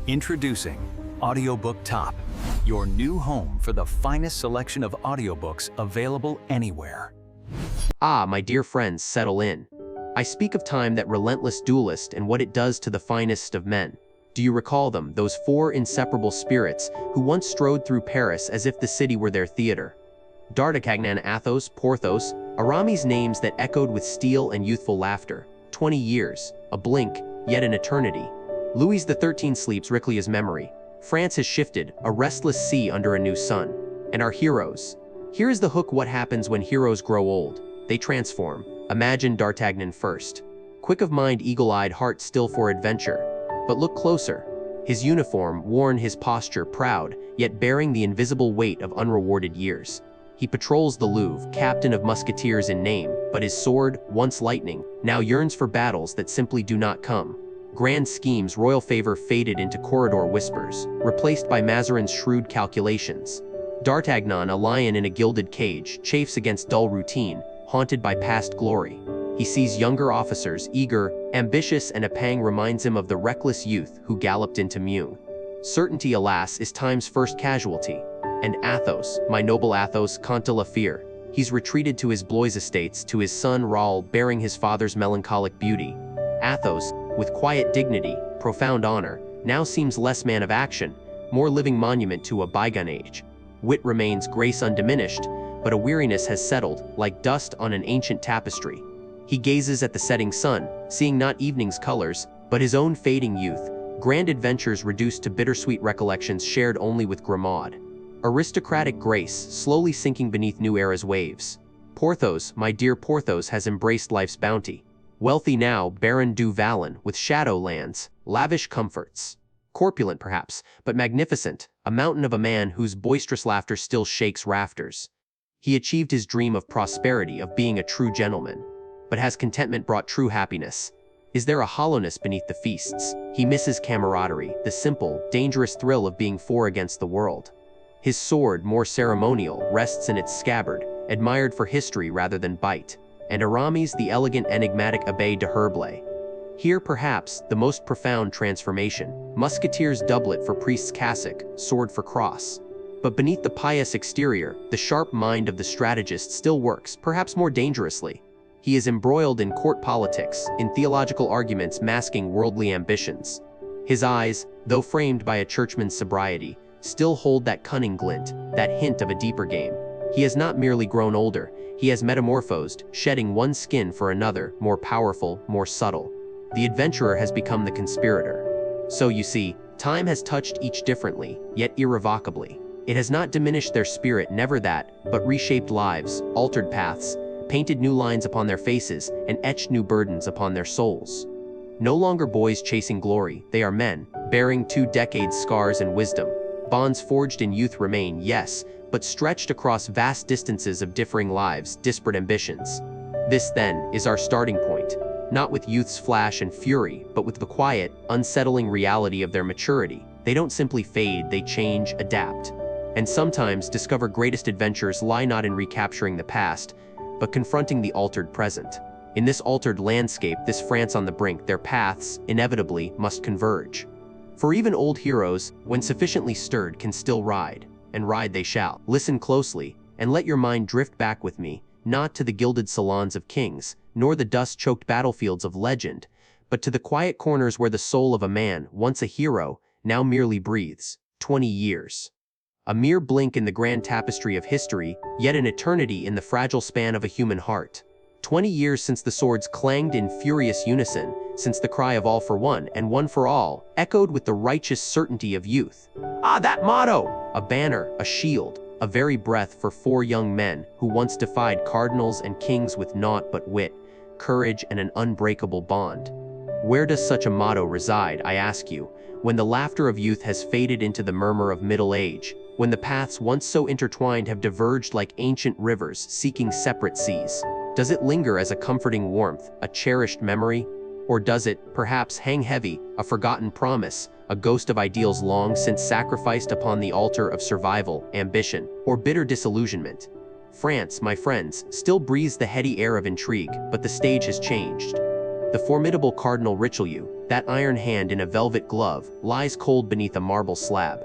Introducing Audiobook Top, your new home for the finest selection of audiobooks available anywhere. Ah, my dear friends, settle in. I speak of time, that relentless duelist, and what it does to the finest of men. Do you recall them, those four inseparable spirits who once strode through Paris as if the city were their theater? D'Artagnan, Athos, Porthos, Aramis, names that echoed with steel and youthful laughter. 20 years, a blink, yet an eternity. Louis XIII sleeps Richelieu's memory. France has shifted, a restless sea under a new sun. And our heroes. Here is the hook: what happens when heroes grow old? They transform. Imagine D'Artagnan first. Quick of mind, eagle-eyed, heart still for adventure. But look closer. His uniform, worn, his posture proud, yet bearing the invisible weight of unrewarded years. He patrols the Louvre, captain of musketeers in name, but his sword, once lightning, now yearns for battles that simply do not come. Grand schemes, royal favor faded into corridor whispers, replaced by Mazarin's shrewd calculations. D'Artagnan, a lion in a gilded cage, chafes against dull routine, haunted by past glory. He sees younger officers, eager, ambitious, and a pang reminds him of the reckless youth who galloped into Meung. Certainty, alas, is time's first casualty. And Athos, my noble Athos, Comte de la Fere, he's retreated to his Blois estates, to his son Raoul, bearing his father's melancholic beauty. Athos, with quiet dignity, profound honor, now seems less man of action, more living monument to a bygone age. Wit remains, grace undiminished, but a weariness has settled, like dust on an ancient tapestry. He gazes at the setting sun, seeing not evening's colors, but his own fading youth, grand adventures reduced to bittersweet recollections shared only with Grimaud. Aristocratic grace, slowly sinking beneath new era's waves. Porthos, my dear Porthos, has embraced life's bounty. Wealthy now, Baron du Vallon, with shadow lands, lavish comforts. Corpulent perhaps, but magnificent, a mountain of a man whose boisterous laughter still shakes rafters. He achieved his dream of prosperity, of being a true gentleman. But has contentment brought true happiness? Is there a hollowness beneath the feasts? He misses camaraderie, the simple, dangerous thrill of being four against the world. His sword, more ceremonial, rests in its scabbard, admired for history rather than bite. And Aramis, the elegant, enigmatic Abbé de Herblay. Here, perhaps, the most profound transformation. Musketeer's doublet for priest's cassock, sword for cross. But beneath the pious exterior, the sharp mind of the strategist still works, perhaps more dangerously. He is embroiled in court politics, in theological arguments masking worldly ambitions. His eyes, though framed by a churchman's sobriety, still hold that cunning glint, that hint of a deeper game. He has not merely grown older, he has metamorphosed, shedding one skin for another, more powerful, more subtle. The adventurer has become the conspirator. So you see, time has touched each differently, yet irrevocably. It has not diminished their spirit, never that, but reshaped lives, altered paths, painted new lines upon their faces, and etched new burdens upon their souls. No longer boys chasing glory, they are men, bearing 2 decades' scars and wisdom. Bonds forged in youth remain, yes, but stretched across vast distances of differing lives, disparate ambitions. This, then, is our starting point, not with youth's flash and fury, but with the quiet, unsettling reality of their maturity. They don't simply fade, they change, adapt. And sometimes discover greatest adventures lie not in recapturing the past, but confronting the altered present. In this altered landscape, this France on the brink, their paths, inevitably, must converge. For even old heroes, when sufficiently stirred, can still ride, and ride they shall. Listen closely, and let your mind drift back with me, not to the gilded salons of kings, nor the dust-choked battlefields of legend, but to the quiet corners where the soul of a man, once a hero, now merely breathes. 20 years. A mere blink in the grand tapestry of history, yet an eternity in the fragile span of a human heart. 20 years since the swords clanged in furious unison, since the cry of all for one and one for all echoed with the righteous certainty of youth. Ah, that motto! A banner, a shield, a very breath for 4 young men who once defied cardinals and kings with naught but wit, courage, and an unbreakable bond. Where does such a motto reside, I ask you, when the laughter of youth has faded into the murmur of middle age, when the paths once so intertwined have diverged like ancient rivers seeking separate seas? Does it linger as a comforting warmth, a cherished memory? Or does it, perhaps, hang heavy, a forgotten promise, a ghost of ideals long since sacrificed upon the altar of survival, ambition, or bitter disillusionment? France, my friends, still breathes the heady air of intrigue, but the stage has changed. The formidable Cardinal Richelieu, that iron hand in a velvet glove, lies cold beneath a marble slab.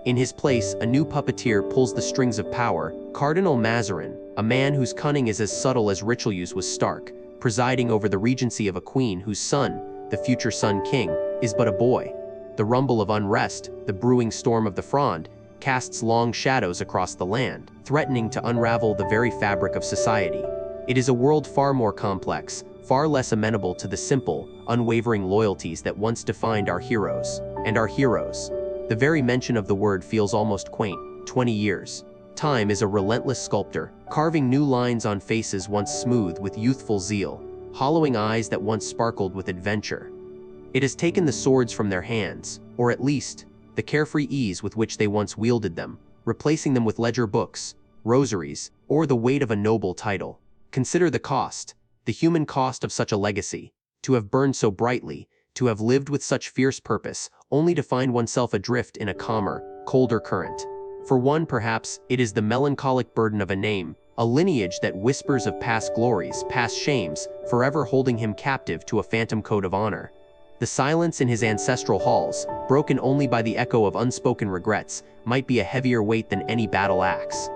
In his place, a new puppeteer pulls the strings of power, Cardinal Mazarin, a man whose cunning is as subtle as Richelieu's was stark, presiding over the regency of a queen whose son, the future Sun King, is but a boy. The rumble of unrest, the brewing storm of the Fronde, casts long shadows across the land, threatening to unravel the very fabric of society. It is a world far more complex, far less amenable to the simple, unwavering loyalties that once defined our heroes. And our heroes. The very mention of the word feels almost quaint. 20 years. Time is a relentless sculptor, carving new lines on faces once smooth with youthful zeal, hollowing eyes that once sparkled with adventure. It has taken the swords from their hands, or at least, the carefree ease with which they once wielded them, replacing them with ledger books, rosaries, or the weight of a noble title. Consider the cost, the human cost of such a legacy, to have burned so brightly, to have lived with such fierce purpose, only to find oneself adrift in a calmer, colder current. For one, perhaps, it is the melancholic burden of a name, a lineage that whispers of past glories, past shames, forever holding him captive to a phantom code of honor. The silence in his ancestral halls, broken only by the echo of unspoken regrets, might be a heavier weight than any battle axe.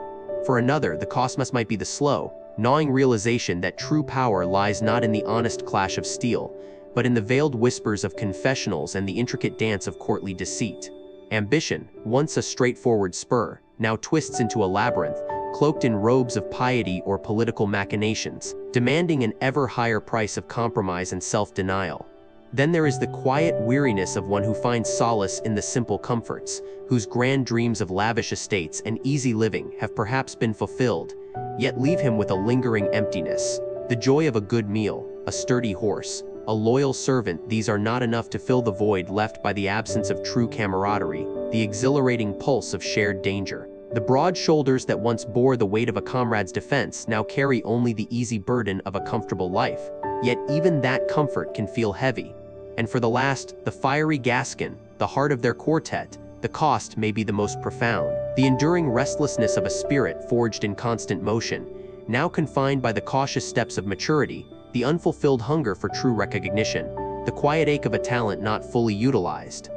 For another, the cost might be the slow, gnawing realization that true power lies not in the honest clash of steel, but in the veiled whispers of confessionals and the intricate dance of courtly deceit. Ambition, once a straightforward spur, now twists into a labyrinth, cloaked in robes of piety or political machinations, demanding an ever higher price of compromise and self-denial. Then there is the quiet weariness of one who finds solace in the simple comforts, whose grand dreams of lavish estates and easy living have perhaps been fulfilled, yet leave him with a lingering emptiness. The joy of a good meal, a sturdy horse, a loyal servant, these are not enough to fill the void left by the absence of true camaraderie, the exhilarating pulse of shared danger. The broad shoulders that once bore the weight of a comrade's defense now carry only the easy burden of a comfortable life, yet even that comfort can feel heavy. And for the last, the fiery Gascon, the heart of their quartet, the cost may be the most profound. The enduring restlessness of a spirit forged in constant motion, now confined by the cautious steps of maturity, the unfulfilled hunger for true recognition, the quiet ache of a talent not fully utilized.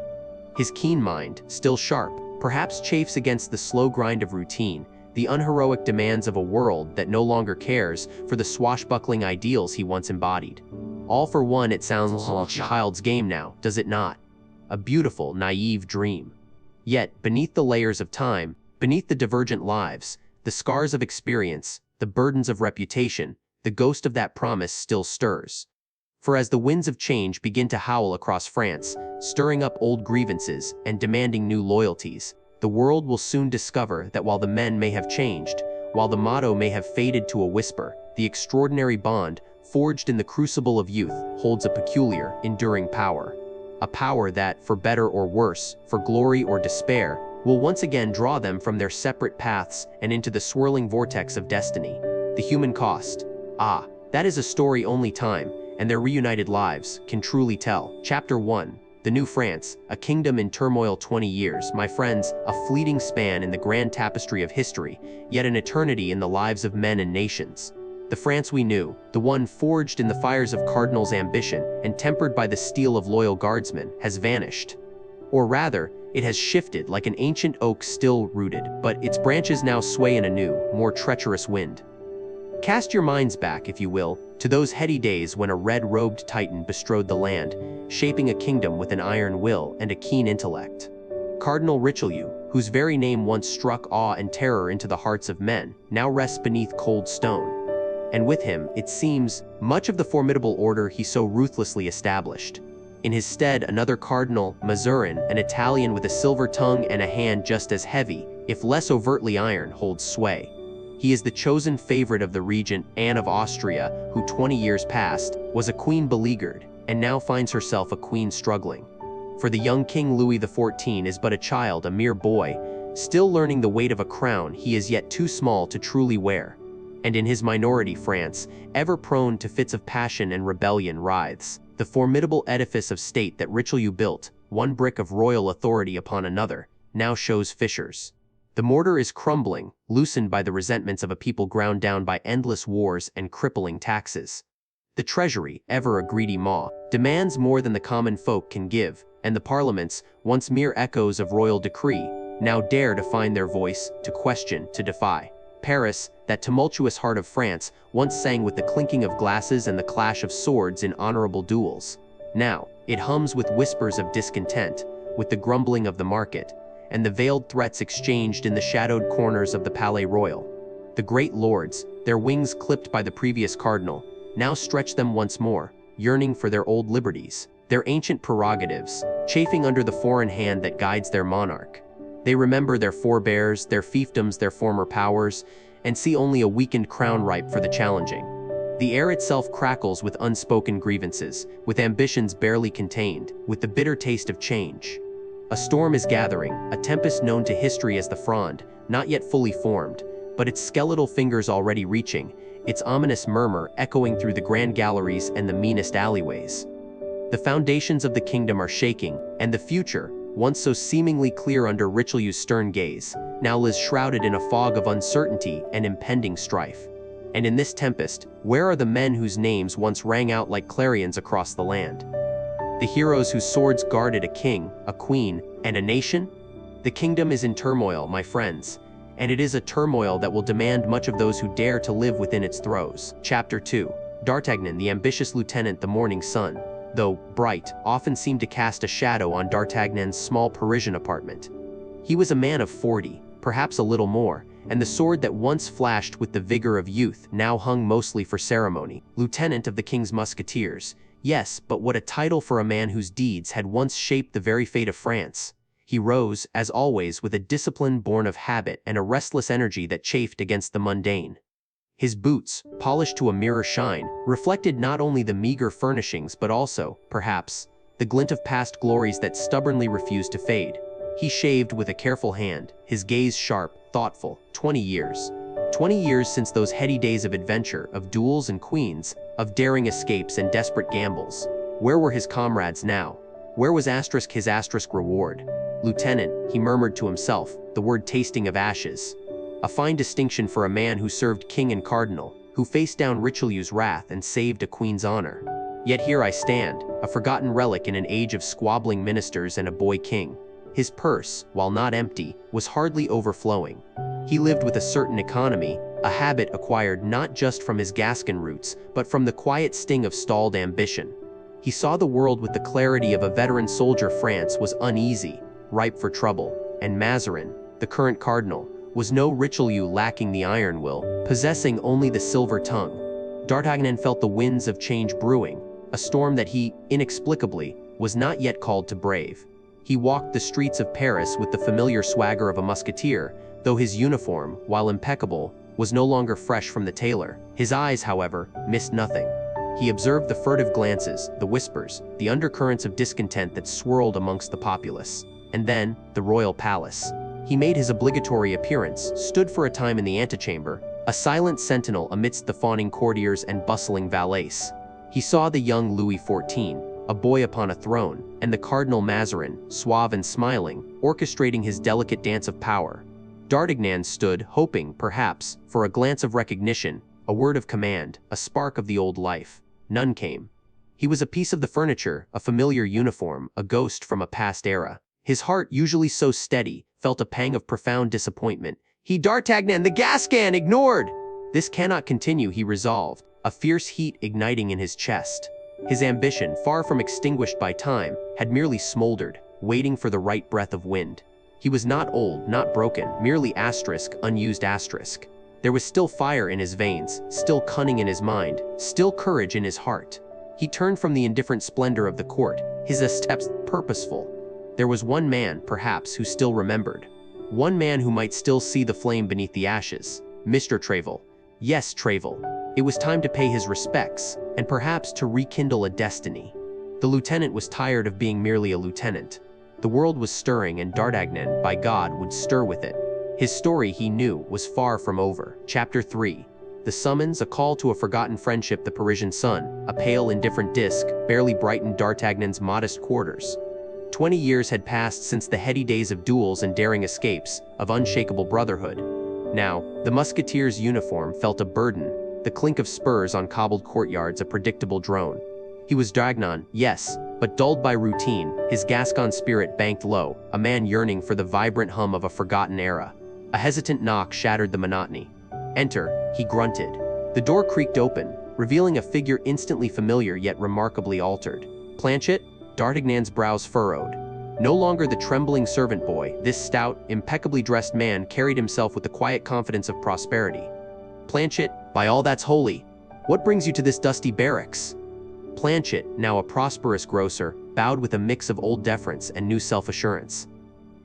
His keen mind, still sharp, perhaps chafes against the slow grind of routine, the unheroic demands of a world that no longer cares for the swashbuckling ideals he once embodied. All for one, it sounds like a child's game now, does it not? A beautiful, naive dream. Yet, beneath the layers of time, beneath the divergent lives, the scars of experience, the burdens of reputation, the ghost of that promise still stirs. For as the winds of change begin to howl across France, stirring up old grievances and demanding new loyalties, the world will soon discover that while the men may have changed, while the motto may have faded to a whisper, the extraordinary bond, forged in the crucible of youth, holds a peculiar, enduring power. A power that, for better or worse, for glory or despair, will once again draw them from their separate paths and into the swirling vortex of destiny. The human cost. Ah, that is a story only time, and their reunited lives, can truly tell. Chapter 1. The New France, a kingdom in turmoil. 20 years, my friends, a fleeting span in the grand tapestry of history, yet an eternity in the lives of men and nations. The France we knew, the one forged in the fires of cardinals' ambition and tempered by the steel of loyal guardsmen, has vanished. Or rather, it has shifted like an ancient oak still rooted, but its branches now sway in a new, more treacherous wind. Cast your minds back, if you will, to those heady days when a red-robed titan bestrode the land, shaping a kingdom with an iron will and a keen intellect. Cardinal Richelieu, whose very name once struck awe and terror into the hearts of men, now rests beneath cold stone. And with him, it seems, much of the formidable order he so ruthlessly established. In his stead, another Cardinal Mazarin, an Italian with a silver tongue and a hand just as heavy, if less overtly iron, holds sway. He is the chosen favorite of the regent, Anne of Austria, who 20 years past, was a queen beleaguered, and now finds herself a queen struggling. For the young King Louis XIV is but a child, a mere boy, still learning the weight of a crown he is yet too small to truly wear. And in his minority France, ever prone to fits of passion and rebellion, writhes. The formidable edifice of state that Richelieu built, one brick of royal authority upon another, now shows fissures. The mortar is crumbling, loosened by the resentments of a people ground down by endless wars and crippling taxes. The treasury, ever a greedy maw, demands more than the common folk can give, and the parliaments, once mere echoes of royal decree, now dare to find their voice, to question, to defy. Paris, that tumultuous heart of France, once sang with the clinking of glasses and the clash of swords in honorable duels. Now, it hums with whispers of discontent, with the grumbling of the market, and the veiled threats exchanged in the shadowed corners of the Palais Royal. The great lords, their wings clipped by the previous cardinal, now stretch them once more, yearning for their old liberties, their ancient prerogatives, chafing under the foreign hand that guides their monarch. They remember their forebears, their fiefdoms, their former powers, and see only a weakened crown ripe for the challenging. The air itself crackles with unspoken grievances, with ambitions barely contained, with the bitter taste of change. A storm is gathering, a tempest known to history as the Fronde, not yet fully formed, but its skeletal fingers already reaching, its ominous murmur echoing through the grand galleries and the meanest alleyways. The foundations of the kingdom are shaking, and the future, once so seemingly clear under Richelieu's stern gaze, now lies shrouded in a fog of uncertainty and impending strife. And in this tempest, where are the men whose names once rang out like clarions across the land? The heroes whose swords guarded a king, a queen, and a nation? The kingdom is in turmoil, my friends, and it is a turmoil that will demand much of those who dare to live within its throes. Chapter 2. D'Artagnan, the ambitious lieutenant, the morning sun, though bright, often seemed to cast a shadow on D'Artagnan's small Parisian apartment. He was a man of 40, perhaps a little more, and the sword that once flashed with the vigor of youth now hung mostly for ceremony. Lieutenant of the King's Musketeers, yes, but what a title for a man whose deeds had once shaped the very fate of France. He rose, as always, with a discipline born of habit and a restless energy that chafed against the mundane. His boots, polished to a mirror shine, reflected not only the meager furnishings but also, perhaps, the glint of past glories that stubbornly refused to fade. He shaved with a careful hand, his gaze sharp, thoughtful. 20 years. 20 years since those heady days of adventure, of duels and queens, of daring escapes and desperate gambles. Where were his comrades now? Where was his reward? Lieutenant, he murmured to himself, the word tasting of ashes. A fine distinction for a man who served king and cardinal, who faced down Richelieu's wrath and saved a queen's honor. Yet here I stand, a forgotten relic in an age of squabbling ministers and a boy king. His purse, while not empty, was hardly overflowing. He lived with a certain economy, a habit acquired not just from his Gascon roots, but from the quiet sting of stalled ambition. He saw the world with the clarity of a veteran soldier. France was uneasy, ripe for trouble, and Mazarin, the current cardinal, was no Richelieu lacking the iron will, possessing only the silver tongue. D'Artagnan felt the winds of change brewing, a storm that he, inexplicably, was not yet called to brave. He walked the streets of Paris with the familiar swagger of a musketeer, though his uniform, while impeccable, was no longer fresh from the tailor. His eyes, however, missed nothing. He observed the furtive glances, the whispers, the undercurrents of discontent that swirled amongst the populace. And then, the royal palace. He made his obligatory appearance, stood for a time in the antechamber, a silent sentinel amidst the fawning courtiers and bustling valets. He saw the young Louis XIV, a boy upon a throne, and the Cardinal Mazarin, suave and smiling, orchestrating his delicate dance of power. D'Artagnan stood, hoping, perhaps, for a glance of recognition, a word of command, a spark of the old life. None came. He was a piece of the furniture, a familiar uniform, a ghost from a past era. His heart, usually so steady, felt a pang of profound disappointment. D'Artagnan, the Gascon, ignored! This cannot continue, he resolved, a fierce heat igniting in his chest. His ambition, far from extinguished by time, had merely smoldered, waiting for the right breath of wind. He was not old, not broken, merely unused asterisk. There was still fire in his veins, still cunning in his mind, still courage in his heart. He turned from the indifferent splendor of the court, his steps purposeful. There was one man, perhaps, who still remembered. One man who might still see the flame beneath the ashes. Mr. Tréville. Yes, Tréville. It was time to pay his respects, and perhaps to rekindle a destiny. The lieutenant was tired of being merely a lieutenant. The world was stirring, and D'Artagnan, by God, would stir with it. His story, he knew, was far from over. Chapter 3. The summons, a call to a forgotten friendship. The Parisian sun, a pale, indifferent disk, barely brightened D'Artagnan's modest quarters. 20 years had passed since the heady days of duels and daring escapes, of unshakable brotherhood. Now, the musketeer's uniform felt a burden, the clink of spurs on cobbled courtyards a predictable drone. He was D'Artagnan, yes, but dulled by routine, his Gascon spirit banked low, a man yearning for the vibrant hum of a forgotten era. A hesitant knock shattered the monotony. "Enter," he grunted. The door creaked open, revealing a figure instantly familiar yet remarkably altered. Planchet? D'Artagnan's brows furrowed. No longer the trembling servant boy, this stout, impeccably dressed man carried himself with the quiet confidence of prosperity. "Planchet, by all that's holy, what brings you to this dusty barracks?" Planchet, now a prosperous grocer, bowed with a mix of old deference and new self-assurance.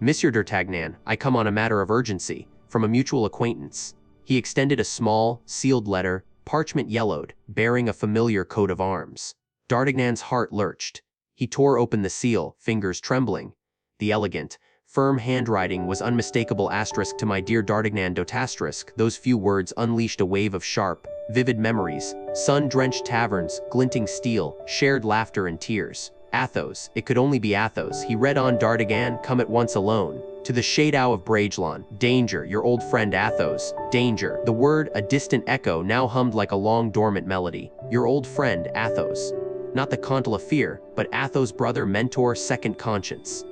"Monsieur d'Artagnan, I come on a matter of urgency, from a mutual acquaintance." He extended a small, sealed letter, parchment yellowed, bearing a familiar coat of arms. D'Artagnan's heart lurched. He tore open the seal, fingers trembling. The elegant, firm handwriting was unmistakable. To my dear D'Artagnan ***. Those few words unleashed a wave of sharp, vivid memories. Sun-drenched taverns, glinting steel, shared laughter and tears. Athos, it could only be Athos. He read on. "D'Artagnan, come at once alone. To the Shadow of Bragelonne. Danger, your old friend Athos. Danger." The word, a distant echo, now hummed like a long dormant melody. Your old friend, Athos. Not the Comte La Fere, but Athos' brother, mentor, second conscience.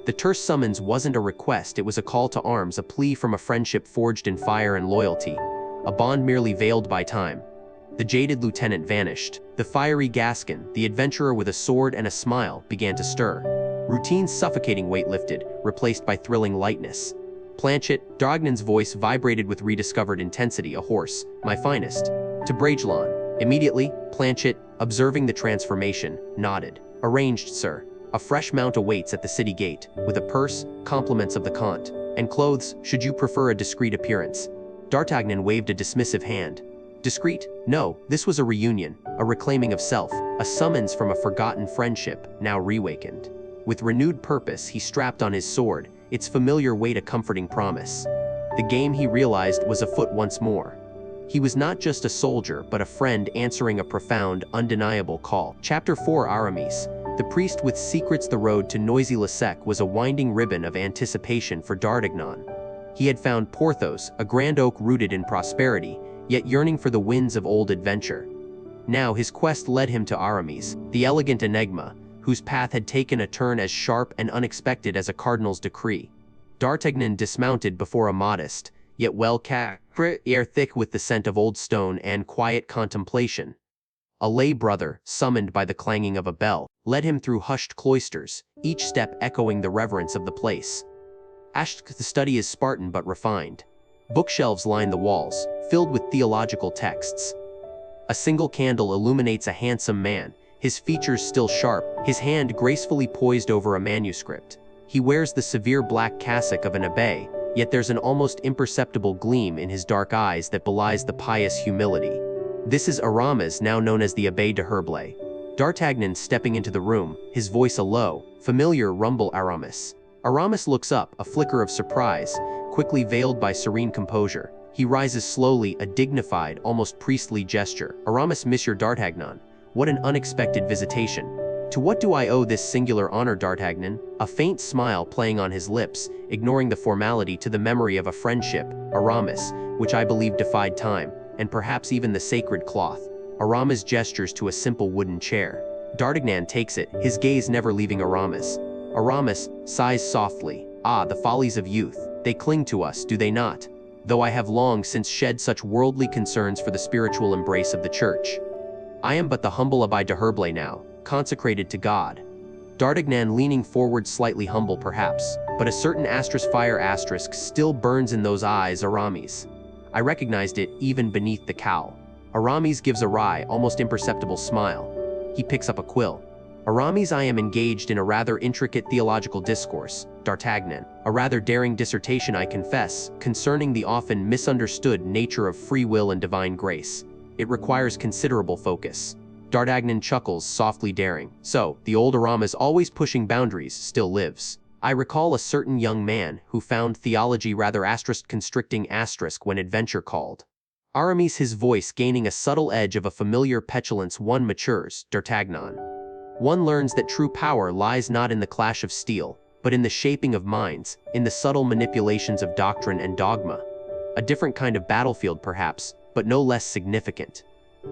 The terse summons wasn't a request, it was a call to arms, a plea from a friendship forged in fire and loyalty. A bond merely veiled by time. The jaded lieutenant vanished. The fiery Gascon, the adventurer with a sword and a smile, began to stir. Routine's suffocating weight lifted, replaced by thrilling lightness. Planchet, D'Artagnan's voice vibrated with rediscovered intensity. "A horse, my finest. To Bragelonne." Immediately, Planchet, observing the transformation, nodded. "Arranged, sir. A fresh mount awaits at the city gate, with a purse, compliments of the Comte, and clothes, should you prefer a discreet appearance." D'Artagnan waved a dismissive hand. Discreet? No, this was a reunion, a reclaiming of self, a summons from a forgotten friendship, now reawakened. With renewed purpose, he strapped on his sword, its familiar weight a comforting promise. The game, he realized, was afoot once more. He was not just a soldier, but a friend answering a profound, undeniable call. Chapter 4 Aramis, the priest with secrets. The road to Noisy-le-Sec was a winding ribbon of anticipation for D'Artagnan. He had found Porthos, a grand oak rooted in prosperity, yet yearning for the winds of old adventure. Now his quest led him to Aramis, the elegant enigma, whose path had taken a turn as sharp and unexpected as a cardinal's decree. D'Artagnan dismounted before a modest, yet well-kept air thick with the scent of old stone and quiet contemplation. A lay brother, summoned by the clanging of a bell, led him through hushed cloisters, each step echoing the reverence of the place. The study is Spartan but refined. Bookshelves line the walls, filled with theological texts. A single candle illuminates a handsome man, his features still sharp, his hand gracefully poised over a manuscript. He wears the severe black cassock of an abbé, yet there's an almost imperceptible gleam in his dark eyes that belies the pious humility. This is Aramis, now known as the Abbé de Herblay. D'Artagnan stepping into the room, his voice a low, familiar rumble. "Aramis." Aramis looks up, a flicker of surprise, quickly veiled by serene composure. He rises slowly, a dignified, almost priestly gesture. "Aramis, Monsieur d'Artagnan, what an unexpected visitation. To what do I owe this singular honor, D'Artagnan?" A faint smile playing on his lips, ignoring the formality. "To the memory of a friendship, Aramis, which I believe defied time, and perhaps even the sacred cloth." Aramis gestures to a simple wooden chair. D'Artagnan takes it, his gaze never leaving Aramis. Aramis sighs softly. "Ah, the follies of youth, they cling to us, do they not? Though I have long since shed such worldly concerns for the spiritual embrace of the Church. I am but the humble Abbé de Herblay now, consecrated to God." D'Artagnan leaning forward, slightly humble perhaps, but a certain fire still burns in those eyes. "Aramis." I recognized it, even beneath the cowl. Aramis gives a wry, almost imperceptible smile. He picks up a quill. "Aramis, I am engaged in a rather intricate theological discourse, D'Artagnan, a rather daring dissertation, I confess, concerning the often misunderstood nature of free will and divine grace. It requires considerable focus." D'Artagnan chuckles, softly daring. So, the old Aramis, always pushing boundaries, still lives. I recall a certain young man who found theology rather constricting when adventure called. Aramis, his voice gaining a subtle edge of a familiar petulance. "One matures, D'Artagnan. One learns that true power lies not in the clash of steel, but in the shaping of minds, in the subtle manipulations of doctrine and dogma. A different kind of battlefield perhaps, but no less significant.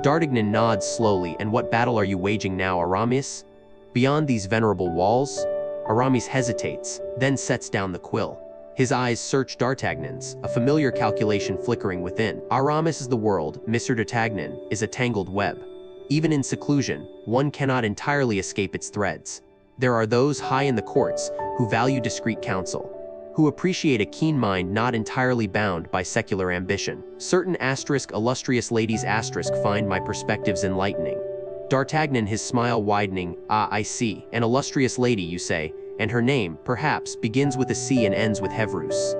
D'Artagnan nods slowly. And what battle are you waging now, Aramis? Beyond these venerable walls? Aramis hesitates, then sets down the quill. His eyes search D'Artagnan's, a familiar calculation flickering within. Aramis is the world, Monsieur D'Artagnan is a tangled web. Even in seclusion, one cannot entirely escape its threads. There are those high in the courts who value discreet counsel, who appreciate a keen mind not entirely bound by secular ambition. Certain illustrious ladies find my perspectives enlightening. D'Artagnan, his smile widening. Ah, I see. An illustrious lady, you say, and her name, perhaps, begins with a C and ends with Hevrus.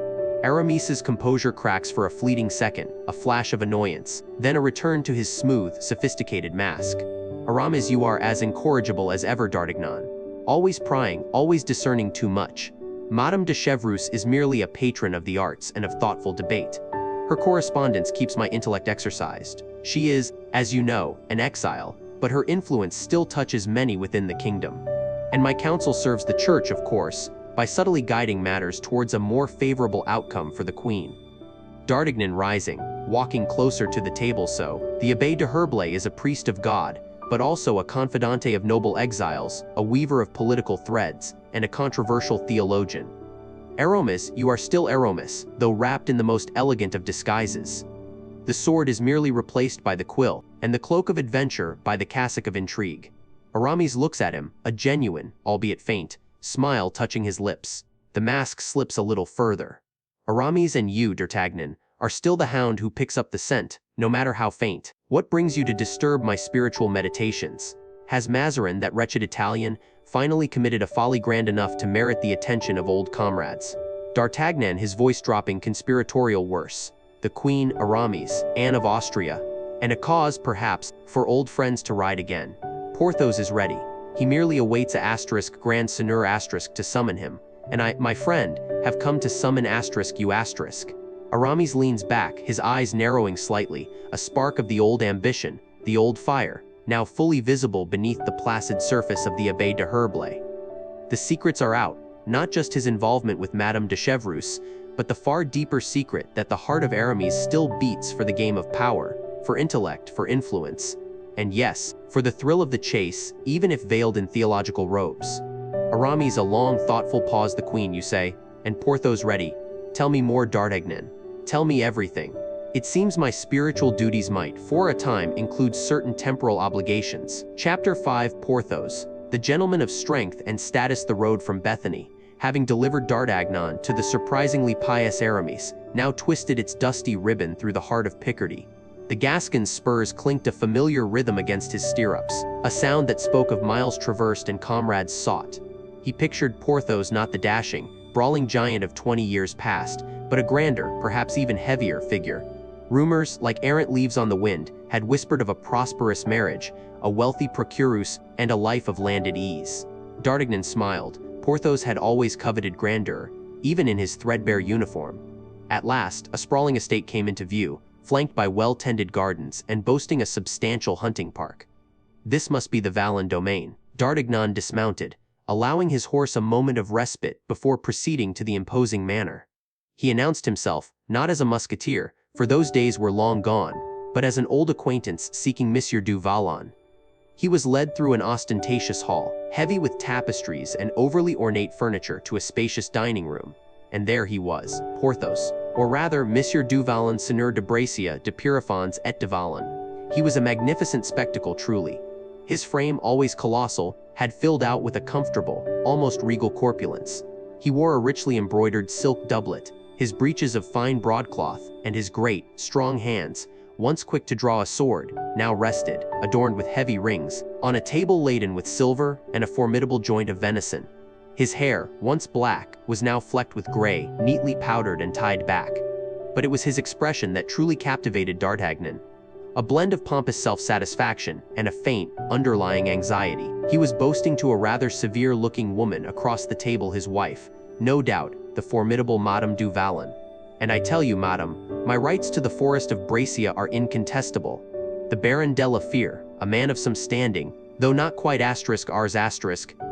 Aramis's composure cracks for a fleeting second, a flash of annoyance, then a return to his smooth, sophisticated mask. Aramis, you are as incorrigible as ever, D'Artagnan. Always prying, always discerning too much. Madame de Chevreuse is merely a patron of the arts and of thoughtful debate. Her correspondence keeps my intellect exercised. She is, as you know, an exile, but her influence still touches many within the kingdom. And my counsel serves the church, of course, by subtly guiding matters towards a more favorable outcome for the queen. D'Artagnan rising, walking closer to the table. So, the Abbé de Herblay is a priest of God, but also a confidante of noble exiles, a weaver of political threads, and a controversial theologian. Aramis, you are still Aramis, though wrapped in the most elegant of disguises. The sword is merely replaced by the quill, and the cloak of adventure by the cassock of intrigue. Aramis looks at him, a genuine, albeit faint, smile touching his lips. The mask slips a little further. Aramis, and you, D'Artagnan, are still the hound who picks up the scent, no matter how faint. What brings you to disturb my spiritual meditations? Has Mazarin, that wretched Italian, finally committed a folly grand enough to merit the attention of old comrades? D'Artagnan, his voice dropping, conspiratorial worse. The Queen, Aramis, Anne of Austria, and a cause, perhaps, for old friends to ride again. Porthos is ready. He merely awaits a Grand Seigneur to summon him, and I, my friend, have come to summon you. Aramis leans back, his eyes narrowing slightly, a spark of the old ambition, the old fire, now fully visible beneath the placid surface of the Abbé de Herblay. The secrets are out, not just his involvement with Madame de Chevreuse, but the far deeper secret that the heart of Aramis still beats for the game of power, for intellect, for influence, and yes, for the thrill of the chase, even if veiled in theological robes. Aramis, a long, thoughtful pause. The Queen, you say, and Porthos ready. Tell me more, D'Artagnan. Tell me everything. It seems my spiritual duties might, for a time, include certain temporal obligations. Chapter 5. Porthos, the gentleman of strength and status, the road from Bethany, having delivered D'Artagnan to the surprisingly pious Aramis, now twisted its dusty ribbon through the heart of Picardy. The Gascon's spurs clinked a familiar rhythm against his stirrups, a sound that spoke of miles traversed and comrades sought. He pictured Porthos not the dashing, brawling giant of 20 years past, but a grander, perhaps even heavier figure. Rumors, like errant leaves on the wind, had whispered of a prosperous marriage, a wealthy procuress, and a life of landed ease. D'Artagnan smiled. Porthos had always coveted grandeur, even in his threadbare uniform. At last, a sprawling estate came into view, flanked by well-tended gardens and boasting a substantial hunting park. This must be the Vallon domain. D'Artagnan dismounted, allowing his horse a moment of respite before proceeding to the imposing manor. He announced himself, not as a musketeer, for those days were long gone, but as an old acquaintance seeking Monsieur du Vallon. He was led through an ostentatious hall, heavy with tapestries and overly ornate furniture, to a spacious dining room. And there he was, Porthos, or rather Monsieur du Vallon, Seigneur de Bracia, de Pierrefonds et de Vallon. He was a magnificent spectacle truly. His frame, always colossal, had filled out with a comfortable, almost regal corpulence. He wore a richly embroidered silk doublet, his breeches of fine broadcloth, and his great, strong hands, once quick to draw a sword, now rested, adorned with heavy rings, on a table laden with silver and a formidable joint of venison. His hair, once black, was now flecked with gray, neatly powdered and tied back. But it was his expression that truly captivated D'Artagnan. A blend of pompous self-satisfaction and a faint, underlying anxiety. He was boasting to a rather severe-looking woman across the table, his wife, no doubt, the formidable Madame du Vallon. And I tell you, madame, my rights to the forest of Bracia are incontestable. The Baron de la Fere, a man of some standing, though not quite *Rs*,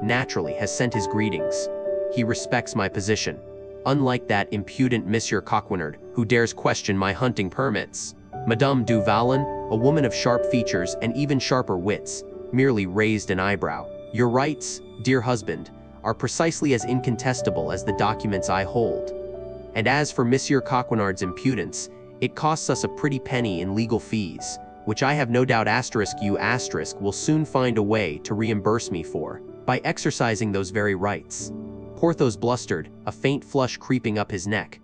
naturally has sent his greetings. He respects my position. Unlike that impudent Monsieur Coquenard, who dares question my hunting permits. Madame du Vallon, a woman of sharp features and even sharper wits, merely raised an eyebrow. Your rights, dear husband, are precisely as incontestable as the documents I hold. And as for Monsieur Coquenard's impudence, it costs us a pretty penny in legal fees, which I have no doubt you will soon find a way to reimburse me for, by exercising those very rights. Porthos blustered, a faint flush creeping up his neck.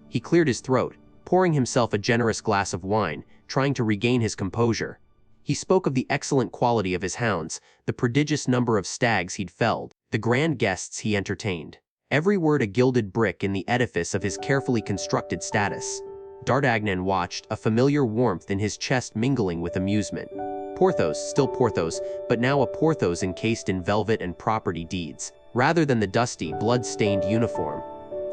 He cleared his throat, pouring himself a generous glass of wine, trying to regain his composure. He spoke of the excellent quality of his hounds, the prodigious number of stags he'd felled, the grand guests he entertained. Every word a gilded brick in the edifice of his carefully constructed status. D'Artagnan watched, a familiar warmth in his chest mingling with amusement. Porthos, still Porthos, but now a Porthos encased in velvet and property deeds, rather than the dusty, blood-stained uniform.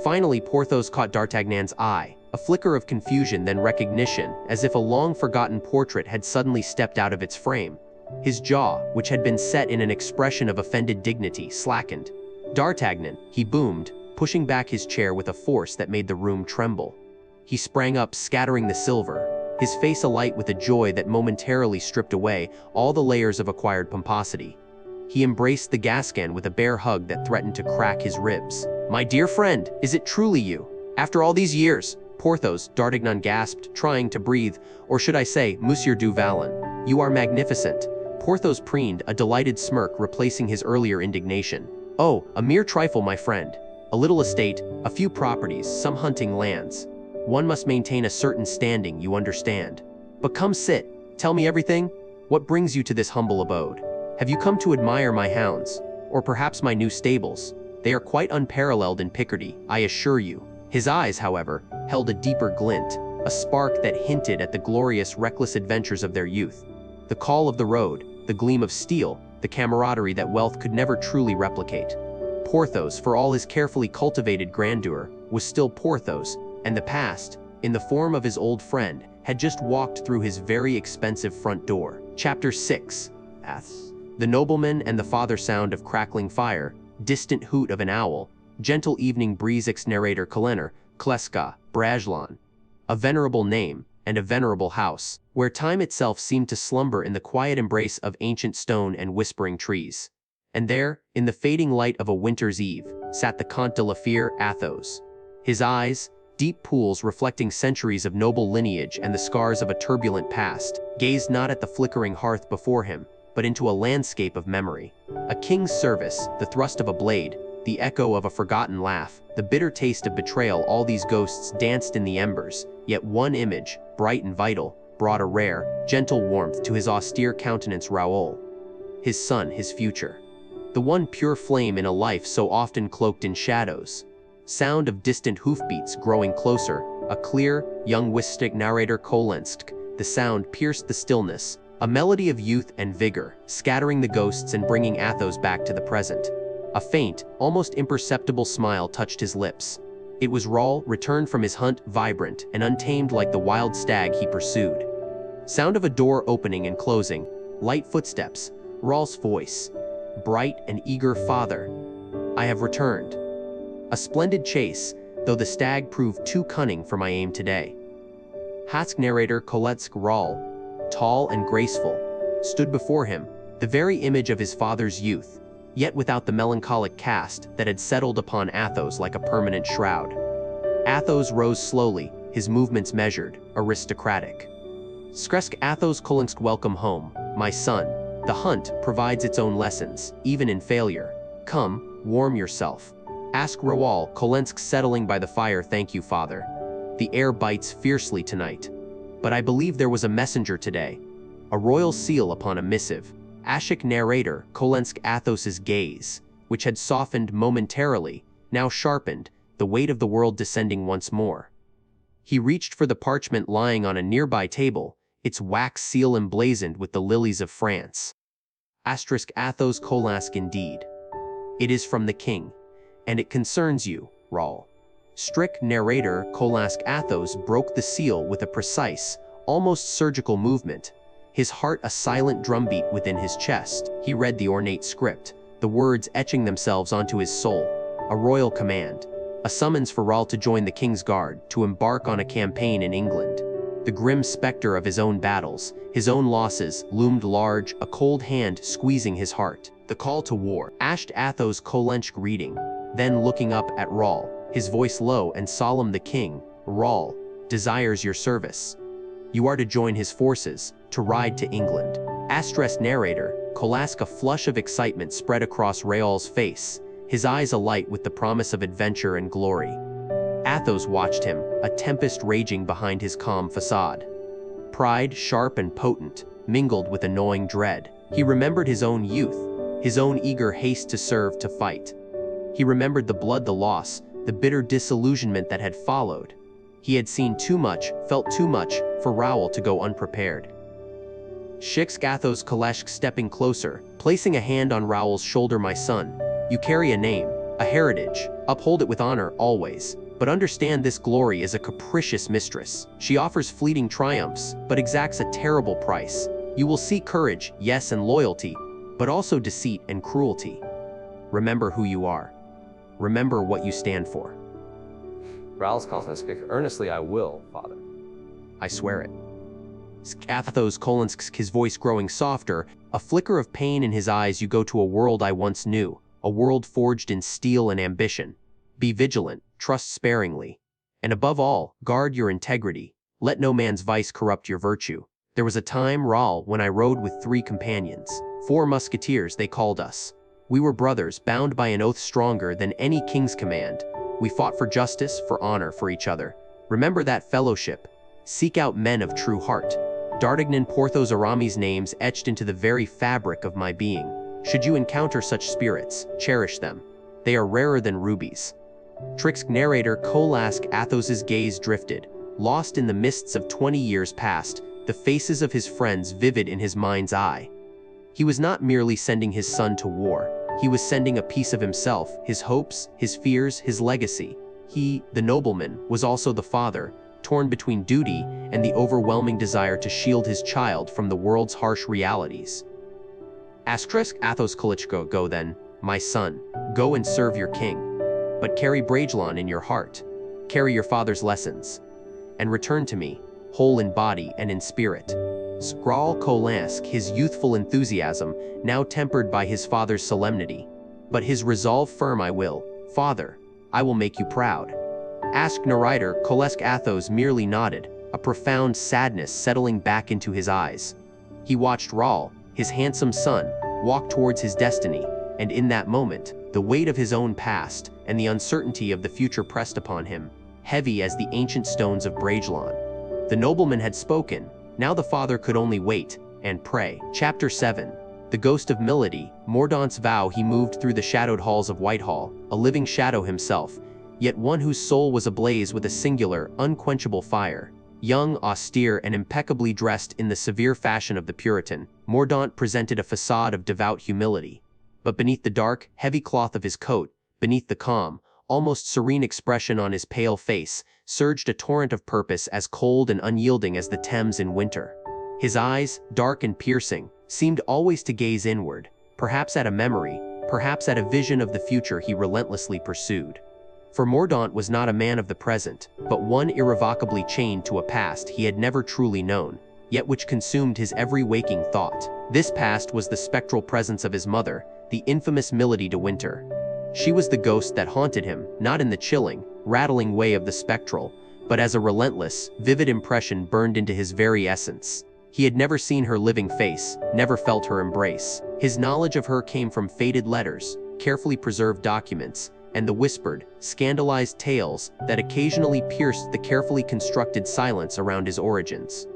Finally, Porthos caught D'Artagnan's eye, a flicker of confusion then recognition, as if a long-forgotten portrait had suddenly stepped out of its frame. His jaw, which had been set in an expression of offended dignity, slackened. D'Artagnan, he boomed, pushing back his chair with a force that made the room tremble. He sprang up, scattering the silver, his face alight with a joy that momentarily stripped away all the layers of acquired pomposity. He embraced the Gascon with a bear hug that threatened to crack his ribs. "My dear friend, is it truly you? After all these years?" "Porthos," D'Artagnan gasped, trying to breathe, "or should I say, Monsieur du Vallon. You are magnificent." Porthos preened, a delighted smirk replacing his earlier indignation. "Oh, a mere trifle, my friend. A little estate, a few properties, some hunting lands. One must maintain a certain standing, you understand. But come sit, tell me everything. What brings you to this humble abode? Have you come to admire my hounds? Or perhaps my new stables? They are quite unparalleled in Picardy, I assure you." His eyes, however, held a deeper glint, a spark that hinted at the glorious, reckless adventures of their youth. The call of the road, the gleam of steel, the camaraderie that wealth could never truly replicate. Porthos, for all his carefully cultivated grandeur, was still Porthos, and the past, in the form of his old friend, had just walked through his very expensive front door. Chapter 6. Athos. The nobleman and the father sound of crackling fire, distant hoot of an owl, gentle evening breeze narrator Colenor, Kleska, Brajlon. A venerable name, and a venerable house, where time itself seemed to slumber in the quiet embrace of ancient stone and whispering trees. And there, in the fading light of a winter's eve, sat the Comte de la Fere, Athos. His eyes, deep pools reflecting centuries of noble lineage and the scars of a turbulent past, gazed not at the flickering hearth before him, but into a landscape of memory. A king's service, the thrust of a blade, the echo of a forgotten laugh, the bitter taste of betrayal, all these ghosts danced in the embers, yet one image, bright and vital, brought a rare, gentle warmth to his austere countenance. Raoul. His son, his future. The one pure flame in a life so often cloaked in shadows. Sound of distant hoofbeats growing closer, a clear, young wistic narrator Kolensk. The sound pierced the stillness, a melody of youth and vigor, scattering the ghosts and bringing Athos back to the present. A faint, almost imperceptible smile touched his lips. It was Raoul, returned from his hunt, vibrant and untamed like the wild stag he pursued. Sound of a door opening and closing, light footsteps, Raoul's voice. Bright and eager, "Father, I have returned." A splendid chase, though the stag proved too cunning for my aim today. Hask narrator Koletsk. Raoul, tall and graceful, stood before him, the very image of his father's youth, yet without the melancholic cast that had settled upon Athos like a permanent shroud. Athos rose slowly, his movements measured, aristocratic. "Skresk Athos Kolensk, welcome home, my son. The hunt provides its own lessons, even in failure. Come, warm yourself." Ask Raoul, Kolensk settling by the fire. "Thank you, father. The air bites fiercely tonight. But I believe there was a messenger today. A royal seal upon a missive." Ashik narrator Kolensk. Athos's gaze, which had softened momentarily, now sharpened, the weight of the world descending once more. He reached for the parchment lying on a nearby table, its wax seal emblazoned with the lilies of France. Athos Kolensk. "Indeed. It is from the king, and it concerns you, Raoul." Strict narrator Kolensk. Athos broke the seal with a precise, almost surgical movement, his heart a silent drumbeat within his chest. He read the ornate script, the words etching themselves onto his soul. A royal command, a summons for Raoul to join the king's guard, to embark on a campaign in England. the grim specter of his own battles, his own losses, loomed large, a cold hand squeezing his heart. The call to war. Asked Athos Kolensk reading, then looking up at Raoul, his voice low and solemn. The king, Raoul, desires your service. You are to join his forces, to ride to England. Asterisk narrator, Kolensk. A flush of excitement spread across Raoul's face, his eyes alight with the promise of adventure and glory. Athos watched him, a tempest raging behind his calm facade. Pride, sharp and potent, mingled with annoying dread. He remembered his own youth, his own eager haste to serve, to fight. He remembered the blood, the loss, the bitter disillusionment that had followed. He had seen too much, felt too much, for Raoul to go unprepared. Shiksk. Athos Kolensk stepping closer, placing a hand on Raoul's shoulder. My son, you carry a name, a heritage. Uphold it with honor, always. But understand, this glory is a capricious mistress. She offers fleeting triumphs, but exacts a terrible price. You will see courage, yes, and loyalty, but also deceit and cruelty. Remember who you are. Remember what you stand for. Raoul's confidence. Earnestly I will, father. I swear it. Athos Kolensk, his voice growing softer, a flicker of pain in his eyes. You go to a world I once knew, a world forged in steel and ambition. Be vigilant, trust sparingly, and above all, guard your integrity. Let no man's vice corrupt your virtue. There was a time, Raoul, when I rode with 3 companions. 4 musketeers, they called us. We were brothers, bound by an oath stronger than any king's command. We fought for justice, for honor, for each other. Remember that fellowship. Seek out men of true heart. D'Artagnan, Porthos, Aramis, names etched into the very fabric of my being. Should you encounter such spirits, cherish them. They are rarer than rubies. Trixk. Narrator Kolensk. Athos's gaze drifted, lost in the mists of 20 years past, the faces of his friends vivid in his mind's eye. He was not merely sending his son to war, he was sending a piece of himself, his hopes, his fears, his legacy. He, the nobleman, was also the father, torn between duty and the overwhelming desire to shield his child from the world's harsh realities. Asterisk. Athos Kolensk. Go then, my son, go and serve your king. But carry Bragelonne in your heart, carry your father's lessons, and return to me, whole in body and in spirit. Raoul Kolensk, his youthful enthusiasm, now tempered by his father's solemnity, but his resolve firm. I will, father, I will make you proud. Asked narrator Kolensk. Athos merely nodded, a profound sadness settling back into his eyes. He watched Raoul, his handsome son, walk towards his destiny, and in that moment, the weight of his own past and the uncertainty of the future pressed upon him, heavy as the ancient stones of Bragelonne. The nobleman had spoken, now the father could only wait and pray. Chapter 7. The Ghost of Milady. Mordaunt's vow. He moved through the shadowed halls of Whitehall, a living shadow himself, yet one whose soul was ablaze with a singular, unquenchable fire. Young, austere, and impeccably dressed in the severe fashion of the Puritan, Mordaunt presented a facade of devout humility. But beneath the dark, heavy cloth of his coat, beneath the calm, almost serene expression on his pale face, surged a torrent of purpose as cold and unyielding as the Thames in winter. His eyes, dark and piercing, seemed always to gaze inward, perhaps at a memory, perhaps at a vision of the future he relentlessly pursued. For Mordaunt was not a man of the present, but one irrevocably chained to a past he had never truly known, yet which consumed his every waking thought. This past was the spectral presence of his mother, the infamous Milady de Winter. She was the ghost that haunted him, not in the chilling, rattling way of the spectral, but as a relentless, vivid impression burned into his very essence. He had never seen her living face, never felt her embrace. His knowledge of her came from faded letters, carefully preserved documents, and the whispered, scandalized tales that occasionally pierced the carefully constructed silence around his origins.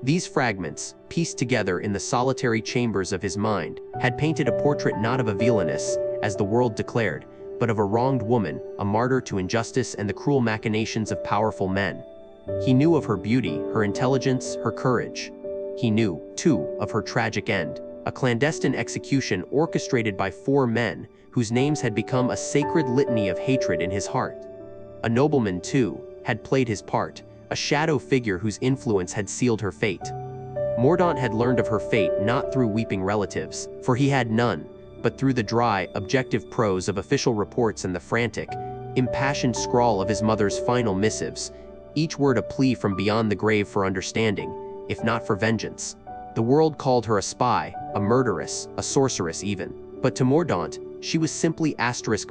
These fragments, pieced together in the solitary chambers of his mind, had painted a portrait not of a villainess, as the world declared, but of a wronged woman, a martyr to injustice and the cruel machinations of powerful men. He knew of her beauty, her intelligence, her courage. He knew, too, of her tragic end, a clandestine execution orchestrated by 4 men, whose names had become a sacred litany of hatred in his heart. A nobleman, too, had played his part, a shadow figure whose influence had sealed her fate. Mordaunt had learned of her fate not through weeping relatives, for he had none, but through the dry, objective prose of official reports and the frantic, impassioned scrawl of his mother's final missives. each word a plea from beyond the grave for understanding, if not for vengeance. The world called her a spy, a murderess, a sorceress even. But to Mordaunt, she was simply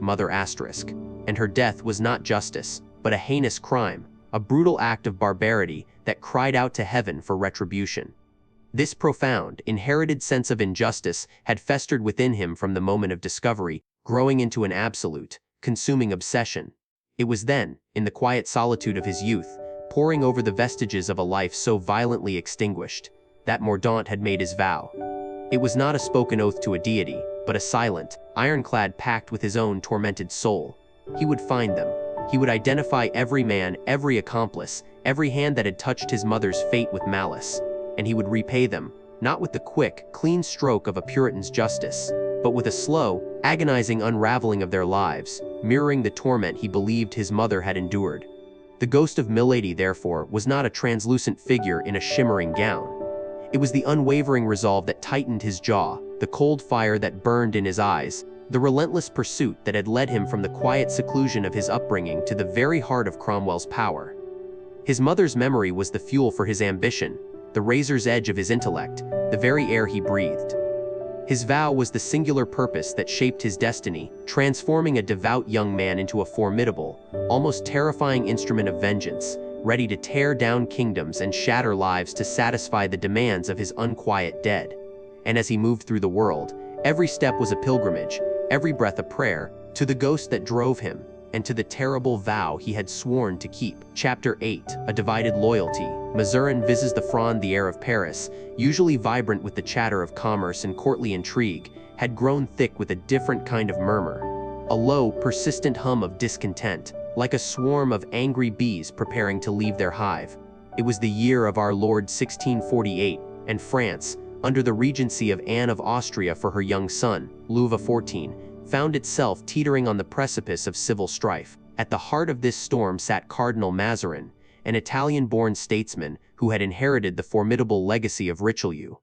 Mother Asterisk, and her death was not justice, but a heinous crime, a brutal act of barbarity that cried out to heaven for retribution. This profound, inherited sense of injustice had festered within him from the moment of discovery, growing into an absolute, consuming obsession. It was then, in the quiet solitude of his youth, poring over the vestiges of a life so violently extinguished, that Mordaunt had made his vow. It was not a spoken oath to a deity, but a silent, ironclad pact with his own tormented soul. He would find them. He would identify every man, every accomplice, every hand that had touched his mother's fate with malice, and he would repay them, not with the quick, clean stroke of a Puritan's justice, but with a slow, agonizing unraveling of their lives, mirroring the torment he believed his mother had endured. The ghost of Milady, therefore, was not a translucent figure in a shimmering gown. It was the unwavering resolve that tightened his jaw, the cold fire that burned in his eyes, the relentless pursuit that had led him from the quiet seclusion of his upbringing to the very heart of Cromwell's power. His mother's memory was the fuel for his ambition, the razor's edge of his intellect, the very air he breathed. His vow was the singular purpose that shaped his destiny, transforming a devout young man into a formidable, almost terrifying instrument of vengeance, ready to tear down kingdoms and shatter lives to satisfy the demands of his unquiet dead. And as he moved through the world, every step was a pilgrimage, every breath a prayer, to the ghost that drove him, and to the terrible vow he had sworn to keep. Chapter 8, A Divided Loyalty. Mazarin visits the Fronde. The air of Paris, usually vibrant with the chatter of commerce and courtly intrigue, had grown thick with a different kind of murmur. A low, persistent hum of discontent, like a swarm of angry bees preparing to leave their hive. It was the year of our Lord 1648, and France, under the regency of Anne of Austria for her young son, Louis XIV, found itself teetering on the precipice of civil strife. At the heart of this storm sat Cardinal Mazarin, an Italian-born statesman who had inherited the formidable legacy of Richelieu.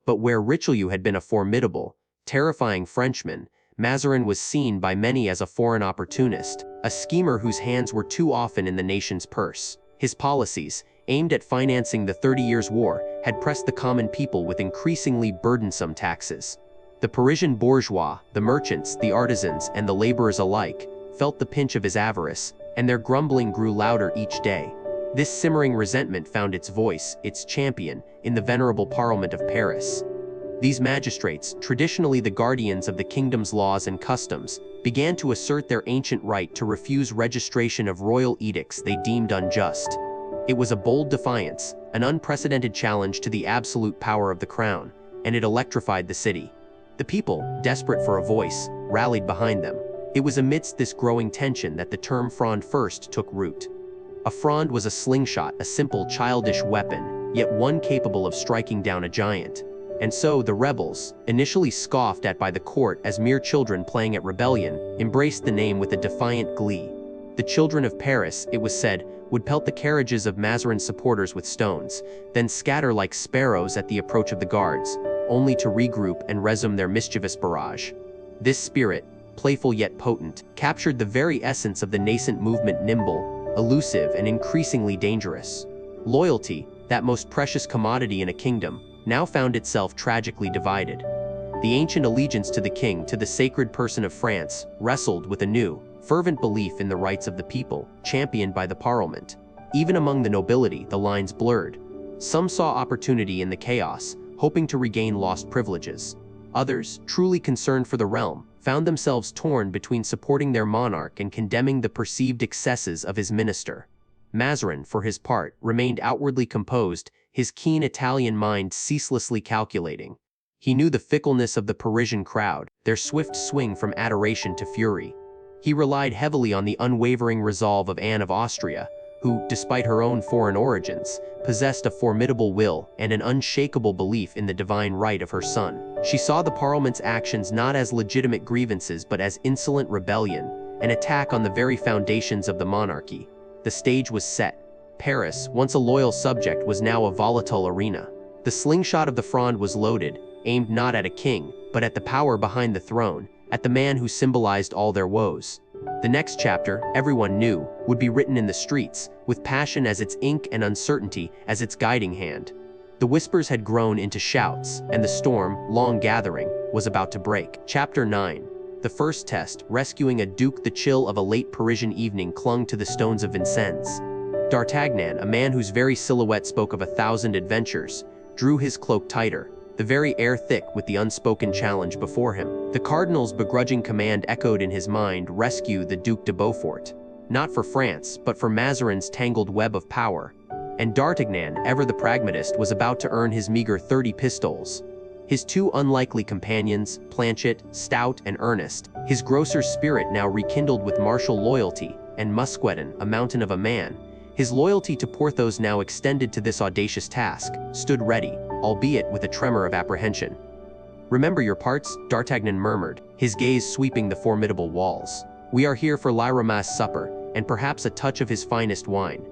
But where Richelieu had been a formidable, terrifying Frenchman, Mazarin was seen by many as a foreign opportunist, a schemer whose hands were too often in the nation's purse. His policies, aimed at financing the 30 Years' War, had pressed the common people with increasingly burdensome taxes. The Parisian bourgeois, the merchants, the artisans, and the laborers alike felt the pinch of his avarice, and their grumbling grew louder each day. This simmering resentment found its voice, its champion, in the venerable Parliament of Paris. These magistrates, traditionally the guardians of the kingdom's laws and customs, began to assert their ancient right to refuse registration of royal edicts they deemed unjust. It was a bold defiance, an unprecedented challenge to the absolute power of the crown, and it electrified the city. The people, desperate for a voice, rallied behind them. It was amidst this growing tension that the term Fronde first took root. A fronde was a slingshot, a simple childish weapon, yet one capable of striking down a giant. And so the rebels, initially scoffed at by the court as mere children playing at rebellion, embraced the name with a defiant glee. The children of Paris, it was said, would pelt the carriages of Mazarin's supporters with stones, then scatter like sparrows at the approach of the guards, only to regroup and resume their mischievous barrage. This spirit, playful yet potent, captured the very essence of the nascent movement, nimble, elusive, and increasingly dangerous. Loyalty, that most precious commodity in a kingdom, now found itself tragically divided. The ancient allegiance to the king, to the sacred person of France, wrestled with a new, fervent belief in the rights of the people, championed by the Parliament. Even among the nobility, the lines blurred. Some saw opportunity in the chaos, hoping to regain lost privileges. Others, truly concerned for the realm, found themselves torn between supporting their monarch and condemning the perceived excesses of his minister. Mazarin, for his part, remained outwardly composed, his keen Italian mind ceaselessly calculating. He knew the fickleness of the Parisian crowd, their swift swing from adoration to fury. He relied heavily on the unwavering resolve of Anne of Austria, who, despite her own foreign origins, possessed a formidable will and an unshakable belief in the divine right of her son. She saw the Parliament's actions not as legitimate grievances but as insolent rebellion, an attack on the very foundations of the monarchy. The stage was set. Paris, once a loyal subject, was now a volatile arena. The slingshot of the Fronde was loaded, aimed not at a king, but at the power behind the throne, at the man who symbolized all their woes. The next chapter, everyone knew, would be written in the streets, with passion as its ink and uncertainty as its guiding hand. The whispers had grown into shouts, and the storm, long gathering, was about to break. Chapter 9. The first test, rescuing a duke. The chill of a late Parisian evening clung to the stones of Vincennes. D'Artagnan, a man whose very silhouette spoke of 1,000 adventures, drew his cloak tighter, the very air thick with the unspoken challenge before him. The cardinal's begrudging command echoed in his mind: rescue the Duc de Beaufort. Not for France, but for Mazarin's tangled web of power. And D'Artagnan, ever the pragmatist, was about to earn his meager 30 pistoles. His two unlikely companions, Planchet, stout and earnest, his grocer's spirit now rekindled with martial loyalty, and Mousqueton, a mountain of a man, his loyalty to Porthos now extended to this audacious task, stood ready, albeit with a tremor of apprehension. "Remember your parts," D'Artagnan murmured, his gaze sweeping the formidable walls. "We are here for Aramis' supper, and perhaps a touch of his finest wine."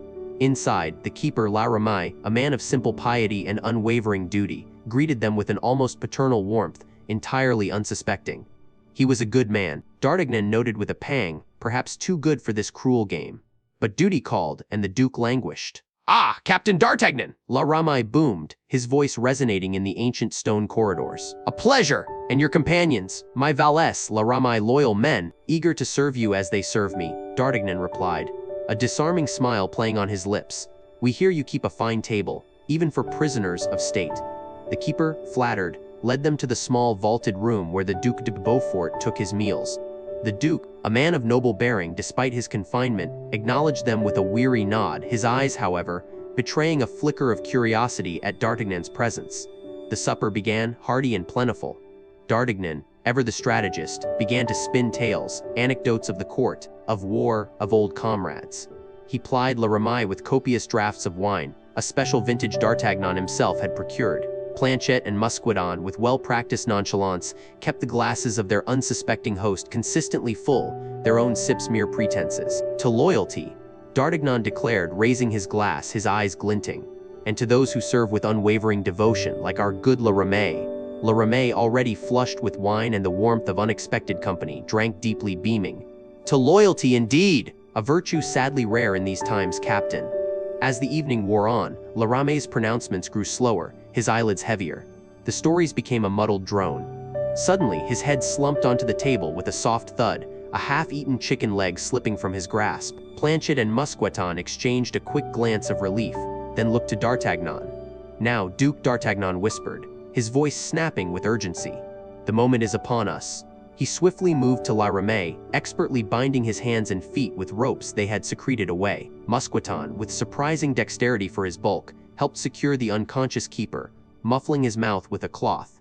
Inside, the keeper Aramis, a man of simple piety and unwavering duty, greeted them with an almost paternal warmth, entirely unsuspecting. He was a good man, D'Artagnan noted with a pang, perhaps too good for this cruel game. But duty called, and the Duke languished. "Ah, Captain D'Artagnan!" Aramis boomed, his voice resonating in the ancient stone corridors. "A pleasure! And your companions, my valets, Aramis, loyal men, eager to serve you as they serve me," D'Artagnan replied, a disarming smile playing on his lips. "We hear you keep a fine table, even for prisoners of state." The keeper, flattered, led them to the small vaulted room where the Duc de Beaufort took his meals. The Duke, a man of noble bearing despite his confinement, acknowledged them with a weary nod, his eyes, however, betraying a flicker of curiosity at D'Artagnan's presence. The supper began, hearty and plentiful. D'Artagnan, ever the strategist, began to spin tales, anecdotes of the court, of war, of old comrades. He plied Aramis with copious draughts of wine, a special vintage D'Artagnan himself had procured. Planchet and Mousqueton, with well-practiced nonchalance, kept the glasses of their unsuspecting host consistently full, their own sips mere pretenses. "To loyalty," D'Artagnan declared, raising his glass, his eyes glinting. "And to those who serve with unwavering devotion, like our good Aramis." Aramis, already flushed with wine and the warmth of unexpected company, drank deeply, beaming. "To loyalty indeed! A virtue sadly rare in these times, Captain." As the evening wore on, Aramis' pronouncements grew slower, his eyelids heavier. The stories became a muddled drone. Suddenly, his head slumped onto the table with a soft thud, a half-eaten chicken leg slipping from his grasp. Planchet and Mousqueton exchanged a quick glance of relief, then looked to D'Artagnan. "Now, Duke," D'Artagnan whispered, his voice snapping with urgency. "The moment is upon us." He swiftly moved to Aramis, expertly binding his hands and feet with ropes they had secreted away. Mousqueton, with surprising dexterity for his bulk, helped secure the unconscious keeper, muffling his mouth with a cloth.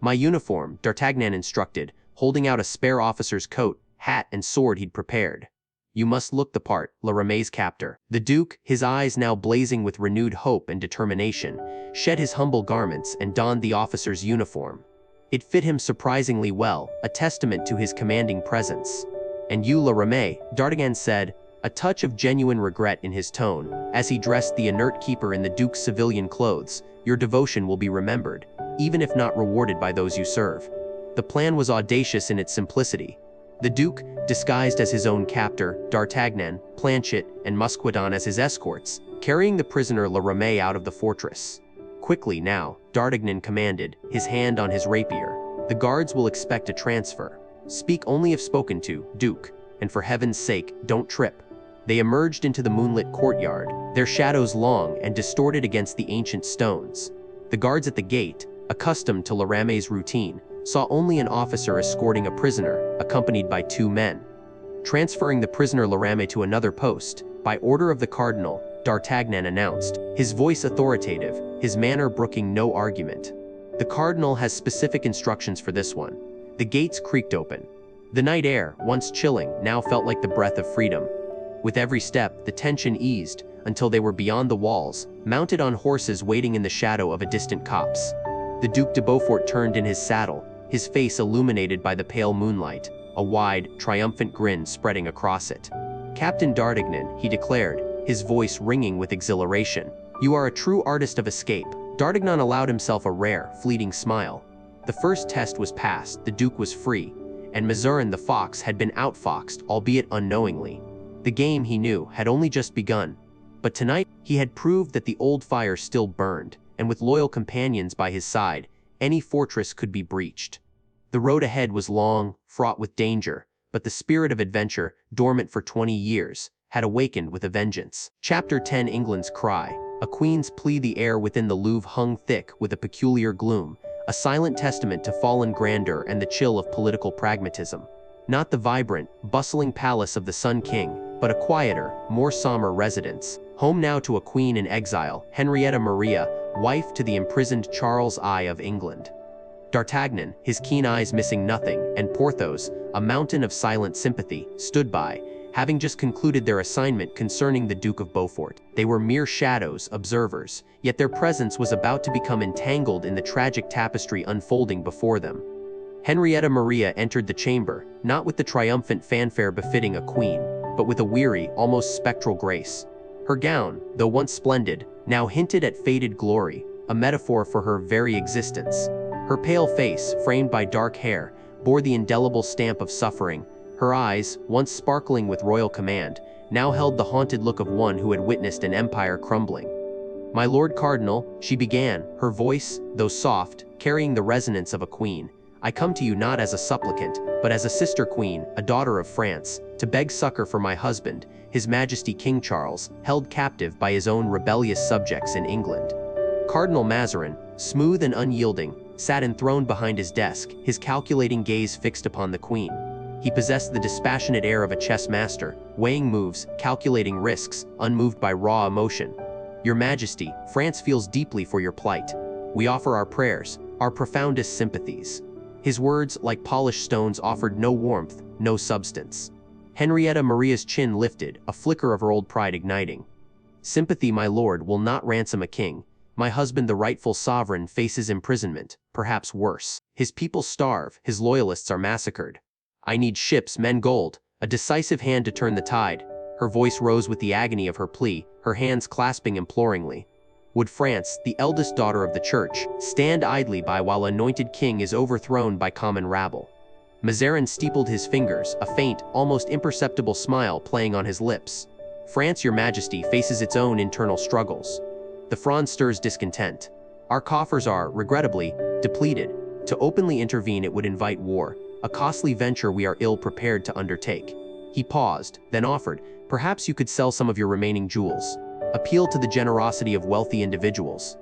"My uniform," D'Artagnan instructed, holding out a spare officer's coat, hat and sword he'd prepared. "You must look the part," Aramis' captor. The Duke, his eyes now blazing with renewed hope and determination, shed his humble garments and donned the officer's uniform. It fit him surprisingly well, a testament to his commanding presence. "And you, Aramis," D'Artagnan said, a touch of genuine regret in his tone, as he dressed the inert keeper in the Duke's civilian clothes, "your devotion will be remembered, even if not rewarded by those you serve." The plan was audacious in its simplicity. The Duke, disguised as his own captor, D'Artagnan, Planchet, and Mousqueton as his escorts, carrying the prisoner Aramis out of the fortress. "Quickly now," D'Artagnan commanded, his hand on his rapier. "The guards will expect a transfer. Speak only if spoken to, Duke, and for heaven's sake, don't trip." They emerged into the moonlit courtyard, their shadows long and distorted against the ancient stones. The guards at the gate, accustomed to Aramis' routine, saw only an officer escorting a prisoner, accompanied by two men. Transferring the prisoner Aramis to another post, by order of the cardinal, D'Artagnan announced, his voice authoritative, his manner brooking no argument. "The cardinal has specific instructions for this one." The gates creaked open. The night air, once chilling, now felt like the breath of freedom. With every step, the tension eased, until they were beyond the walls, mounted on horses waiting in the shadow of a distant copse. The Duc de Beaufort turned in his saddle, his face illuminated by the pale moonlight, a wide, triumphant grin spreading across it. "Captain D'Artagnan," he declared, his voice ringing with exhilaration, "you are a true artist of escape." D'Artagnan allowed himself a rare, fleeting smile. The first test was passed, the Duke was free, and Mazarin the fox had been outfoxed, albeit unknowingly. The game, he knew, had only just begun. But tonight, he had proved that the old fire still burned, and with loyal companions by his side, any fortress could be breached. The road ahead was long, fraught with danger, but the spirit of adventure, dormant for 20 years, had awakened with a vengeance. Chapter 10: England's Cry. A queen's plea. The air within the Louvre hung thick with a peculiar gloom, a silent testament to fallen grandeur and the chill of political pragmatism. Not the vibrant, bustling palace of the Sun King, but a quieter, more somber residence, home now to a queen in exile, Henrietta Maria, wife to the imprisoned Charles I of England. D'Artagnan, his keen eyes missing nothing, and Porthos, a mountain of silent sympathy, stood by, having just concluded their assignment concerning the Duke of Beaufort. They were mere shadows, observers, yet their presence was about to become entangled in the tragic tapestry unfolding before them. Henrietta Maria entered the chamber, not with the triumphant fanfare befitting a queen, but with a weary, almost spectral grace. Her gown, though once splendid, now hinted at faded glory, a metaphor for her very existence. Her pale face, framed by dark hair, bore the indelible stamp of suffering. Her eyes, once sparkling with royal command, now held the haunted look of one who had witnessed an empire crumbling. "My Lord Cardinal," she began, her voice, though soft, carrying the resonance of a queen, "I come to you not as a supplicant, but as a sister queen, a daughter of France, to beg succor for my husband, His Majesty King Charles, held captive by his own rebellious subjects in England." Cardinal Mazarin, smooth and unyielding, sat enthroned behind his desk, his calculating gaze fixed upon the queen. He possessed the dispassionate air of a chess master, weighing moves, calculating risks, unmoved by raw emotion. "Your Majesty, France feels deeply for your plight. We offer our prayers, our profoundest sympathies." His words, like polished stones, offered no warmth, no substance. Henrietta Maria's chin lifted, a flicker of her old pride igniting. "Sympathy, my lord, will not ransom a king. My husband, the rightful sovereign, faces imprisonment, perhaps worse. His people starve, his loyalists are massacred. I need ships, men, gold, a decisive hand to turn the tide." Her voice rose with the agony of her plea, her hands clasping imploringly. Would France, the eldest daughter of the Church, stand idly by while anointed king is overthrown by common rabble? Mazarin steepled his fingers, a faint, almost imperceptible smile playing on his lips. "France, your Majesty, faces its own internal struggles. The Fronde stirs discontent. Our coffers are, regrettably, depleted. To openly intervene it would invite war, a costly venture we are ill prepared to undertake." He paused, then offered, "Perhaps you could sell some of your remaining jewels. Appeal to the generosity of wealthy individuals.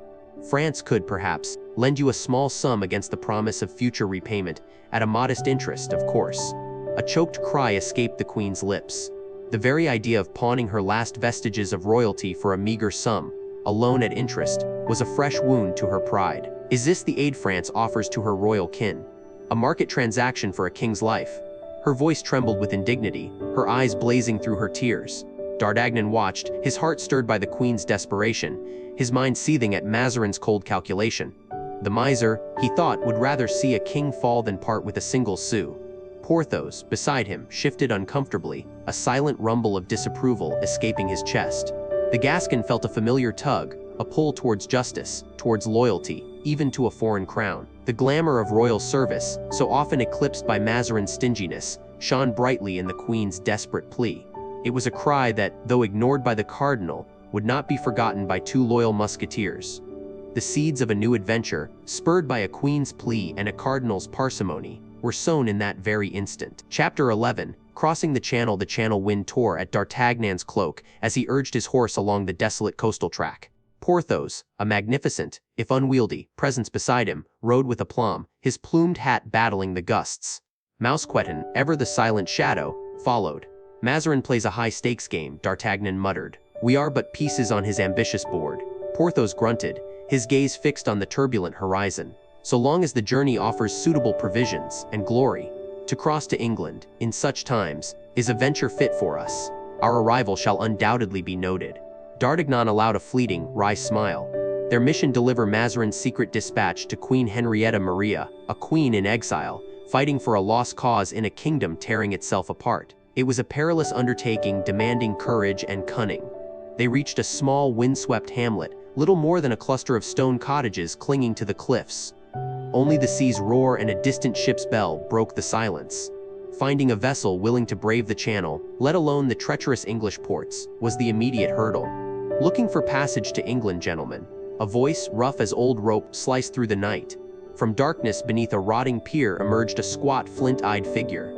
France could, perhaps, lend you a small sum against the promise of future repayment, at a modest interest, of course." A choked cry escaped the queen's lips. The very idea of pawning her last vestiges of royalty for a meager sum, alone at interest, was a fresh wound to her pride. Is this the aid France offers to her royal kin? A market transaction for a king's life? Her voice trembled with indignity, her eyes blazing through her tears. D'Artagnan watched, his heart stirred by the queen's desperation, his mind seething at Mazarin's cold calculation. The miser, he thought, would rather see a king fall than part with a single sou. Porthos, beside him, shifted uncomfortably, a silent rumble of disapproval escaping his chest. The Gascon felt a familiar tug, a pull towards justice, towards loyalty, even to a foreign crown. The glamour of royal service, so often eclipsed by Mazarin's stinginess, shone brightly in the queen's desperate plea. It was a cry that, though ignored by the cardinal, would not be forgotten by two loyal musketeers. The seeds of a new adventure, spurred by a queen's plea and a cardinal's parsimony, were sown in that very instant. Chapter 11. Crossing the channel wind tore at D'Artagnan's cloak as he urged his horse along the desolate coastal track. Porthos, a magnificent, if unwieldy, presence beside him, rode with aplomb, his plumed hat battling the gusts. Mousqueton, ever the silent shadow, followed. "Mazarin plays a high-stakes game," D'Artagnan muttered. "We are but pieces on his ambitious board." Porthos grunted, his gaze fixed on the turbulent horizon. "So long as the journey offers suitable provisions and glory, to cross to England, in such times, is a venture fit for us. Our arrival shall undoubtedly be noted." D'Artagnan allowed a fleeting, wry smile. Their mission: deliver Mazarin's secret dispatch to Queen Henrietta Maria, a queen in exile, fighting for a lost cause in a kingdom tearing itself apart. It was a perilous undertaking demanding courage and cunning. They reached a small, windswept hamlet, little more than a cluster of stone cottages clinging to the cliffs. Only the sea's roar and a distant ship's bell broke the silence. finding a vessel willing to brave the channel, let alone the treacherous English ports, was the immediate hurdle. Looking for passage to England, gentlemen. A voice, rough as old rope, sliced through the night. From darkness beneath a rotting pier emerged a squat, flint-eyed figure.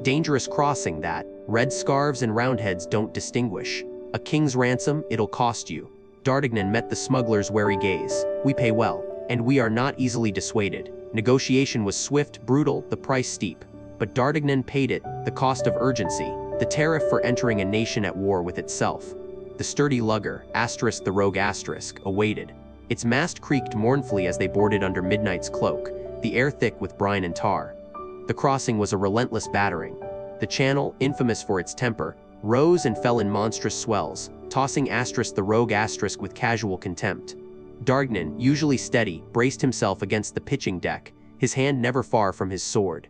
Dangerous crossing that. Red scarves and roundheads don't distinguish. A king's ransom, it'll cost you. D'Artagnan met the smuggler's wary gaze. We pay well, and we are not easily dissuaded. Negotiation was swift, brutal, the price steep. But D'Artagnan paid it, the cost of urgency, the tariff for entering a nation at war with itself. The sturdy lugger, asterisk the rogue asterisk, awaited. Its mast creaked mournfully as they boarded under midnight's cloak, the air thick with brine and tar. The crossing was a relentless battering. The channel, infamous for its temper, rose and fell in monstrous swells, tossing asterisk the rogue asterisk with casual contempt. D'Artagnan, usually steady, braced himself against the pitching deck, his hand never far from his sword.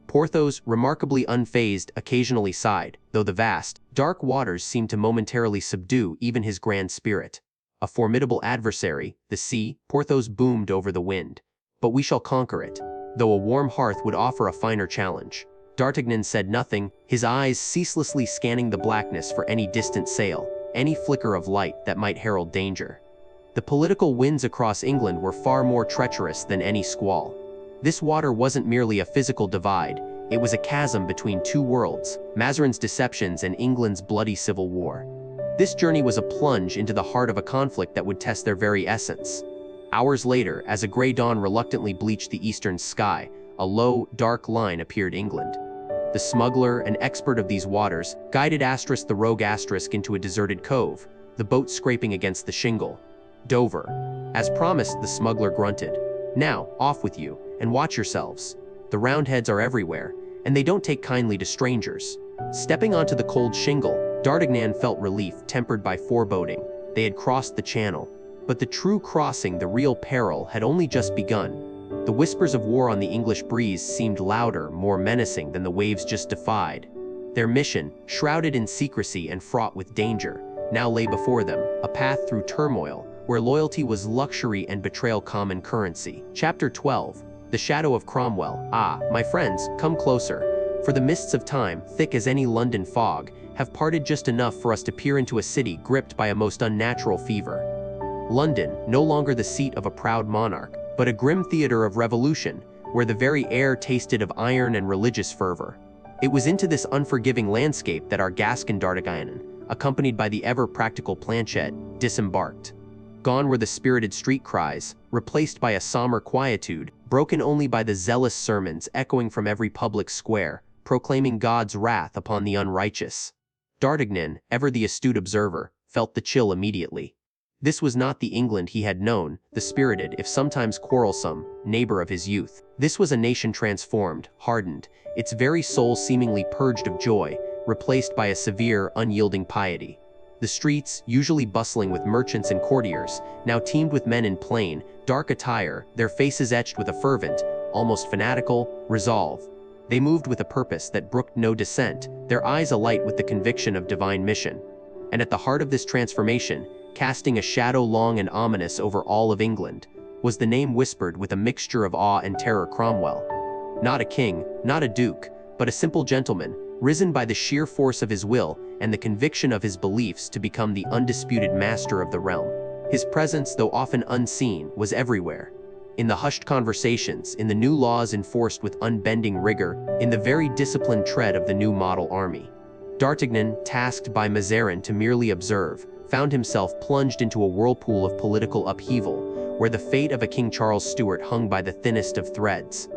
Porthos, remarkably unfazed, occasionally sighed, though the vast, dark waters seemed to momentarily subdue even his grand spirit. A formidable adversary, the sea, Porthos boomed over the wind. But we shall conquer it, though a warm hearth would offer a finer challenge. D'Artagnan said nothing, his eyes ceaselessly scanning the blackness for any distant sail, any flicker of light that might herald danger. The political winds across England were far more treacherous than any squall. This water wasn't merely a physical divide, it was a chasm between two worlds, Mazarin's deceptions and England's bloody civil war. This journey was a plunge into the heart of a conflict that would test their very essence. Hours later, as a gray dawn reluctantly bleached the eastern sky, a low, dark line appeared England. The smuggler, an expert of these waters, guided asterisk the rogue asterisk into a deserted cove, the boat scraping against the shingle. Dover. As promised, the smuggler grunted. Now, off with you, and watch yourselves. The Roundheads are everywhere, and they don't take kindly to strangers. Stepping onto the cold shingle, D'Artagnan felt relief tempered by foreboding. They had crossed the channel. But the true crossing, the real peril, had only just begun. The whispers of war on the English breeze seemed louder, more menacing than the waves just defied. Their mission, shrouded in secrecy and fraught with danger, now lay before them, a path through turmoil, where loyalty was luxury and betrayal common currency. Chapter 12. The Shadow of Cromwell. Ah, my friends, come closer, for the mists of time, thick as any London fog, have parted just enough for us to peer into a city gripped by a most unnatural fever. London, no longer the seat of a proud monarch, but a grim theater of revolution, where the very air tasted of iron and religious fervor. It was into this unforgiving landscape that our Gascon D'Artagnan, accompanied by the ever-practical Planchet, disembarked. Gone were the spirited street cries, replaced by a somber quietude, broken only by the zealous sermons echoing from every public square, proclaiming God's wrath upon the unrighteous. D'Artagnan, ever the astute observer, felt the chill immediately. This was not the England he had known, the spirited, if sometimes quarrelsome, neighbor of his youth. This was a nation transformed, hardened, its very soul seemingly purged of joy, replaced by a severe, unyielding piety. The streets, usually bustling with merchants and courtiers, now teemed with men in plain, dark attire, their faces etched with a fervent, almost fanatical, resolve. They moved with a purpose that brooked no dissent, their eyes alight with the conviction of divine mission. And at the heart of this transformation, casting a shadow long and ominous over all of England, was the name whispered with a mixture of awe and terror: Cromwell. Not a king, not a duke, but a simple gentleman, risen by the sheer force of his will and the conviction of his beliefs to become the undisputed master of the realm. His presence, though often unseen, was everywhere. In the hushed conversations, in the new laws enforced with unbending rigor, in the very disciplined tread of the new model army. D'Artagnan, tasked by Mazarin to merely observe, found himself plunged into a whirlpool of political upheaval, where the fate of a King Charles Stuart hung by the thinnest of threads.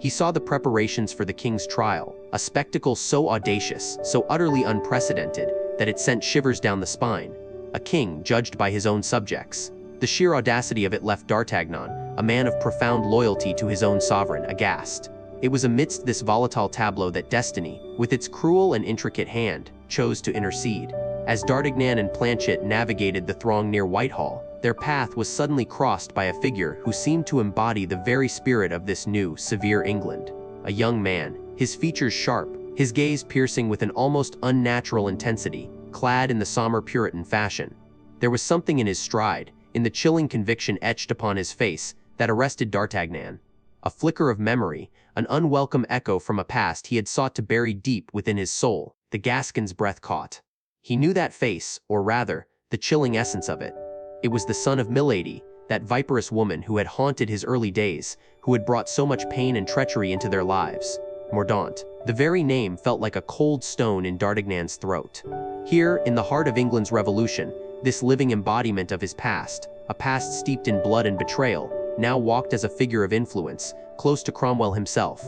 He saw the preparations for the king's trial, a spectacle so audacious, so utterly unprecedented, that it sent shivers down the spine. A king judged by his own subjects. The sheer audacity of it left D'Artagnan, a man of profound loyalty to his own sovereign, aghast. It was amidst this volatile tableau that destiny, with its cruel and intricate hand, chose to intercede. As D'Artagnan and Planchet navigated the throng near Whitehall, their path was suddenly crossed by a figure who seemed to embody the very spirit of this new, severe England. A young man, his features sharp, his gaze piercing with an almost unnatural intensity, clad in the somber Puritan fashion. There was something in his stride, in the chilling conviction etched upon his face, that arrested D'Artagnan. a flicker of memory, an unwelcome echo from a past he had sought to bury deep within his soul. The Gascon's breath caught. He knew that face, or rather, the chilling essence of it. It was the son of Milady, that viperous woman who had haunted his early days, who had brought so much pain and treachery into their lives. Mordaunt. The very name felt like a cold stone in D'Artagnan's throat. Here, in the heart of England's revolution, this living embodiment of his past, a past steeped in blood and betrayal, now walked as a figure of influence, close to Cromwell himself.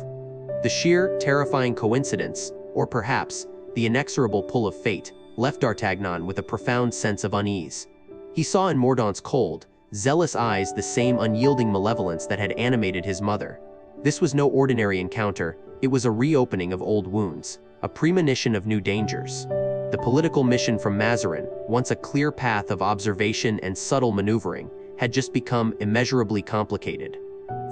The sheer, terrifying coincidence, or perhaps, the inexorable pull of fate, left D'Artagnan with a profound sense of unease. He saw in Mordaunt's cold, zealous eyes the same unyielding malevolence that had animated his mother. This was no ordinary encounter, it was a reopening of old wounds, a premonition of new dangers. The political mission from Mazarin, once a clear path of observation and subtle maneuvering, had just become immeasurably complicated.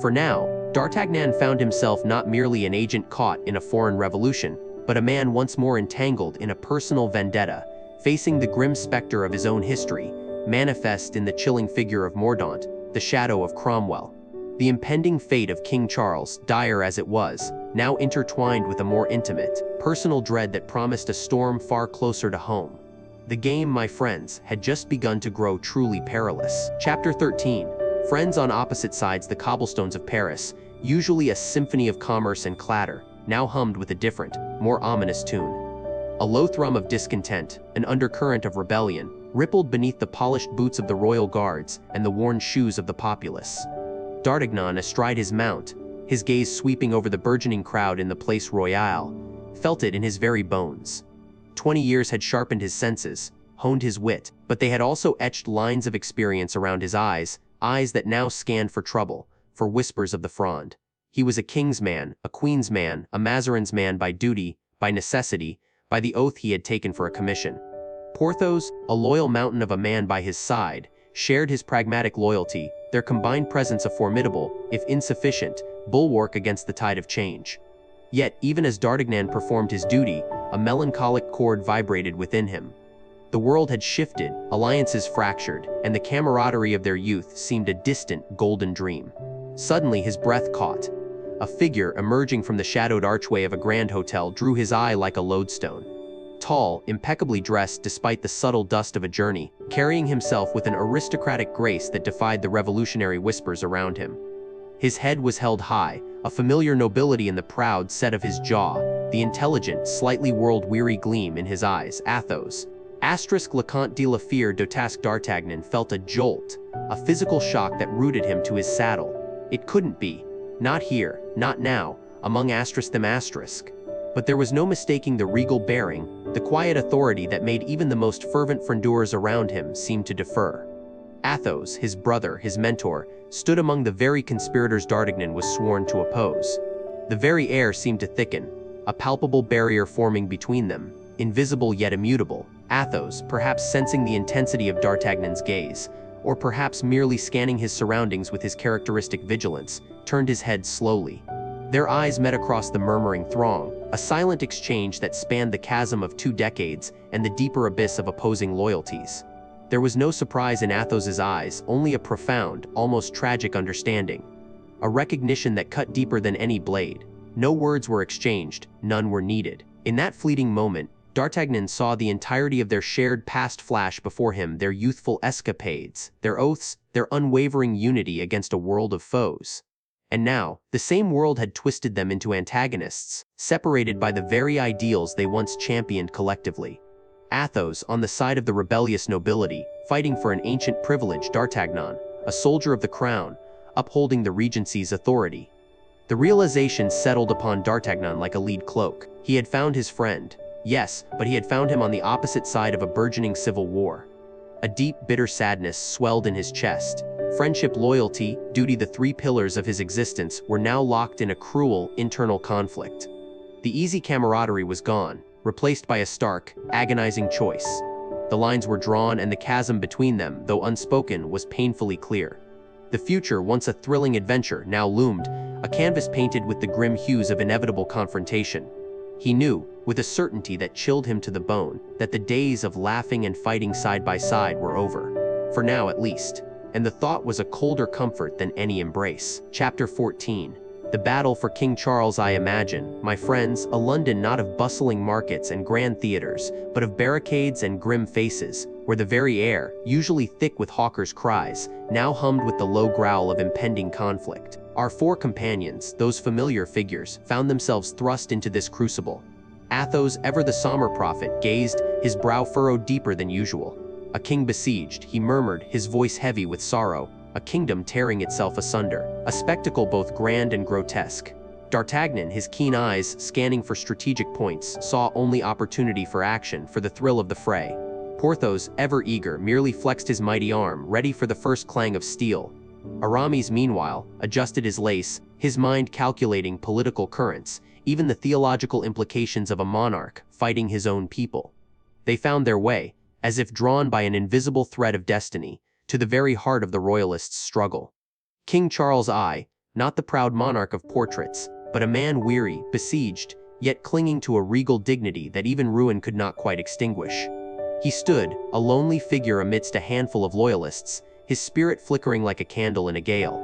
For now, D'Artagnan found himself not merely an agent caught in a foreign revolution, but a man once more entangled in a personal vendetta, facing the grim specter of his own history, manifest in the chilling figure of Mordaunt, the shadow of Cromwell. The impending fate of King Charles, dire as it was, now intertwined with a more intimate, personal dread that promised a storm far closer to home. The game, my friends, had just begun to grow truly perilous. Chapter 13. Friends on opposite sides the cobblestones of Paris, usually a symphony of commerce and clatter, now hummed with a different, more ominous tune. A low thrum of discontent, an undercurrent of rebellion, rippled beneath the polished boots of the royal guards and the worn shoes of the populace. D'Artagnan, astride his mount, his gaze sweeping over the burgeoning crowd in the Place Royale, felt it in his very bones. 20 years had sharpened his senses, honed his wit, but they had also etched lines of experience around his eyes, eyes that now scanned for trouble, for whispers of the Fronde. He was a king's man, a queen's man, a Mazarin's man by duty, by necessity, by the oath he had taken for a commission. Porthos, a loyal mountain of a man by his side, shared his pragmatic loyalty, their combined presence a formidable, if insufficient, bulwark against the tide of change. Yet, even as D'Artagnan performed his duty, a melancholic chord vibrated within him. The world had shifted, alliances fractured, and the camaraderie of their youth seemed a distant, golden dream. Suddenly his breath caught. A figure emerging from the shadowed archway of a grand hotel drew his eye like a lodestone. Tall, impeccably dressed despite the subtle dust of a journey, carrying himself with an aristocratic grace that defied the revolutionary whispers around him. His head was held high, a familiar nobility in the proud set of his jaw, the intelligent, slightly world-weary gleam in his eyes. Athos. Le Comte de la Fère d'Artagnan. D'Artagnan felt a jolt, a physical shock that rooted him to his saddle. It couldn't be. Not here, not now, among ***. But there was no mistaking the regal bearing, the quiet authority that made even the most fervent Frondeurs around him seem to defer. Athos, his brother, his mentor, stood among the very conspirators D'Artagnan was sworn to oppose. The very air seemed to thicken, a palpable barrier forming between them, invisible yet immutable. Athos, perhaps sensing the intensity of D'Artagnan's gaze, or perhaps merely scanning his surroundings with his characteristic vigilance, turned his head slowly. Their eyes met across the murmuring throng, a silent exchange that spanned the chasm of 2 decades and the deeper abyss of opposing loyalties. There was no surprise in Athos's eyes, only a profound, almost tragic understanding. A recognition that cut deeper than any blade. No words were exchanged, none were needed. In that fleeting moment, D'Artagnan saw the entirety of their shared past flash before him, their youthful escapades, their oaths, their unwavering unity against a world of foes. And now, the same world had twisted them into antagonists, separated by the very ideals they once championed collectively. Athos, on the side of the rebellious nobility, fighting for an ancient privilege. D'Artagnan, a soldier of the crown, upholding the regency's authority. The realization settled upon D'Artagnan like a lead cloak. He had found his friend. Yes, but he had found him on the opposite side of a burgeoning civil war. A deep, bitter sadness swelled in his chest. Friendship, loyalty, duty, the 3 pillars of his existence, were now locked in a cruel, internal conflict. The easy camaraderie was gone, replaced by a stark, agonizing choice. The lines were drawn and the chasm between them, though unspoken, was painfully clear. The future, once a thrilling adventure, now loomed, a canvas painted with the grim hues of inevitable confrontation. He knew, with a certainty that chilled him to the bone, that the days of laughing and fighting side by side were over. For now, at least. And the thought was a colder comfort than any embrace. Chapter 14. The battle for King Charles. I imagine, my friends, a London not of bustling markets and grand theaters, but of barricades and grim faces, where the very air, usually thick with hawkers' cries, now hummed with the low growl of impending conflict. Our four companions, those familiar figures, found themselves thrust into this crucible. Athos, ever the somber prophet, gazed, his brow furrowed deeper than usual. A king besieged, he murmured, his voice heavy with sorrow, a kingdom tearing itself asunder, a spectacle both grand and grotesque. D'Artagnan, his keen eyes scanning for strategic points, saw only opportunity for action, for the thrill of the fray. Porthos, ever eager, merely flexed his mighty arm, ready for the first clang of steel. Aramis, meanwhile, adjusted his lace, his mind calculating political currents, even the theological implications of a monarch fighting his own people. They found their way, as if drawn by an invisible thread of destiny, to the very heart of the royalists' struggle. King Charles I, not the proud monarch of portraits, but a man weary, besieged, yet clinging to a regal dignity that even ruin could not quite extinguish. He stood, a lonely figure amidst a handful of loyalists, his spirit flickering like a candle in a gale.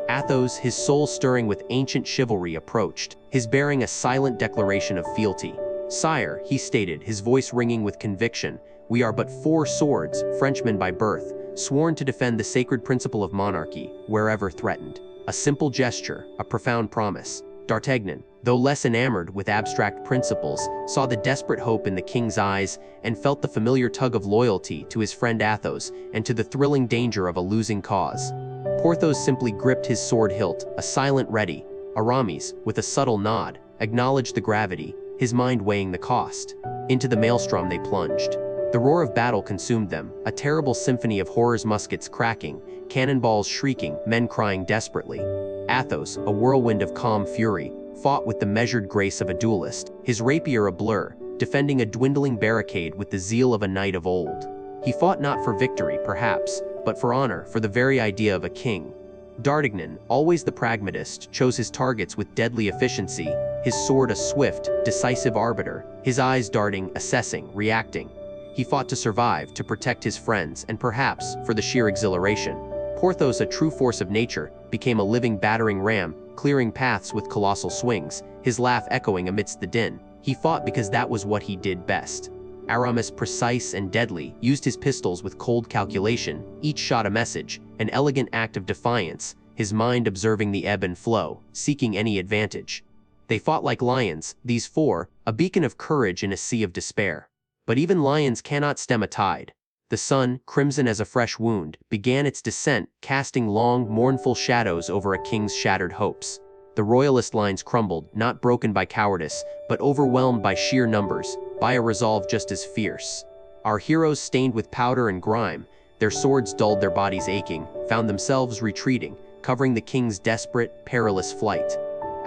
Athos, his soul stirring with ancient chivalry, approached, his bearing a silent declaration of fealty. "Sire," he stated, his voice ringing with conviction, "we are but four swords, Frenchmen by birth, sworn to defend the sacred principle of monarchy, wherever threatened." A simple gesture, a profound promise. D'Artagnan, though less enamored with abstract principles, saw the desperate hope in the king's eyes and felt the familiar tug of loyalty to his friend Athos and to the thrilling danger of a losing cause. Porthos simply gripped his sword hilt, a silent ready. Aramis, with a subtle nod, acknowledged the gravity, his mind weighing the cost. Into the maelstrom they plunged. The roar of battle consumed them, a terrible symphony of horrors, muskets cracking, cannonballs shrieking, men crying desperately. Athos, a whirlwind of calm fury, fought with the measured grace of a duelist, his rapier a blur, defending a dwindling barricade with the zeal of a knight of old. He fought not for victory, perhaps, but for honor, for the very idea of a king. D'Artagnan, always the pragmatist, chose his targets with deadly efficiency, his sword a swift, decisive arbiter, his eyes darting, assessing, reacting. He fought to survive, to protect his friends, and perhaps, for the sheer exhilaration. Porthos, a true force of nature, became a living battering ram, clearing paths with colossal swings, his laugh echoing amidst the din. He fought because that was what he did best. Aramis, precise and deadly, used his pistols with cold calculation, each shot a message, an elegant act of defiance, his mind observing the ebb and flow, seeking any advantage. They fought like lions, these four, a beacon of courage in a sea of despair. But even lions cannot stem a tide. The sun, crimson as a fresh wound, began its descent, casting long, mournful shadows over a king's shattered hopes. The royalist lines crumbled, not broken by cowardice, but overwhelmed by sheer numbers, by a resolve just as fierce. Our heroes, stained with powder and grime, their swords dulled, their bodies aching, found themselves retreating, covering the king's desperate, perilous flight.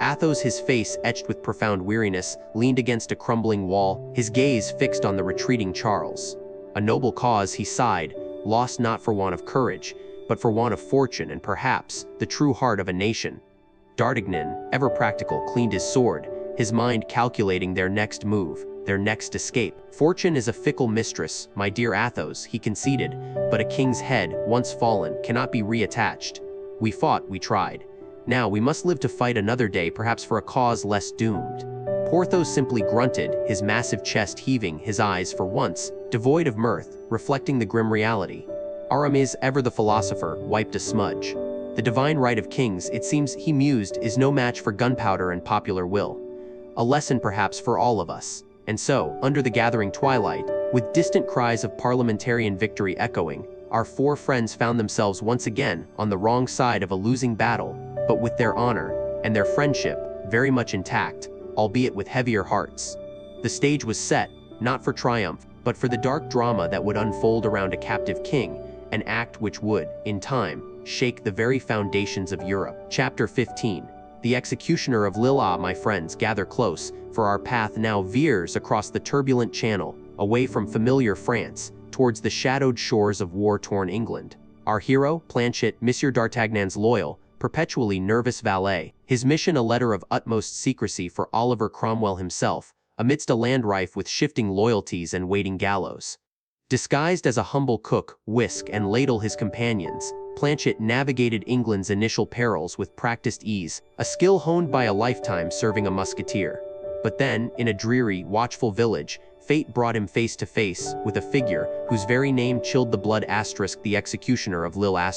Athos, his face etched with profound weariness, leaned against a crumbling wall, his gaze fixed on the retreating Charles. A noble cause, he sighed, lost not for want of courage, but for want of fortune and perhaps the true heart of a nation. D'Artagnan, ever practical, cleaned his sword, his mind calculating their next move, their next escape. "Fortune is a fickle mistress, my dear Athos," he conceded, "but a king's head, once fallen, cannot be reattached. We fought, we tried. Now we must live to fight another day, perhaps for a cause less doomed." Porthos simply grunted, his massive chest heaving, his eyes, for once, devoid of mirth, reflecting the grim reality. Aramis, ever the philosopher, wiped a smudge. "The divine right of kings, it seems," he mused, "is no match for gunpowder and popular will. A lesson perhaps for all of us." And so, under the gathering twilight, with distant cries of parliamentarian victory echoing, our four friends found themselves once again on the wrong side of a losing battle, but with their honor and their friendship very much intact, albeit with heavier hearts. The stage was set, not for triumph, but for the dark drama that would unfold around a captive king, an act which would, in time, shake the very foundations of Europe. Chapter 15. The executioner of Lille. My friends, gather close, for our path now veers across the turbulent channel, away from familiar France, towards the shadowed shores of war-torn England. Our hero, Planchet, Monsieur d'Artagnan's loyal, perpetually nervous valet, his mission a letter of utmost secrecy for Oliver Cromwell himself, amidst a land rife with shifting loyalties and waiting gallows. Disguised as a humble cook, whisk and ladle his companions, Planchet navigated England's initial perils with practiced ease, a skill honed by a lifetime serving a musketeer. But then, in a dreary, watchful village, fate brought him face to face with a figure whose very name chilled the blood *, the executioner of Lille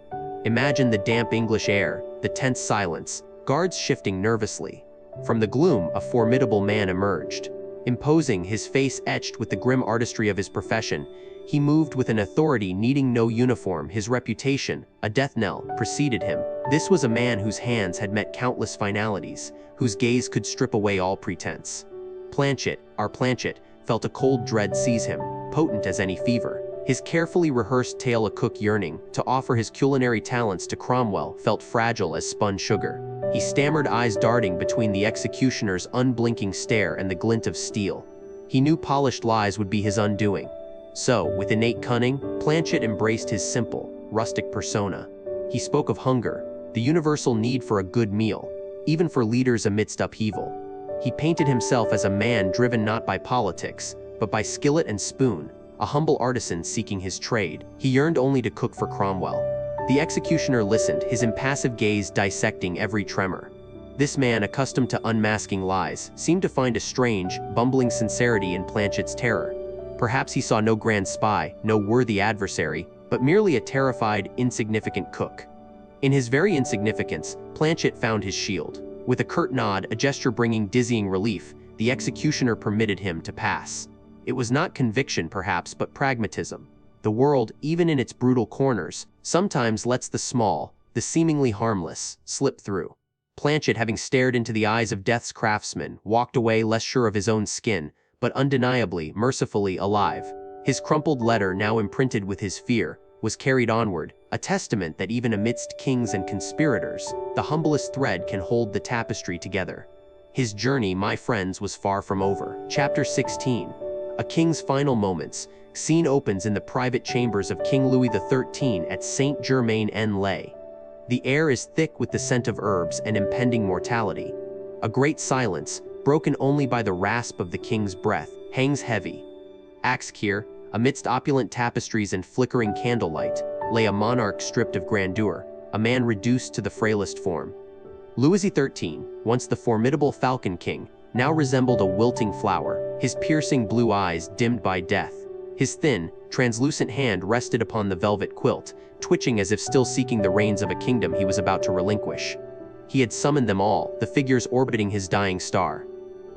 *. Imagine the damp English air, the tense silence, guards shifting nervously. From the gloom, a formidable man emerged. Imposing, his face etched with the grim artistry of his profession, he moved with an authority needing no uniform. His reputation, a death knell, preceded him. This was a man whose hands had met countless finalities, whose gaze could strip away all pretense. Planchet, our Planchet, felt a cold dread seize him, potent as any fever. His carefully rehearsed tale, a cook yearning to offer his culinary talents to Cromwell, felt fragile as spun sugar. He stammered, eyes darting between the executioner's unblinking stare and the glint of steel. He knew polished lies would be his undoing. So, with innate cunning, Planchet embraced his simple, rustic persona. He spoke of hunger, the universal need for a good meal, even for leaders amidst upheaval. He painted himself as a man driven not by politics, but by skillet and spoon, a humble artisan seeking his trade. He yearned only to cook for Cromwell. The executioner listened, his impassive gaze dissecting every tremor. This man, accustomed to unmasking lies, seemed to find a strange, bumbling sincerity in Planchet's terror. Perhaps he saw no grand spy, no worthy adversary, but merely a terrified, insignificant cook. In his very insignificance, Planchet found his shield. With a curt nod, a gesture bringing dizzying relief, the executioner permitted him to pass. It was not conviction, perhaps, but pragmatism. The world, even in its brutal corners, sometimes lets the small, the seemingly harmless, slip through. Planchet, having stared into the eyes of death's craftsman, walked away less sure of his own skin, but undeniably, mercifully alive. His crumpled letter, now imprinted with his fear, was carried onward, a testament that even amidst kings and conspirators, the humblest thread can hold the tapestry together. His journey, my friends, was far from over. Chapter 16. A King's Final Moments. Scene opens in the private chambers of King Louis XIII at Saint-Germain-en-Laye. The air is thick with the scent of herbs and impending mortality. A great silence, broken only by the rasp of the king's breath, hangs heavy. Axe here, amidst opulent tapestries and flickering candlelight, lay a monarch stripped of grandeur, a man reduced to the frailest form. Louis XIII, once the formidable Falcon King, now resembled a wilting flower, his piercing blue eyes dimmed by death. His thin, translucent hand rested upon the velvet quilt, twitching as if still seeking the reins of a kingdom he was about to relinquish. He had summoned them all, the figures orbiting his dying star.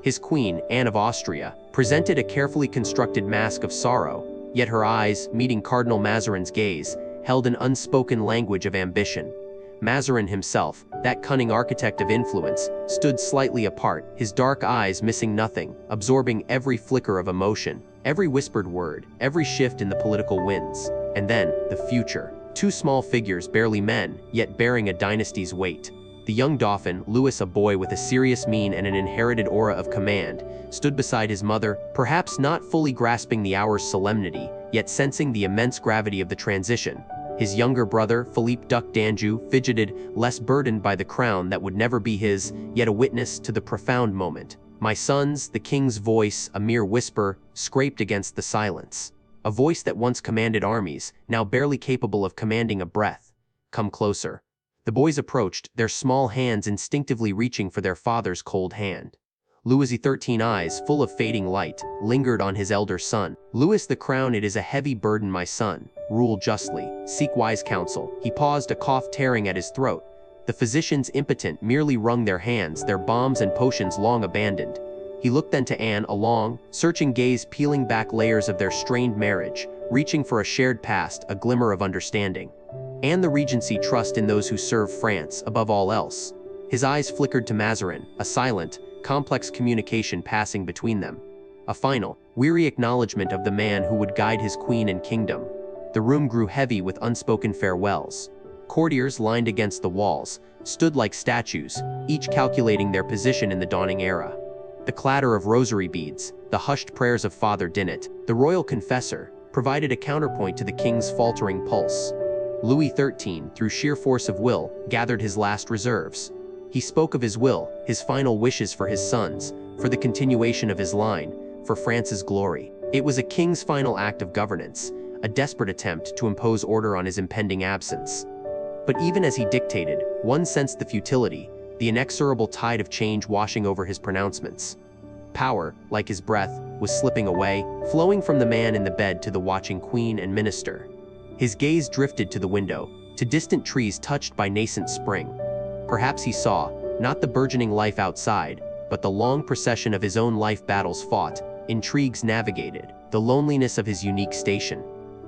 His queen, Anne of Austria, presented a carefully constructed mask of sorrow, yet her eyes, meeting Cardinal Mazarin's gaze, held an unspoken language of ambition. Mazarin himself, that cunning architect of influence, stood slightly apart, his dark eyes missing nothing, absorbing every flicker of emotion, every whispered word, every shift in the political winds. And then, the future. Two small figures, barely men, yet bearing a dynasty's weight. The young Dauphin, Louis, a boy with a serious mien and an inherited aura of command, stood beside his mother, perhaps not fully grasping the hour's solemnity, yet sensing the immense gravity of the transition. His younger brother, Philippe Duc d'Anjou, fidgeted, less burdened by the crown that would never be his, yet a witness to the profound moment. My sons, the king's voice, a mere whisper, scraped against the silence. A voice that once commanded armies, now barely capable of commanding a breath. Come closer. The boys approached, their small hands instinctively reaching for their father's cold hand. Louis XIII's eyes, full of fading light, lingered on his elder son. Louis, the crown, it is a heavy burden, my son. Rule justly, seek wise counsel. He paused, a cough tearing at his throat. The physicians, impotent, merely wrung their hands, their balms and potions long abandoned. He looked then to Anne, a long, searching gaze peeling back layers of their strained marriage, reaching for a shared past, a glimmer of understanding. And the regency trust in those who serve France, above all else. His eyes flickered to Mazarin, a silent, complex communication passing between them. A final, weary acknowledgement of the man who would guide his queen and kingdom. The room grew heavy with unspoken farewells. Courtiers, lined against the walls, stood like statues, each calculating their position in the dawning era. The clatter of rosary beads, the hushed prayers of Father Dinnet, the royal confessor, provided a counterpoint to the king's faltering pulse. Louis XIII, through sheer force of will, gathered his last reserves. He spoke of his will, his final wishes for his sons, for the continuation of his line, for France's glory. It was a king's final act of governance, a desperate attempt to impose order on his impending absence. But even as he dictated, one sensed the futility, the inexorable tide of change washing over his pronouncements. Power, like his breath, was slipping away, flowing from the man in the bed to the watching queen and minister. His gaze drifted to the window, to distant trees touched by nascent spring. Perhaps he saw, not the burgeoning life outside, but the long procession of his own life battles fought, intrigues navigated, the loneliness of his unique station.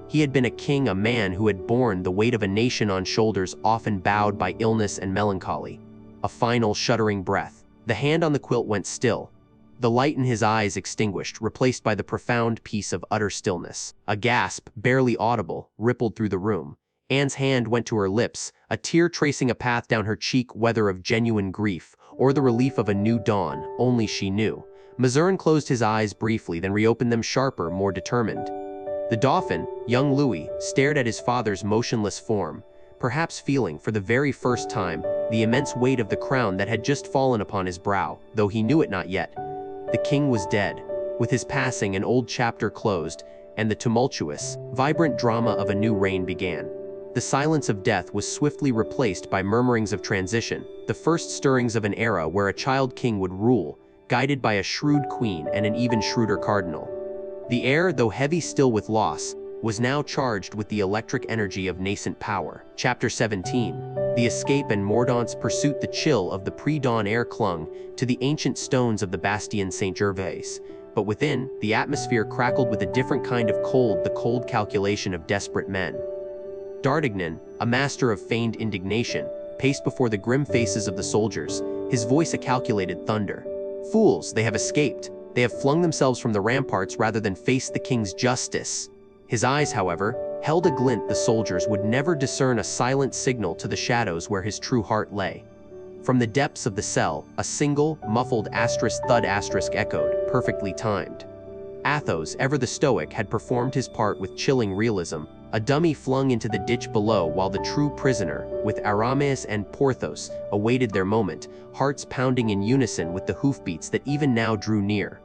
He had been a king, a man who had borne the weight of a nation on shoulders often bowed by illness and melancholy. A final shuddering breath. The hand on the quilt went still. The light in his eyes extinguished, replaced by the profound peace of utter stillness. A gasp, barely audible, rippled through the room. Anne's hand went to her lips, a tear tracing a path down her cheek, whether of genuine grief, or the relief of a new dawn, only she knew. Mazarin closed his eyes briefly, then reopened them sharper, more determined. The Dauphin, young Louis, stared at his father's motionless form, perhaps feeling, for the very first time, the immense weight of the crown that had just fallen upon his brow, though he knew it not yet. The king was dead. With his passing, an old chapter closed, and the tumultuous, vibrant drama of a new reign began. The silence of death was swiftly replaced by murmurings of transition, the first stirrings of an era where a child king would rule, guided by a shrewd queen and an even shrewder cardinal. The air, though heavy still with loss, was now charged with the electric energy of nascent power. Chapter 17. The escape and Mordaunt's pursuit. The chill of the pre-dawn air clung to the ancient stones of the Bastion Saint-Gervais, but within, the atmosphere crackled with a different kind of cold, the cold calculation of desperate men. D'Artagnan, a master of feigned indignation, paced before the grim faces of the soldiers, his voice a calculated thunder. Fools, they have escaped. They have flung themselves from the ramparts rather than face the king's justice. His eyes, however, held a glint. The soldiers would never discern a silent signal to the shadows where his true heart lay. From the depths of the cell, a single, muffled thud echoed, perfectly timed. Athos, ever the stoic, had performed his part with chilling realism, a dummy flung into the ditch below, while the true prisoner, with Aramis and Porthos, awaited their moment, hearts pounding in unison with the hoofbeats that even now drew near.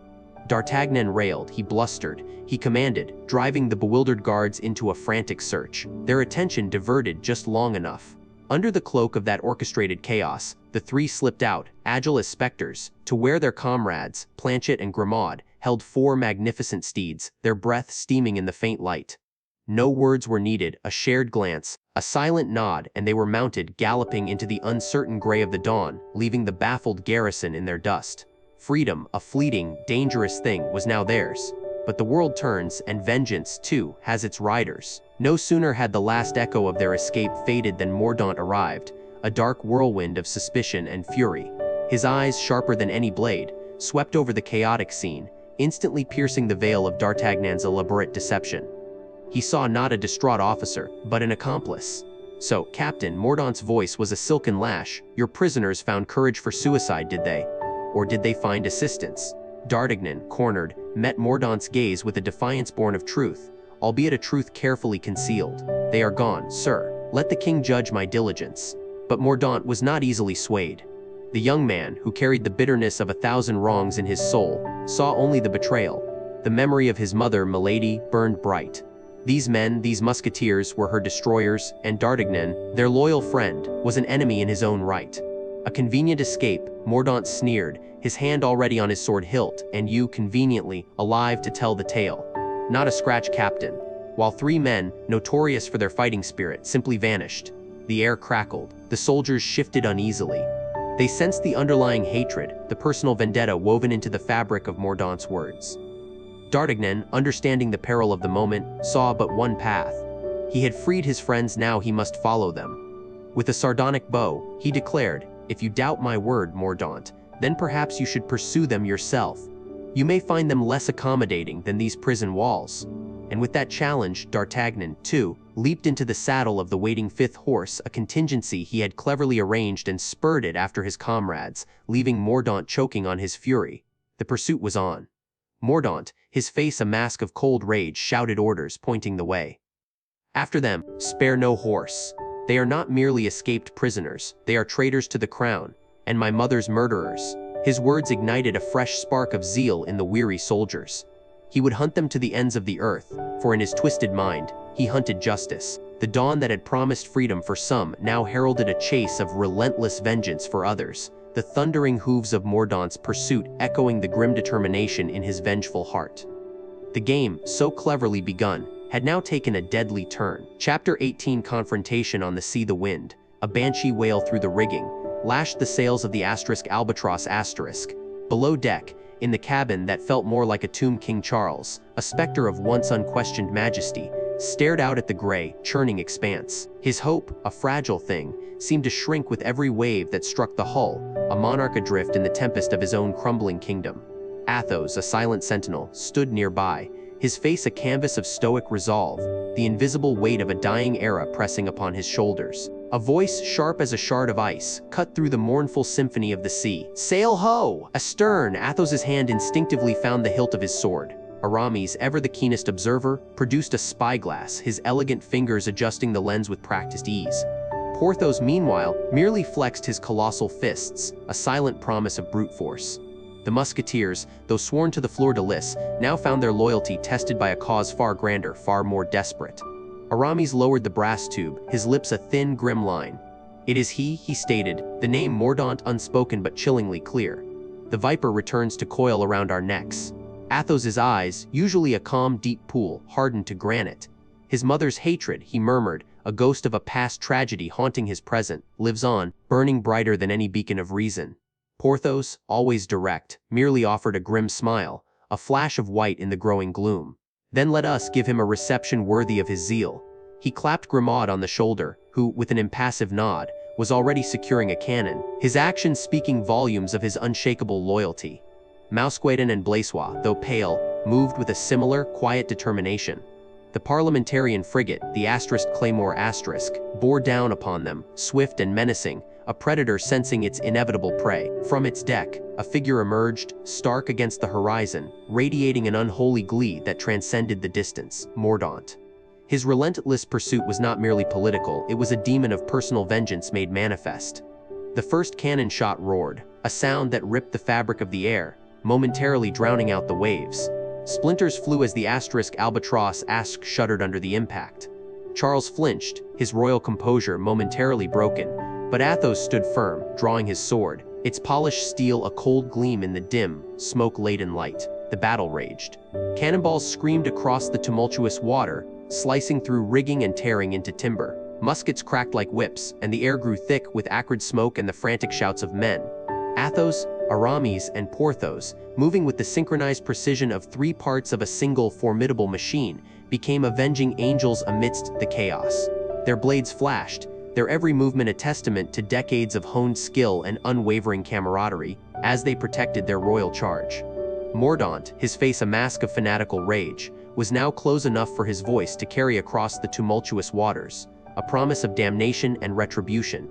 D'Artagnan railed, he blustered, he commanded, driving the bewildered guards into a frantic search, their attention diverted just long enough. Under the cloak of that orchestrated chaos, the three slipped out, agile as specters, to where their comrades, Planchet and Grimaud, held 4 magnificent steeds, their breath steaming in the faint light. No words were needed, a shared glance, a silent nod, and they were mounted, galloping into the uncertain gray of the dawn, leaving the baffled garrison in their dust. Freedom, a fleeting, dangerous thing, was now theirs. But the world turns, and vengeance, too, has its riders. No sooner had the last echo of their escape faded than Mordaunt arrived, a dark whirlwind of suspicion and fury. His eyes, sharper than any blade, swept over the chaotic scene, instantly piercing the veil of D'Artagnan's elaborate deception. He saw not a distraught officer, but an accomplice. So, Captain, Mordaunt's voice was a silken lash, your prisoners found courage for suicide, did they? Or did they find assistance? D'Artagnan, cornered, met Mordaunt's gaze with a defiance born of truth, albeit a truth carefully concealed. They are gone, sir. Let the king judge my diligence. But Mordaunt was not easily swayed. The young man, who carried the bitterness of 1,000 wrongs in his soul, saw only the betrayal. The memory of his mother, Milady, burned bright. These men, these musketeers, were her destroyers, and D'Artagnan, their loyal friend, was an enemy in his own right. A convenient escape, Mordaunt sneered, his hand already on his sword hilt, and you, conveniently, alive to tell the tale. Not a scratch, Captain. While 3 men, notorious for their fighting spirit, simply vanished. The air crackled, the soldiers shifted uneasily. They sensed the underlying hatred, the personal vendetta woven into the fabric of Mordaunt's words. D'Artagnan, understanding the peril of the moment, saw but one path. He had freed his friends, now he must follow them. With a sardonic bow, he declared, if you doubt my word, Mordaunt, then perhaps you should pursue them yourself. You may find them less accommodating than these prison walls. And with that challenge, D'Artagnan, too, leaped into the saddle of the waiting 5th horse, a contingency he had cleverly arranged, and spurred it after his comrades, leaving Mordaunt choking on his fury. The pursuit was on. Mordaunt, his face a mask of cold rage, shouted orders, pointing the way. After them, spare no horse. They are not merely escaped prisoners, they are traitors to the crown, and my mother's murderers. His words ignited a fresh spark of zeal in the weary soldiers. He would hunt them to the ends of the earth, for in his twisted mind, he hunted justice. The dawn that had promised freedom for some now heralded a chase of relentless vengeance for others, the thundering hooves of Mordaunt's pursuit echoing the grim determination in his vengeful heart. The game, so cleverly begun, had now taken a deadly turn. Chapter 18 Confrontation on the Sea. The wind, a banshee wail through the rigging, lashed the sails of the Albatross. Below deck, in the cabin that felt more like a tomb, King Charles, a specter of once unquestioned majesty, stared out at the gray, churning expanse. His hope, a fragile thing, seemed to shrink with every wave that struck the hull, a monarch adrift in the tempest of his own crumbling kingdom. Athos, a silent sentinel, stood nearby, his face a canvas of stoic resolve, the invisible weight of a dying era pressing upon his shoulders. A voice sharp as a shard of ice cut through the mournful symphony of the sea. "Sail ho!" Astern, Athos's hand instinctively found the hilt of his sword. Aramis, ever the keenest observer, produced a spyglass, his elegant fingers adjusting the lens with practiced ease. Porthos, meanwhile, merely flexed his colossal fists, a silent promise of brute force. The Musketeers, though sworn to the fleur-de-lis, now found their loyalty tested by a cause far grander, far more desperate. Aramis lowered the brass tube, his lips a thin, grim line. "It is he," stated, the name Mordaunt unspoken but chillingly clear. "The viper returns to coil around our necks." Athos's eyes, usually a calm, deep pool, hardened to granite. "His mother's hatred," he murmured, a ghost of a past tragedy haunting his present, lives on, burning brighter than any beacon of reason. Porthos, always direct, merely offered a grim smile, a flash of white in the growing gloom. "Then let us give him a reception worthy of his zeal." He clapped Grimaud on the shoulder, who, with an impassive nod, was already securing a cannon, his actions speaking volumes of his unshakable loyalty. Mousqueton and Blaisois, though pale, moved with a similar, quiet determination. The parliamentarian frigate, the Claymore bore down upon them, swift and menacing, a predator sensing its inevitable prey. From its deck, a figure emerged, stark against the horizon, radiating an unholy glee that transcended the distance: Mordaunt. His relentless pursuit was not merely political, it was a demon of personal vengeance made manifest. The first cannon shot roared, a sound that ripped the fabric of the air, momentarily drowning out the waves. Splinters flew as the Albatross shuddered under the impact. Charles flinched, his royal composure momentarily broken, but Athos stood firm, drawing his sword, its polished steel a cold gleam in the dim, smoke-laden light. The battle raged. Cannonballs screamed across the tumultuous water, slicing through rigging and tearing into timber. Muskets cracked like whips, and the air grew thick with acrid smoke and the frantic shouts of men. Athos, Aramis, and Porthos, moving with the synchronized precision of 3 parts of a single formidable machine, became avenging angels amidst the chaos. Their blades flashed, their every movement a testament to decades of honed skill and unwavering camaraderie, as they protected their royal charge. Mordaunt, his face a mask of fanatical rage, was now close enough for his voice to carry across the tumultuous waters, a promise of damnation and retribution.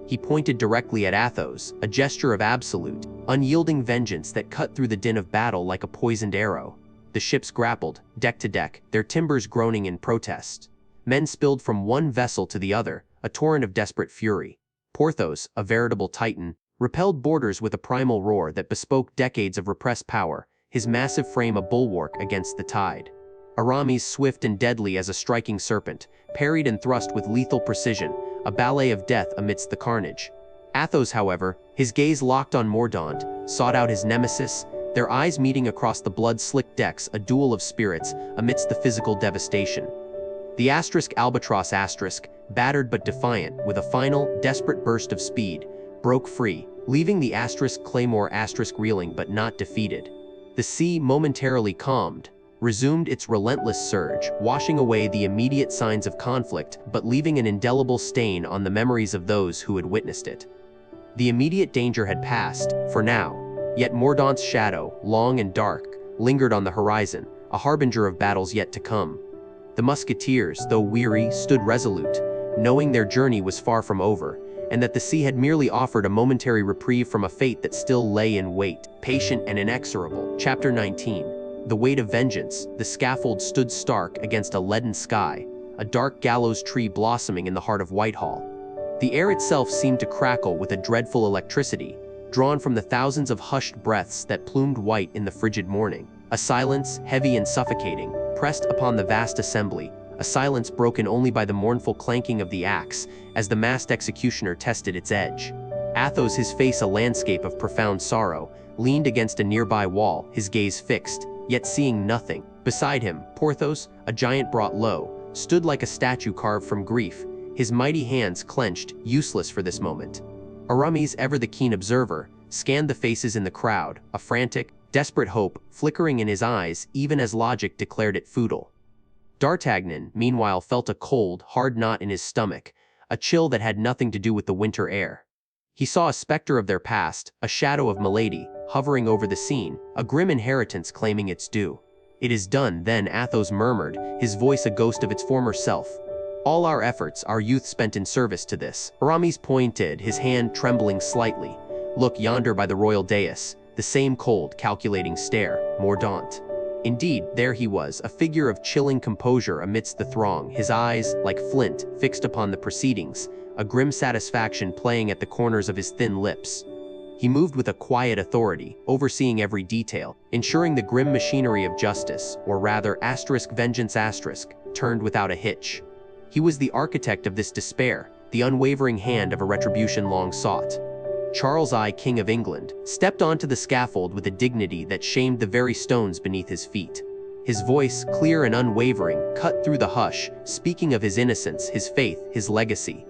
He pointed directly at Athos, a gesture of absolute, unyielding vengeance that cut through the din of battle like a poisoned arrow. The ships grappled, deck to deck, their timbers groaning in protest. Men spilled from one vessel to the other, a torrent of desperate fury. Porthos, a veritable titan, repelled boarders with a primal roar that bespoke decades of repressed power, his massive frame a bulwark against the tide. Aramis, swift and deadly as a striking serpent, parried and thrust with lethal precision, a ballet of death amidst the carnage. Athos, however, his gaze locked on Mordaunt, sought out his nemesis, their eyes meeting across the blood-slicked decks, a duel of spirits amidst the physical devastation. The Albatross, battered but defiant, with a final, desperate burst of speed, broke free, leaving the Claymore reeling but not defeated. The sea, momentarily calmed, resumed its relentless surge, washing away the immediate signs of conflict but leaving an indelible stain on the memories of those who had witnessed it. The immediate danger had passed, for now, yet Mordaunt's shadow, long and dark, lingered on the horizon, a harbinger of battles yet to come. The Musketeers, though weary, stood resolute, knowing their journey was far from over, and that the sea had merely offered a momentary reprieve from a fate that still lay in wait, patient and inexorable. Chapter 19. The weight of vengeance. The scaffold stood stark against a leaden sky, a dark gallows tree blossoming in the heart of Whitehall. The air itself seemed to crackle with a dreadful electricity, drawn from the thousands of hushed breaths that plumed white in the frigid morning. A silence, heavy and suffocating, pressed upon the vast assembly, a silence broken only by the mournful clanking of the axe as the masked executioner tested its edge. Athos, his face a landscape of profound sorrow, leaned against a nearby wall, his gaze fixed, yet seeing nothing. Beside him, Porthos, a giant brought low, stood like a statue carved from grief, his mighty hands clenched, useless for this moment. Aramis, ever the keen observer, scanned the faces in the crowd, a frantic, desperate hope flickering in his eyes even as logic declared it futile. D'Artagnan, meanwhile, felt a cold, hard knot in his stomach, a chill that had nothing to do with the winter air. He saw a specter of their past, a shadow of Milady, hovering over the scene, a grim inheritance claiming its due. "It is done, then," Athos murmured, his voice a ghost of its former self. "All our efforts, our youth spent in service to this." Aramis pointed, his hand trembling slightly. "Look yonder by the royal dais, the same cold, calculating stare, Mordaunt." Indeed, there he was, a figure of chilling composure amidst the throng, his eyes, like flint, fixed upon the proceedings, a grim satisfaction playing at the corners of his thin lips. He moved with a quiet authority, overseeing every detail, ensuring the grim machinery of justice, or rather vengeance turned without a hitch. He was the architect of this despair, the unwavering hand of a retribution long sought. Charles I, King of England, stepped onto the scaffold with a dignity that shamed the very stones beneath his feet. His voice, clear and unwavering, cut through the hush, speaking of his innocence, his faith, his legacy.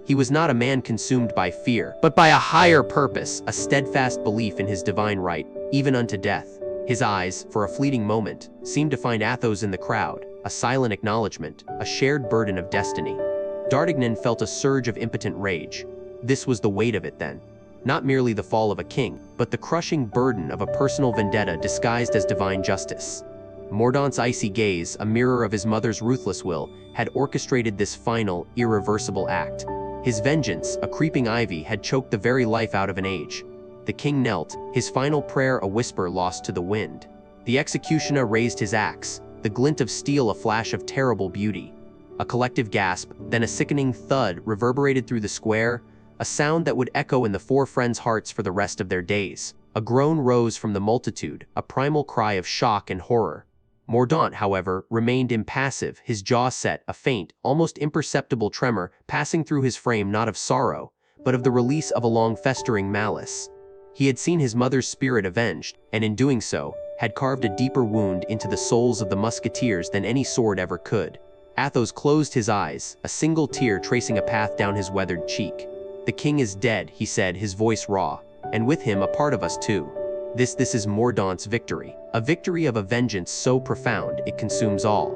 He was not a man consumed by fear, but by a higher purpose, a steadfast belief in his divine right, even unto death. His eyes, for a fleeting moment, seemed to find Athos in the crowd, a silent acknowledgement, a shared burden of destiny. D'Artagnan felt a surge of impotent rage. This was the weight of it then. Not merely the fall of a king, but the crushing burden of a personal vendetta disguised as divine justice. Mordaunt's icy gaze, a mirror of his mother's ruthless will, had orchestrated this final, irreversible act. His vengeance, a creeping ivy, had choked the very life out of an age. The king knelt, his final prayer a whisper lost to the wind. The executioner raised his axe, the glint of steel a flash of terrible beauty. A collective gasp, then a sickening thud reverberated through the square, a sound that would echo in the four friends' hearts for the rest of their days. A groan rose from the multitude, a primal cry of shock and horror. Mordaunt, however, remained impassive, his jaw set, a faint, almost imperceptible tremor passing through his frame, not of sorrow, but of the release of a long festering malice. He had seen his mother's spirit avenged, and in doing so, had carved a deeper wound into the souls of the Musketeers than any sword ever could. Athos closed his eyes, a single tear tracing a path down his weathered cheek. "The king is dead," he said, his voice raw, "and with him a part of us too. This is Mordaunt's victory, a victory of a vengeance so profound it consumes all.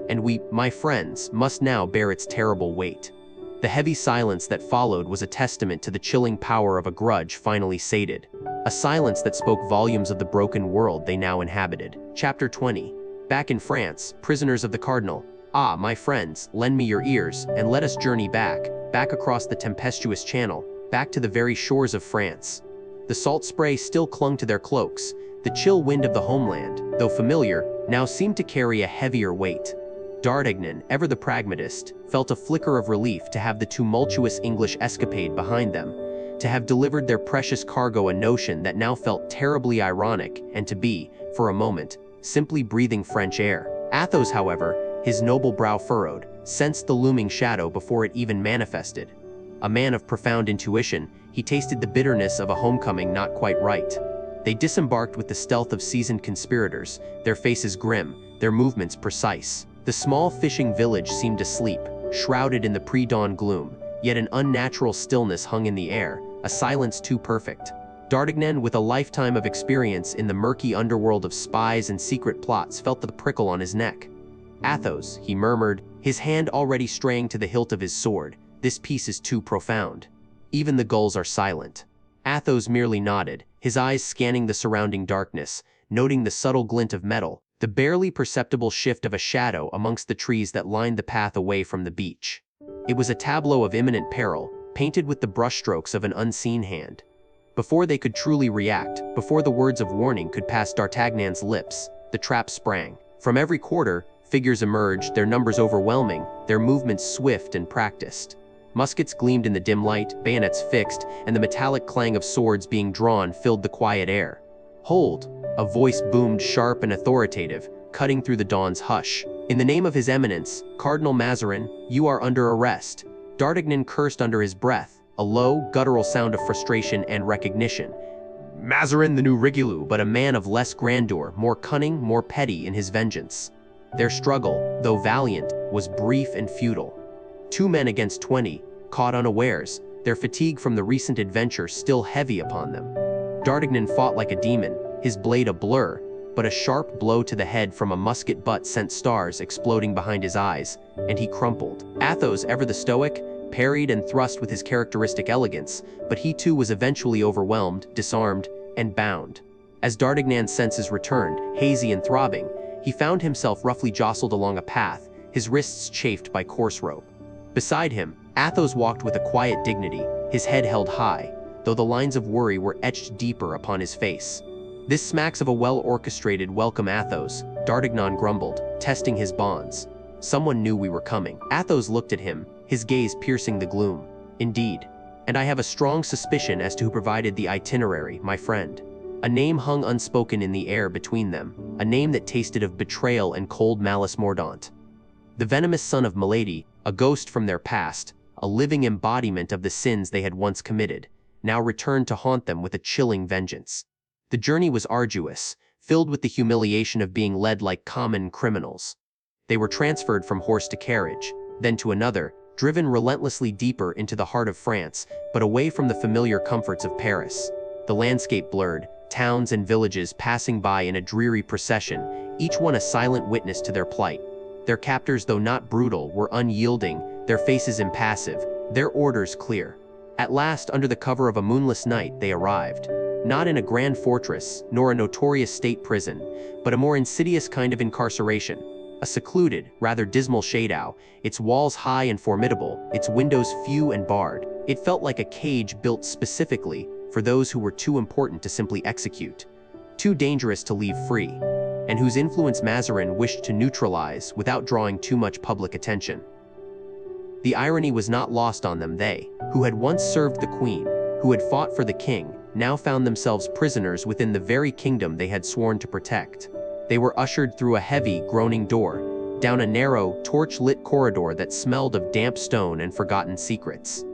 And we, my friends, must now bear its terrible weight." The heavy silence that followed was a testament to the chilling power of a grudge finally sated, a silence that spoke volumes of the broken world they now inhabited. Chapter 20. Back in France, prisoners of the Cardinal. "Ah, my friends, lend me your ears, and let us journey back across the tempestuous channel, back to the very shores of France." The salt spray still clung to their cloaks. The chill wind of the homeland, though familiar, now seemed to carry a heavier weight. D'Artagnan, ever the pragmatist, felt a flicker of relief to have the tumultuous English escapade behind them, to have delivered their precious cargo, a notion that now felt terribly ironic, and to be, for a moment, simply breathing French air. Athos, however, his noble brow furrowed, sensed the looming shadow before it even manifested. A man of profound intuition, he tasted the bitterness of a homecoming not quite right. They disembarked with the stealth of seasoned conspirators, their faces grim, their movements precise. The small fishing village seemed asleep, shrouded in the pre-dawn gloom, yet an unnatural stillness hung in the air, a silence too perfect. D'Artagnan, with a lifetime of experience in the murky underworld of spies and secret plots, felt the prickle on his neck. "Athos," he murmured, his hand already straying to the hilt of his sword, "this peace is too profound. Even the gulls are silent." Athos merely nodded, his eyes scanning the surrounding darkness, noting the subtle glint of metal, the barely perceptible shift of a shadow amongst the trees that lined the path away from the beach. It was a tableau of imminent peril, painted with the brushstrokes of an unseen hand. Before they could truly react, before the words of warning could pass D'Artagnan's lips, the trap sprang. From every quarter, figures emerged, their numbers overwhelming, their movements swift and practiced. Muskets gleamed in the dim light, bayonets fixed, and the metallic clang of swords being drawn filled the quiet air. "Hold!" A voice boomed sharp and authoritative, cutting through the dawn's hush. "In the name of His Eminence, Cardinal Mazarin, you are under arrest." D'Artagnan cursed under his breath, a low, guttural sound of frustration and recognition. Mazarin the new Rigolou, but a man of less grandeur, more cunning, more petty in his vengeance. Their struggle, though valiant, was brief and futile. 2 men against 20, caught unawares, their fatigue from the recent adventure still heavy upon them. D'Artagnan fought like a demon, his blade a blur, but a sharp blow to the head from a musket butt sent stars exploding behind his eyes, and he crumpled. Athos, ever the stoic, parried and thrust with his characteristic elegance, but he too was eventually overwhelmed, disarmed, and bound. As D'Artagnan's senses returned, hazy and throbbing, he found himself roughly jostled along a path, his wrists chafed by coarse rope. Beside him, Athos walked with a quiet dignity, his head held high, though the lines of worry were etched deeper upon his face. "This smacks of a well-orchestrated welcome, Athos," D'Artagnan grumbled, testing his bonds. "Someone knew we were coming." Athos looked at him, his gaze piercing the gloom. "Indeed. And I have a strong suspicion as to who provided the itinerary, my friend." A name hung unspoken in the air between them, a name that tasted of betrayal and cold malice mordaunt. The venomous son of Milady, a ghost from their past, a living embodiment of the sins they had once committed, now returned to haunt them with a chilling vengeance. The journey was arduous, filled with the humiliation of being led like common criminals. They were transferred from horse to carriage, then to another, driven relentlessly deeper into the heart of France, but away from the familiar comforts of Paris. The landscape blurred, towns and villages passing by in a dreary procession, each one a silent witness to their plight. Their captors, though not brutal, were unyielding, their faces impassive, their orders clear. At last, under the cover of a moonless night, they arrived. Not in a grand fortress, nor a notorious state prison, but a more insidious kind of incarceration. A secluded, rather dismal shadow, its walls high and formidable, its windows few and barred. It felt like a cage built specifically for those who were too important to simply execute, too dangerous to leave free, and whose influence Mazarin wished to neutralize without drawing too much public attention. The irony was not lost on them. They, who had once served the queen, who had fought for the king, now found themselves prisoners within the very kingdom they had sworn to protect. They were ushered through a heavy, groaning door, down a narrow, torch-lit corridor that smelled of damp stone and forgotten secrets.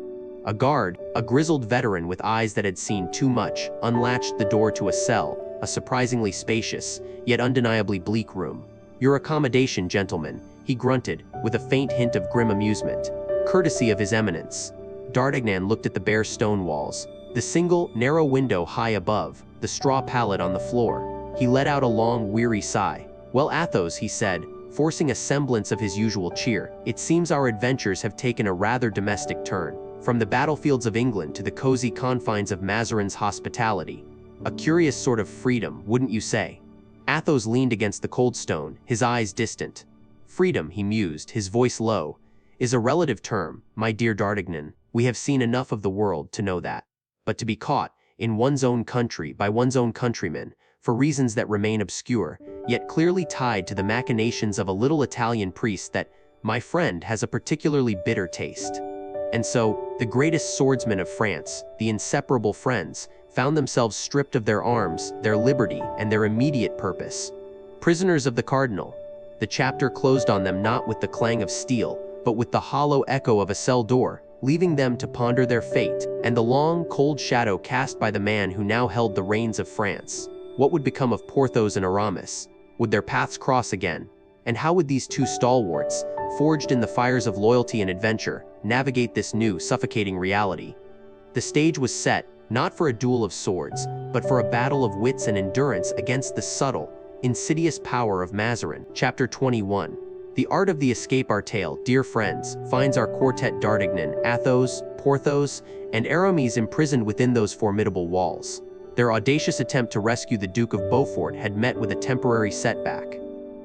A guard, a grizzled veteran with eyes that had seen too much, unlatched the door to a cell, a surprisingly spacious, yet undeniably bleak room. "Your accommodation, gentlemen," he grunted, with a faint hint of grim amusement. "Courtesy of His Eminence." D'Artagnan looked at the bare stone walls, the single, narrow window high above, the straw pallet on the floor. He let out a long, weary sigh. "Well, Athos," he said, forcing a semblance of his usual cheer, "it seems our adventures have taken a rather domestic turn, from the battlefields of England to the cozy confines of Mazarin's hospitality. A curious sort of freedom, wouldn't you say?" Athos leaned against the cold stone, his eyes distant. "Freedom," he mused, his voice low, "is a relative term, my dear D'Artagnan. We have seen enough of the world to know that. But to be caught, in one's own country, by one's own countrymen, for reasons that remain obscure, yet clearly tied to the machinations of a little Italian priest, that, my friend, has a particularly bitter taste." And so, the greatest swordsmen of France, the inseparable friends, found themselves stripped of their arms, their liberty, and their immediate purpose. Prisoners of the cardinal. The chapter closed on them not with the clang of steel, but with the hollow echo of a cell door, leaving them to ponder their fate, and the long, cold shadow cast by the man who now held the reins of France. What would become of Porthos and Aramis? Would their paths cross again? And how would these two stalwarts, forged in the fires of loyalty and adventure, navigate this new, suffocating reality? The stage was set, not for a duel of swords, but for a battle of wits and endurance against the subtle, insidious power of Mazarin. Chapter 21. The art of the escape. Our tale, dear friends, finds our quartet D'Artagnan, Athos, Porthos, and Aramis imprisoned within those formidable walls. Their audacious attempt to rescue the Duke of Beaufort had met with a temporary setback.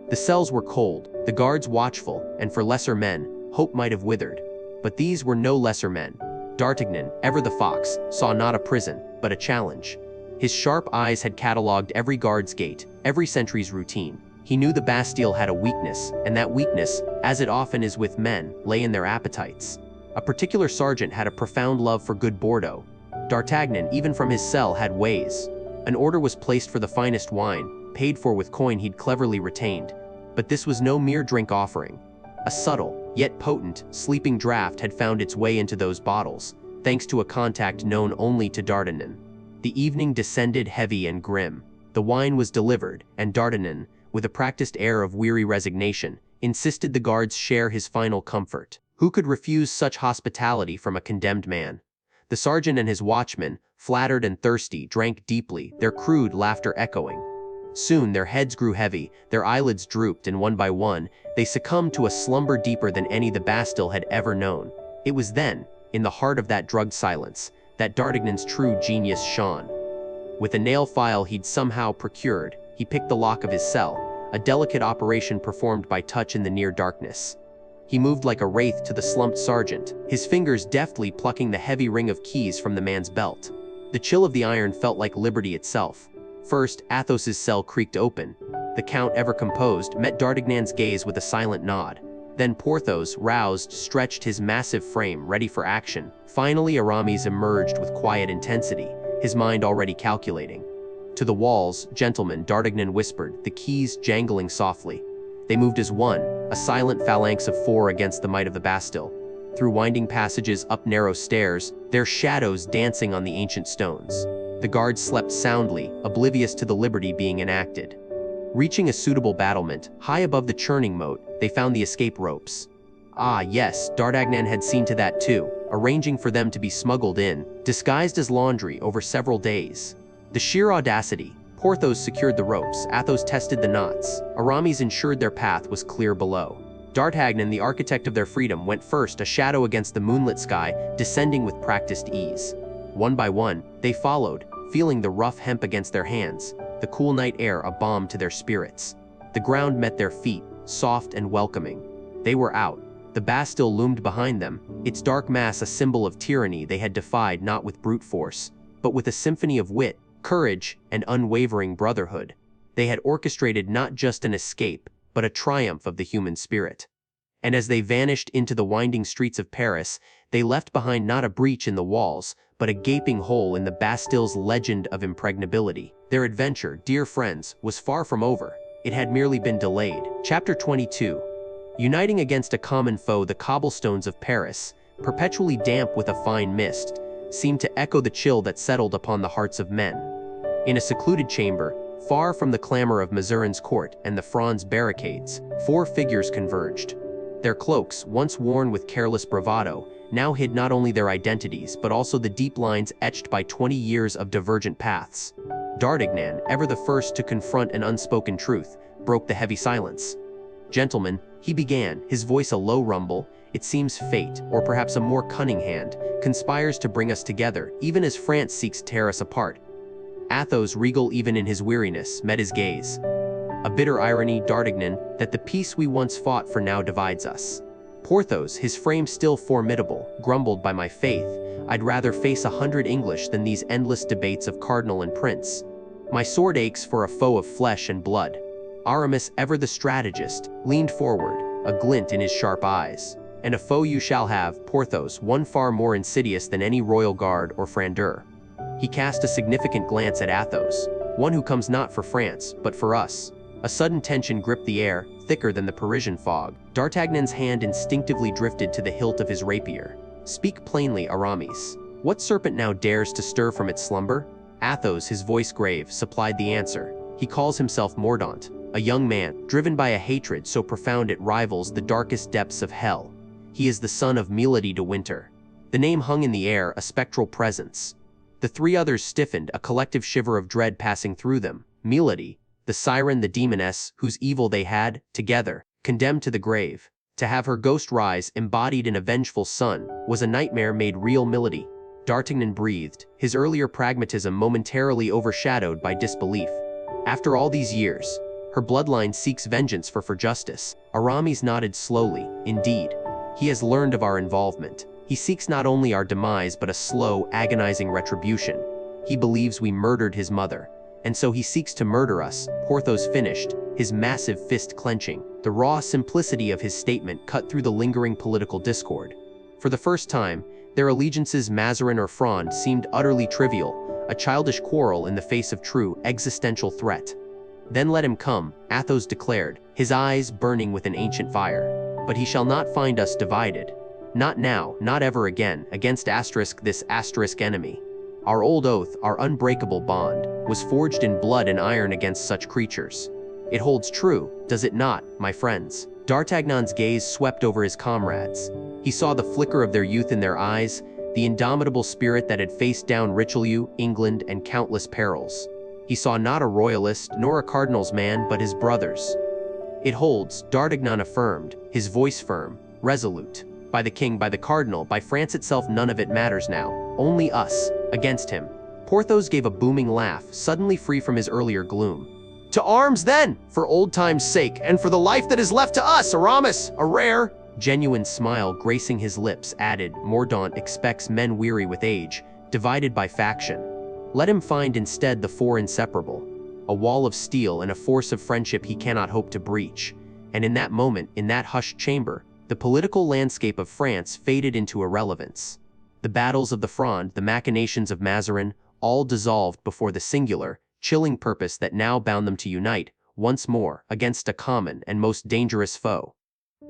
The cells were cold, the guards watchful, and for lesser men, hope might have withered. But these were no lesser men. D'Artagnan, ever the fox, saw not a prison, but a challenge. His sharp eyes had catalogued every guard's gate, every sentry's routine. He knew the Bastille had a weakness, and that weakness, as it often is with men, lay in their appetites. A particular sergeant had a profound love for good Bordeaux. D'Artagnan, even from his cell, had ways. An order was placed for the finest wine, paid for with coin he'd cleverly retained. But this was no mere drink offering. A subtle, yet potent, sleeping draught had found its way into those bottles, thanks to a contact known only to D'Artagnan. The evening descended heavy and grim. The wine was delivered, and D'Artagnan, with a practiced air of weary resignation, insisted the guards share his final comfort. Who could refuse such hospitality from a condemned man? The sergeant and his watchman, flattered and thirsty, drank deeply, their crude laughter echoing. Soon their heads grew heavy, their eyelids drooped, and one by one, they succumbed to a slumber deeper than any the Bastille had ever known. It was then, in the heart of that drugged silence, that D'Artagnan's true genius shone. With a nail file he'd somehow procured, he picked the lock of his cell, a delicate operation performed by touch in the near darkness. He moved like a wraith to the slumped sergeant, his fingers deftly plucking the heavy ring of keys from the man's belt. The chill of the iron felt like liberty itself. First, Athos's cell creaked open. The Count, ever composed, met D'Artagnan's gaze with a silent nod. Then Porthos, roused, stretched his massive frame, ready for action. Finally, Aramis emerged with quiet intensity, his mind already calculating. To the walls, gentlemen, D'Artagnan whispered, the keys jangling softly. They moved as one, a silent phalanx of four against the might of the Bastille. Through winding passages, up narrow stairs, their shadows dancing on the ancient stones. The guards slept soundly, oblivious to the liberty being enacted. Reaching a suitable battlement, high above the churning moat, they found the escape ropes. Ah yes, D'Artagnan had seen to that too, arranging for them to be smuggled in, disguised as laundry over several days. The sheer audacity. Porthos secured the ropes, Athos tested the knots, Aramis ensured their path was clear below. D'Artagnan, the architect of their freedom, went first, a shadow against the moonlit sky, descending with practiced ease. One by one, they followed, feeling the rough hemp against their hands, the cool night air a balm to their spirits. The ground met their feet, soft and welcoming. They were out. The Bastille loomed behind them, its dark mass a symbol of tyranny they had defied not with brute force, but with a symphony of wit, courage, and unwavering brotherhood. They had orchestrated not just an escape, but a triumph of the human spirit. And as they vanished into the winding streets of Paris, they left behind not a breach in the walls, but a gaping hole in the Bastille's legend of impregnability. Their adventure, dear friends, was far from over. It had merely been delayed. Chapter 22. Uniting against a common foe, the cobblestones of Paris, perpetually damp with a fine mist, seemed to echo the chill that settled upon the hearts of men. In a secluded chamber, far from the clamor of Mazarin's court and the Fronde's barricades, four figures converged. Their cloaks, once worn with careless bravado, now hid not only their identities but also the deep lines etched by 20 years of divergent paths. D'Artagnan, ever the first to confront an unspoken truth, broke the heavy silence. Gentlemen, he began, his voice a low rumble, it seems fate, or perhaps a more cunning hand, conspires to bring us together, even as France seeks to tear us apart. Athos, regal even in his weariness, met his gaze. A bitter irony, D'Artagnan, that the peace we once fought for now divides us. Porthos, his frame still formidable, grumbled, by my faith, I'd rather face 100 English than these endless debates of cardinal and prince. My sword aches for a foe of flesh and blood. Aramis, ever the strategist, leaned forward, a glint in his sharp eyes. And a foe you shall have, Porthos, one far more insidious than any royal guard or frondeur. He cast a significant glance at Athos, one who comes not for France, but for us. A sudden tension gripped the air, thicker than the Parisian fog. D'Artagnan's hand instinctively drifted to the hilt of his rapier. Speak plainly, Aramis. What serpent now dares to stir from its slumber? Athos, his voice grave, supplied the answer. He calls himself Mordaunt, a young man, driven by a hatred so profound it rivals the darkest depths of hell. He is the son of Milady de Winter. The name hung in the air, a spectral presence. The three others stiffened, a collective shiver of dread passing through them. Milady, the siren, the demoness, whose evil they had, together, condemned to the grave. To have her ghost rise, embodied in a vengeful son, was a nightmare made real. Milady. D'Artagnan breathed, his earlier pragmatism momentarily overshadowed by disbelief. After all these years, her bloodline seeks vengeance for justice. Aramis nodded slowly. Indeed, he has learned of our involvement. He seeks not only our demise but a slow, agonizing retribution. He believes we murdered his mother, and so he seeks to murder us. Porthos finished, his massive fist clenching. The raw simplicity of his statement cut through the lingering political discord. For the first time, their allegiances, Mazarin or Fronde, seemed utterly trivial, a childish quarrel in the face of true existential threat. Then let him come, Athos declared, his eyes burning with an ancient fire. But he shall not find us divided. Not now, not ever again, against this enemy. Our old oath, our unbreakable bond, was forged in blood and iron against such creatures. It holds true, does it not, my friends? D'Artagnan's gaze swept over his comrades. He saw the flicker of their youth in their eyes, the indomitable spirit that had faced down Richelieu, England, and countless perils. He saw not a royalist nor a cardinal's man, but his brothers. It holds, D'Artagnan affirmed, his voice firm, resolute. By the king, by the cardinal, by France itself, none of it matters now. Only us, against him. Porthos gave a booming laugh, suddenly free from his earlier gloom. To arms then, for old time's sake, and for the life that is left to us, Aramis, a rare, genuine smile gracing his lips, added, Mordaunt expects men weary with age, divided by faction. Let him find instead the four inseparable, a wall of steel and a force of friendship he cannot hope to breach. And in that moment, in that hushed chamber, the political landscape of France faded into irrelevance. The battles of the Fronde, the machinations of Mazarin, all dissolved before the singular, chilling purpose that now bound them to unite, once more, against a common and most dangerous foe.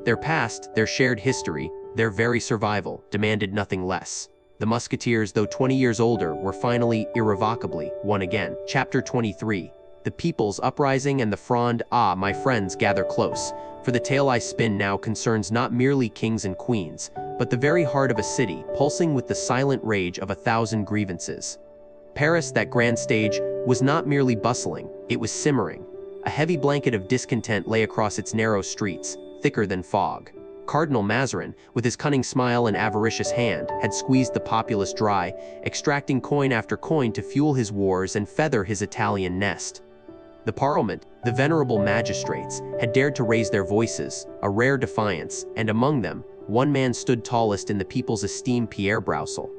Their past, their shared history, their very survival, demanded nothing less. The Musketeers, though 20 years older, were finally, irrevocably, one again. Chapter 23. The People's Uprising and the Fronde. Ah, my friends, gather close, for the tale I spin now concerns not merely kings and queens, but the very heart of a city, pulsing with the silent rage of 1,000 grievances. Paris, that grand stage, was not merely bustling, it was simmering. A heavy blanket of discontent lay across its narrow streets, thicker than fog. Cardinal Mazarin, with his cunning smile and avaricious hand, had squeezed the populace dry, extracting coin after coin to fuel his wars and feather his Italian nest. The Parliament, the venerable magistrates, had dared to raise their voices, a rare defiance, and among them, one man stood tallest in the people's esteem, Pierre Broussel.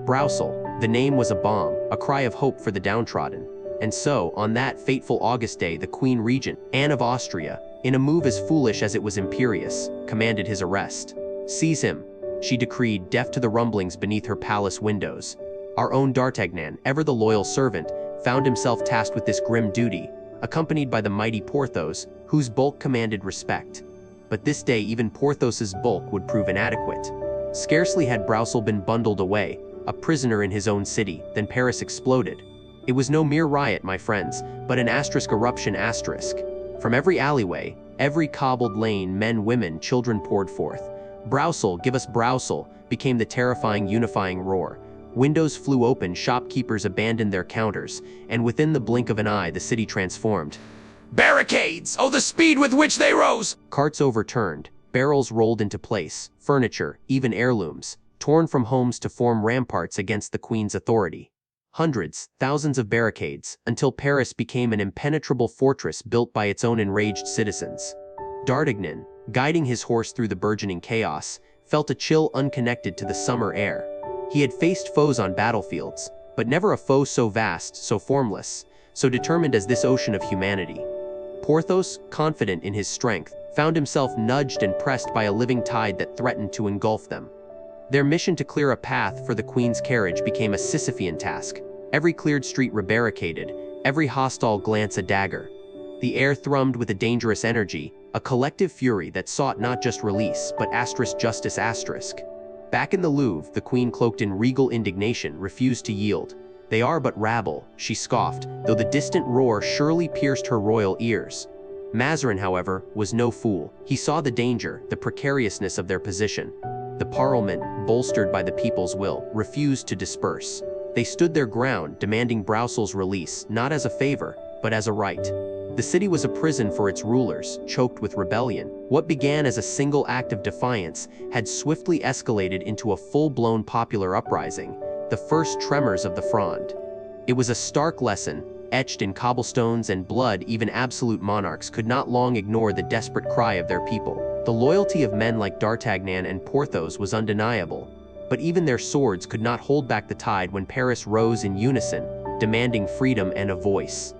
Broussel, the name was a balm, a cry of hope for the downtrodden. And so, on that fateful August day, the Queen Regent, Anne of Austria, in a move as foolish as it was imperious, commanded his arrest. Seize him, she decreed, deaf to the rumblings beneath her palace windows. Our own D'Artagnan, ever the loyal servant, found himself tasked with this grim duty, accompanied by the mighty Porthos, whose bulk commanded respect. But this day even Porthos's bulk would prove inadequate. Scarcely had Broussel been bundled away, a prisoner in his own city, than Paris exploded. It was no mere riot, my friends, but an eruption. From every alleyway, every cobbled lane, men, women, children poured forth. Broussel, give us Broussel, became the terrifying unifying roar. Windows flew open, shopkeepers abandoned their counters, and within the blink of an eye the city transformed. Barricades! Oh, the speed with which they rose! Carts overturned, barrels rolled into place, furniture, even heirlooms, torn from homes to form ramparts against the Queen's authority. Hundreds, thousands of barricades, until Paris became an impenetrable fortress built by its own enraged citizens. D'Artagnan, guiding his horse through the burgeoning chaos, felt a chill unconnected to the summer air. He had faced foes on battlefields, but never a foe so vast, so formless, so determined as this ocean of humanity. Porthos, confident in his strength, found himself nudged and pressed by a living tide that threatened to engulf them. Their mission to clear a path for the Queen's carriage became a Sisyphean task. Every cleared street rebarricaded, every hostile glance a dagger. The air thrummed with a dangerous energy, a collective fury that sought not just release, but justice. Back in the Louvre, the Queen, cloaked in regal indignation, refused to yield. They are but rabble, she scoffed, though the distant roar surely pierced her royal ears. Mazarin, however, was no fool. He saw the danger, the precariousness of their position. The Parliament, bolstered by the people's will, refused to disperse. They stood their ground, demanding Broussel's release, not as a favor, but as a right. The city was a prison for its rulers, choked with rebellion. What began as a single act of defiance had swiftly escalated into a full-blown popular uprising, the first tremors of the Fronde. It was a stark lesson, etched in cobblestones and blood. Even absolute monarchs could not long ignore the desperate cry of their people. The loyalty of men like D'Artagnan and Porthos was undeniable, but even their swords could not hold back the tide when Paris rose in unison, demanding freedom and a voice.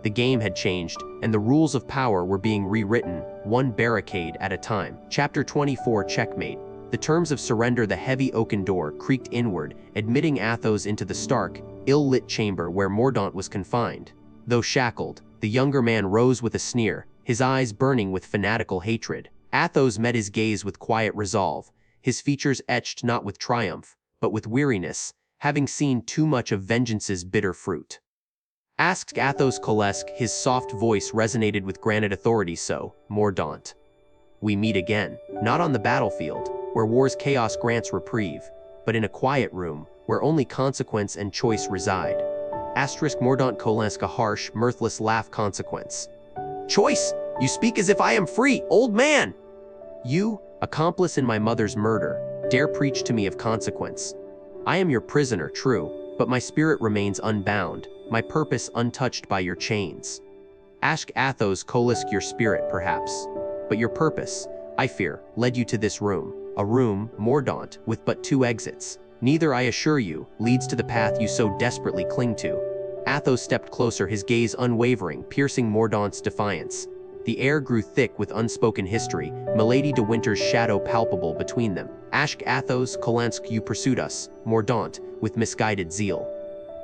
The game had changed, and the rules of power were being rewritten, one barricade at a time. Chapter 24. Checkmate. The terms of surrender. The heavy oaken door creaked inward, admitting Athos into the stark, ill-lit chamber where Mordaunt was confined. Though shackled, the younger man rose with a sneer, his eyes burning with fanatical hatred. Athos met his gaze with quiet resolve, his features etched not with triumph, but with weariness, having seen too much of vengeance's bitter fruit. Asked Athos Colesque, his soft voice resonated with granite authority. So, Mordaunt, we meet again, not on the battlefield, where war's chaos grants reprieve, but in a quiet room, where only consequence and choice reside. Mordaunt Colesque, a harsh, mirthless laugh. Consequence? Choice? You speak as if I am free, old man! You, accomplice in my mother's murder, dare preach to me of consequence. I am your prisoner, true, but my spirit remains unbound, my purpose untouched by your chains. Ask Athos Colesque, your spirit, perhaps, but your purpose, I fear, led you to this room, a room, Mordaunt, with but 2 exits. Neither, I assure you, leads to the path you so desperately cling to. Athos stepped closer, his gaze unwavering, piercing Mordaunt's defiance. The air grew thick with unspoken history, Milady de Winter's shadow palpable between them. Ask Athos Colesque, you pursued us, Mordaunt, with misguided zeal.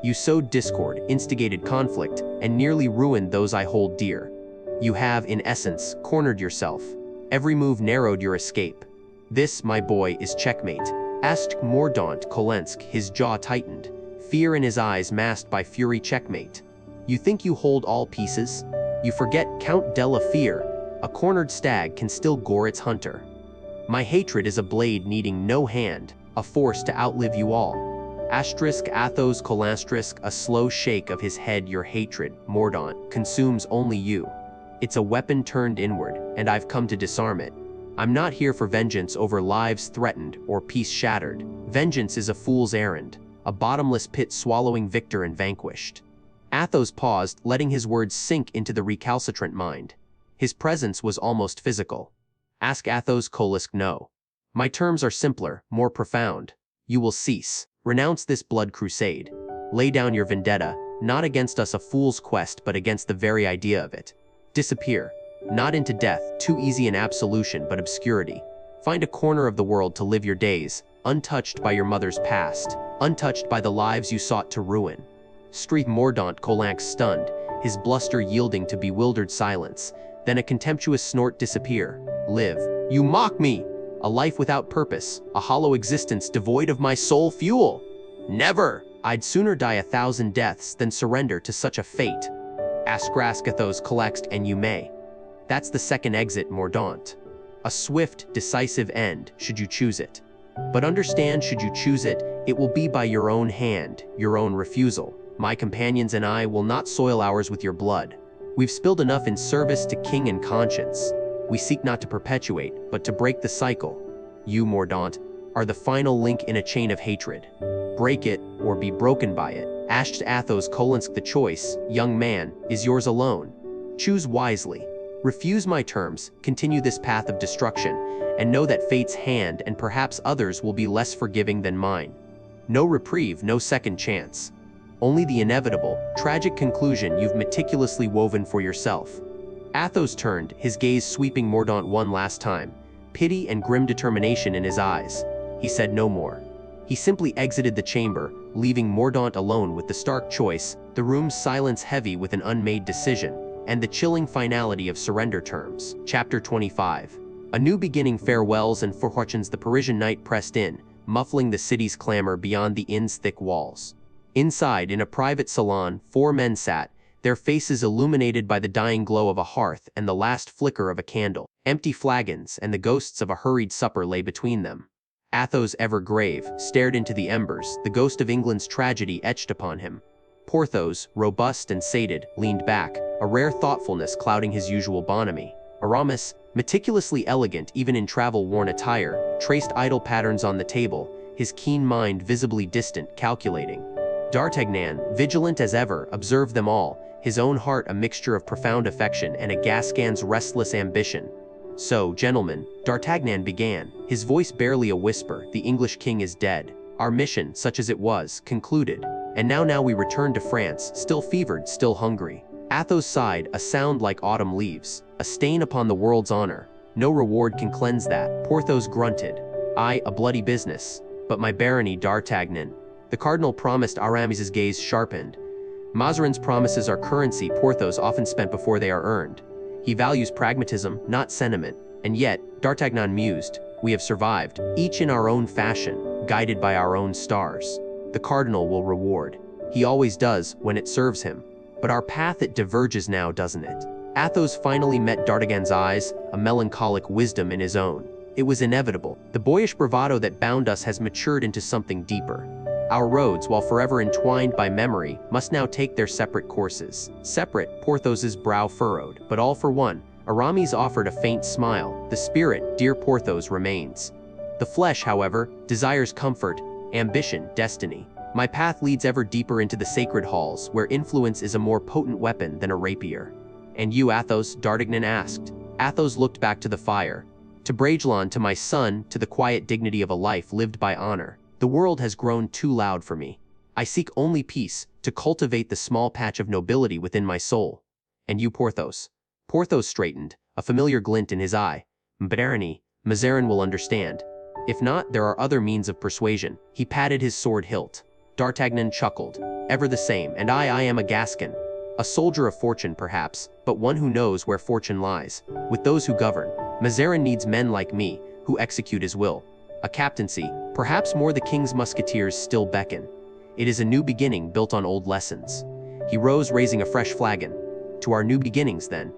You sowed discord, instigated conflict, and nearly ruined those I hold dear. You have, in essence, cornered yourself. Every move narrowed your escape. This, my boy, is checkmate. Asked Mordaunt Colesque, his jaw tightened, fear in his eyes masked by fury. Checkmate. You think you hold all pieces? You forget Count de la Fere. A cornered stag can still gore its hunter. My hatred is a blade needing no hand, a force to outlive you all. Athos Colesque, a slow shake of his head. Your hatred, Mordaunt, consumes only you. It's a weapon turned inward, and I've come to disarm it. I'm not here for vengeance over lives threatened or peace shattered. Vengeance is a fool's errand, a bottomless pit swallowing victor and vanquished. Athos paused, letting his words sink into the recalcitrant mind. His presence was almost physical. Ask Athos Colesque, no. My terms are simpler, more profound. You will cease. Renounce this blood crusade. Lay down your vendetta, not against us a fool's quest but against the very idea of it. Disappear. Not into death, too easy an absolution but obscurity. Find a corner of the world to live your days, untouched by your mother's past, untouched by the lives you sought to ruin. Street Mordaunt Colesque stunned, his bluster yielding to bewildered silence, then a contemptuous snort. Disappear. Live. You mock me! A life without purpose, a hollow existence devoid of my soul fuel. Never! I'd sooner die 1,000 deaths than surrender to such a fate. Ask Athos Colesque, and you may. That's the second exit, Mordaunt. A swift, decisive end, should you choose it. But understand, should you choose it, it will be by your own hand, your own refusal. My companions and I will not soil ours with your blood. We've spilled enough in service to king and conscience. We seek not to perpetuate, but to break the cycle. You, Mordaunt, are the final link in a chain of hatred. Break it, or be broken by it. Asked Athos Colesque, the choice, young man, is yours alone. Choose wisely. Refuse my terms, continue this path of destruction, and know that fate's hand and perhaps others will be less forgiving than mine. No reprieve, no second chance. Only the inevitable, tragic conclusion you've meticulously woven for yourself. Athos turned, his gaze sweeping Mordaunt one last time, pity and grim determination in his eyes. He said no more. He simply exited the chamber, leaving Mordaunt alone with the stark choice, the room's silence heavy with an unmade decision, and the chilling finality of surrender terms. Chapter 25. A new beginning. Farewells and fortunes. The Parisian night pressed in, muffling the city's clamor beyond the inn's thick walls. Inside, in a private salon, 4 men sat, their faces illuminated by the dying glow of a hearth and the last flicker of a candle. Empty flagons and the ghosts of a hurried supper lay between them. Athos, ever grave, stared into the embers, the ghost of England's tragedy etched upon him. Porthos, robust and sated, leaned back, a rare thoughtfulness clouding his usual bonhomie. Aramis, meticulously elegant even in travel-worn attire, traced idle patterns on the table, his keen mind visibly distant, calculating. D'Artagnan, vigilant as ever, observed them all, his own heart a mixture of profound affection and a Gascon's restless ambition. So, gentlemen, D'Artagnan began, his voice barely a whisper. The English king is dead. Our mission, such as it was, concluded. And now we return to France, still fevered, still hungry. Athos sighed, a sound like autumn leaves, a stain upon the world's honor. No reward can cleanse that. Porthos grunted. Aye, a bloody business. But my barony, D'Artagnan. The cardinal promised. Aramis's gaze sharpened. Mazarin's promises are currency Porthos often spent before they are earned. He values pragmatism, not sentiment. And yet, D'Artagnan mused, we have survived, each in our own fashion, guided by our own stars. The cardinal will reward. He always does, when it serves him. But our path it diverges now, doesn't it? Athos finally met D'Artagnan eyes, a melancholic wisdom in his own. It was inevitable. The boyish bravado that bound us has matured into something deeper. Our roads, while forever entwined by memory, must now take their separate courses. Separate, Porthos's brow furrowed, but all for one. Aramis offered a faint smile. The spirit, dear Porthos, remains. The flesh, however, desires comfort, ambition, destiny. My path leads ever deeper into the sacred halls, where influence is a more potent weapon than a rapier. And you, Athos? D'Artagnan asked. Athos looked back to the fire. To Bragelonne, to my son, to the quiet dignity of a life lived by honor. The world has grown too loud for me. I seek only peace, to cultivate the small patch of nobility within my soul. And you, Porthos? Porthos straightened, a familiar glint in his eye. Barony, Mazarin will understand. If not, there are other means of persuasion. He patted his sword hilt. D'Artagnan chuckled. Ever the same, and I am a Gascon. A soldier of fortune, perhaps, but one who knows where fortune lies. With those who govern, Mazarin needs men like me, who execute his will. A captaincy, perhaps more. The king's musketeers still beckon. It is a new beginning built on old lessons. He rose, raising a fresh flagon. To our new beginnings, then.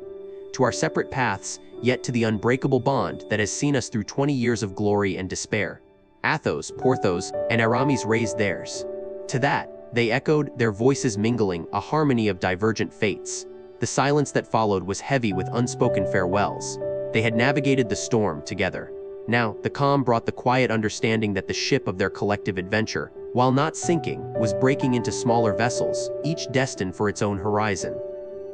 To our separate paths, yet to the unbreakable bond that has seen us through 20 years of glory and despair. Athos, Porthos, and Aramis raised theirs. To that, they echoed, their voices mingling, a harmony of divergent fates. The silence that followed was heavy with unspoken farewells. They had navigated the storm together. Now, the calm brought the quiet understanding that the ship of their collective adventure, while not sinking, was breaking into smaller vessels, each destined for its own horizon.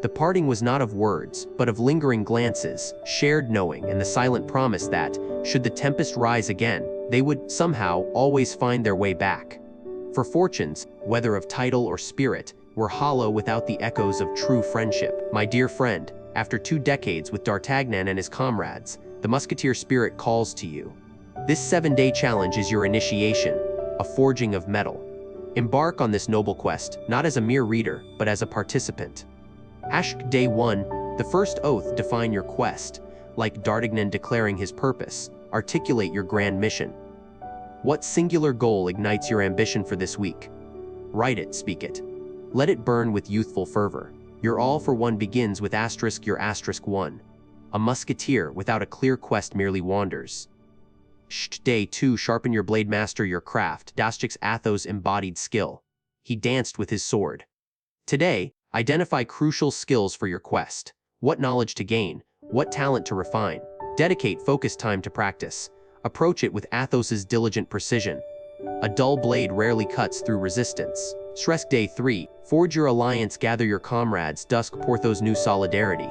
The parting was not of words, but of lingering glances, shared knowing, and the silent promise that, should the tempest rise again, they would, somehow, always find their way back. For fortunes, whether of title or spirit, were hollow without the echoes of true friendship. My dear friend, after 2 decades with D'Artagnan and his comrades, the musketeer spirit calls to you. This 7-day challenge is your initiation, a forging of metal. Embark on this noble quest, not as a mere reader, but as a participant. Day 1, the first oath. Define your quest. Like D'Artagnan declaring his purpose, articulate your grand mission. What singular goal ignites your ambition for this week? Write it, speak it. Let it burn with youthful fervor. Your all for one begins with your *1. A musketeer without a clear quest merely wanders. Day 2, sharpen your blade, master your craft. Athos embodied skill. He danced with his sword. Today, identify crucial skills for your quest. What knowledge to gain, what talent to refine. Dedicate focused time to practice. Approach it with Athos's diligent precision. A dull blade rarely cuts through resistance. Day 3, forge your alliance, gather your comrades. Porthos knew solidarity.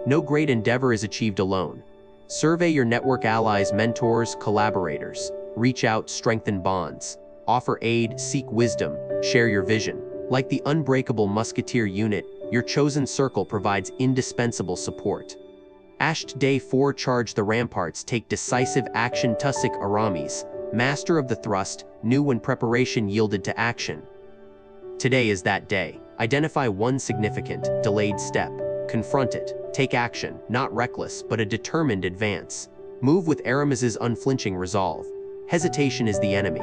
No great endeavor is achieved alone. Survey your network, allies, mentors, collaborators. Reach out, strengthen bonds. Offer aid, seek wisdom, share your vision. Like the unbreakable musketeer unit, your chosen circle provides indispensable support. Day 4, charge the ramparts, take decisive action. Aramis, master of the thrust, knew when preparation yielded to action. Today is that day. Identify one significant, delayed step. Confront it. Take action, not reckless, but a determined advance. Move with Aramis's unflinching resolve. Hesitation is the enemy.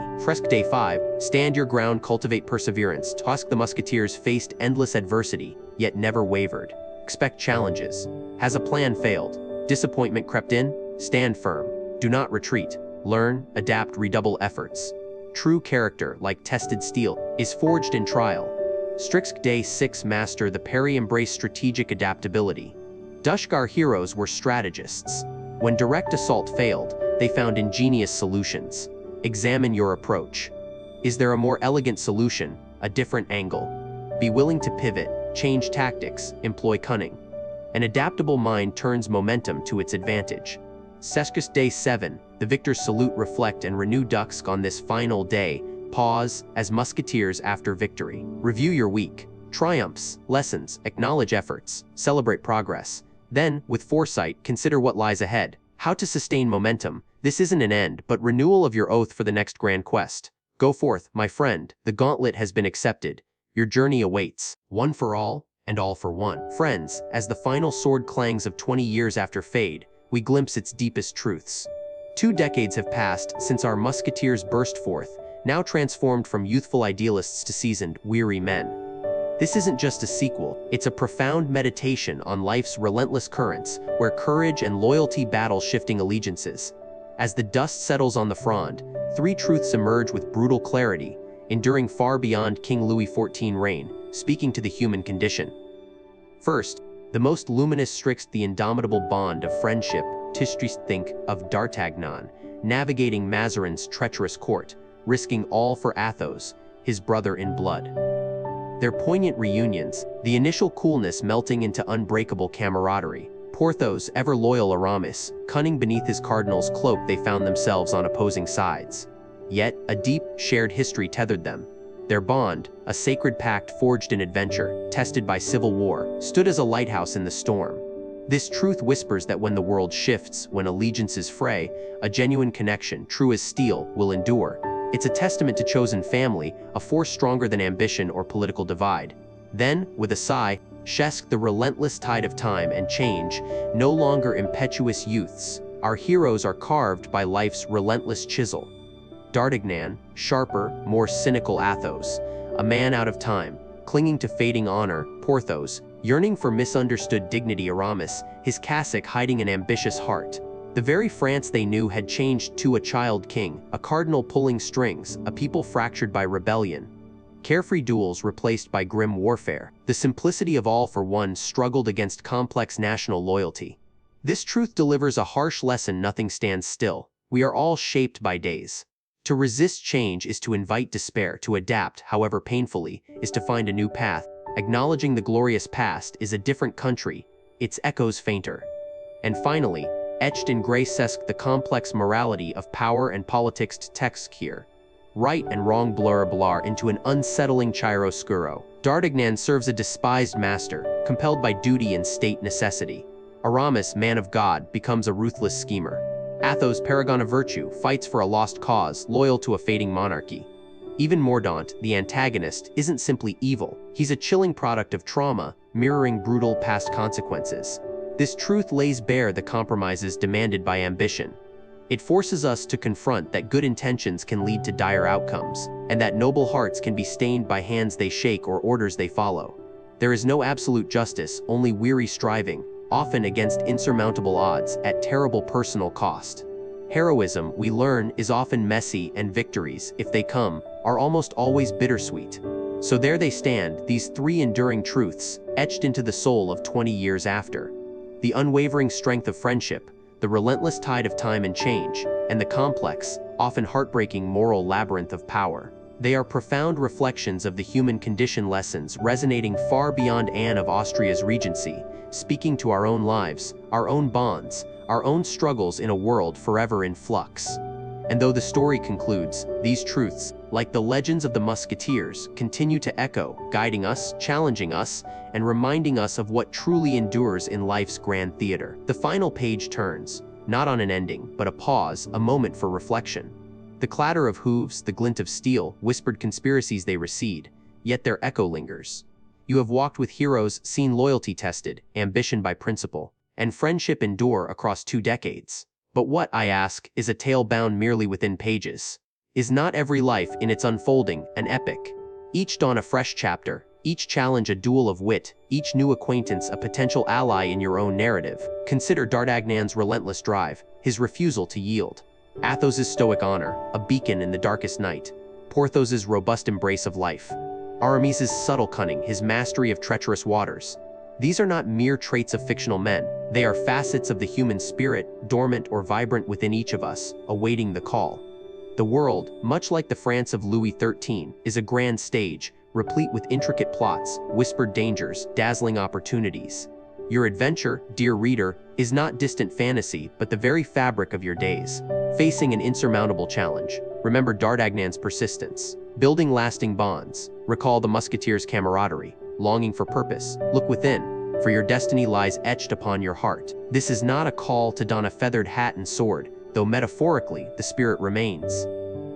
Day 5, stand your ground, cultivate perseverance. The musketeers faced endless adversity, yet never wavered. Expect challenges. Has a plan failed? Disappointment crept in? Stand firm. Do not retreat. Learn, adapt, redouble efforts. True character, like tested steel, is forged in trial. Day 6, master the parry, embrace strategic adaptability. Our heroes were strategists. When direct assault failed, they found ingenious solutions. Examine your approach. Is there a more elegant solution, a different angle? Be willing to pivot, change tactics, employ cunning. An adaptable mind turns momentum to its advantage. Day 7, the victors salute, reflect, and renew. On this final day, pause, as musketeers after victory. Review your week. Triumphs, lessons, acknowledge efforts, celebrate progress. Then, with foresight, consider what lies ahead. How to sustain momentum, This isn't an end, but renewal of your oath for the next grand quest. Go forth, my friend, the gauntlet has been accepted. Your journey awaits, one for all, and all for one. Friends, as the final sword clangs of 20 years after fade, we glimpse its deepest truths. 2 decades have passed since our musketeers burst forth, now transformed from youthful idealists to seasoned, weary men. This isn't just a sequel, it's a profound meditation on life's relentless currents, where courage and loyalty battle shifting allegiances. As the dust settles on the Fronde, 3 truths emerge with brutal clarity, enduring far beyond King Louis XIV reign, speaking to the human condition. First, the most luminous strikes the indomitable bond of friendship. Think of D'Artagnan, navigating Mazarin's treacherous court, risking all for Athos, his brother in blood. Their poignant reunions, the initial coolness melting into unbreakable camaraderie. Porthos, ever loyal Aramis, cunning beneath his cardinal's cloak, they found themselves on opposing sides. Yet, a deep, shared history tethered them. Their bond, a sacred pact forged in adventure, tested by civil war, stood as a lighthouse in the storm. This truth whispers that when the world shifts, when allegiances fray, a genuine connection, true as steel, will endure. It's a testament to chosen family, a force stronger than ambition or political divide. Then, with a sigh, Chesque, the relentless tide of time and change, no longer impetuous youths. Our heroes are carved by life's relentless chisel. D'Artagnan, sharper, more cynical Athos, a man out of time, clinging to fading honor. Porthos, yearning for misunderstood dignity. Aramis, his cassock hiding an ambitious heart. The very France they knew had changed to a child king, a cardinal pulling strings, a people fractured by rebellion. Carefree duels replaced by grim warfare. The simplicity of all for one struggled against complex national loyalty. This truth delivers a harsh lesson: nothing stands still. We are all shaped by days. To resist change is to invite despair. To adapt, however painfully, is to find a new path. Acknowledging the glorious past is a different country, its echoes fainter. And finally, etched in gray Chesque, the complex morality of power and politics. Text here. Right and wrong blur into an unsettling chiaroscuro. D'Artagnan serves a despised master, compelled by duty and state necessity. Aramis, man of God, becomes a ruthless schemer. Athos, paragon of virtue, fights for a lost cause, loyal to a fading monarchy. Even Mordaunt, the antagonist, isn't simply evil. He's a chilling product of trauma, mirroring brutal past consequences. This truth lays bare the compromises demanded by ambition. It forces us to confront that good intentions can lead to dire outcomes, and that noble hearts can be stained by hands they shake or orders they follow. There is no absolute justice, only weary striving, often against insurmountable odds, at terrible personal cost. Heroism, we learn, is often messy, and victories, if they come, are almost always bittersweet. So there they stand, these 3 enduring truths, etched into the soul of 20 years after. The unwavering strength of friendship, the relentless tide of time and change, and the complex, often heartbreaking moral labyrinth of power. They are profound reflections of the human condition, lessons resonating far beyond Anne of Austria's regency, speaking to our own lives, our own bonds, our own struggles in a world forever in flux. And though the story concludes, these truths, like the legends of the Musketeers, continue to echo, guiding us, challenging us, and reminding us of what truly endures in life's grand theater. The final page turns, not on an ending, but a pause, a moment for reflection. The clatter of hooves, the glint of steel, whispered conspiracies, they recede, yet their echo lingers. You have walked with heroes, seen loyalty tested, ambition by principle, and friendship endure across 2 decades. But what, I ask, is a tale bound merely within pages? Is not every life in its unfolding an epic? Each dawn a fresh chapter, each challenge a duel of wit, each new acquaintance a potential ally in your own narrative. Consider D'Artagnan's relentless drive, his refusal to yield. Athos's stoic honor, a beacon in the darkest night. Porthos's robust embrace of life. Aramis's subtle cunning, his mastery of treacherous waters. These are not mere traits of fictional men. They are facets of the human spirit, dormant or vibrant within each of us, awaiting the call. The world, much like the France of Louis XIII, is a grand stage, replete with intricate plots, whispered dangers, dazzling opportunities. Your adventure, dear reader, is not distant fantasy, but the very fabric of your days. Facing an insurmountable challenge, remember D'Artagnan's persistence. Building lasting bonds, recall the Musketeers' camaraderie. Longing for purpose, look within, for your destiny lies etched upon your heart. This is not a call to don a feathered hat and sword, though metaphorically, the spirit remains.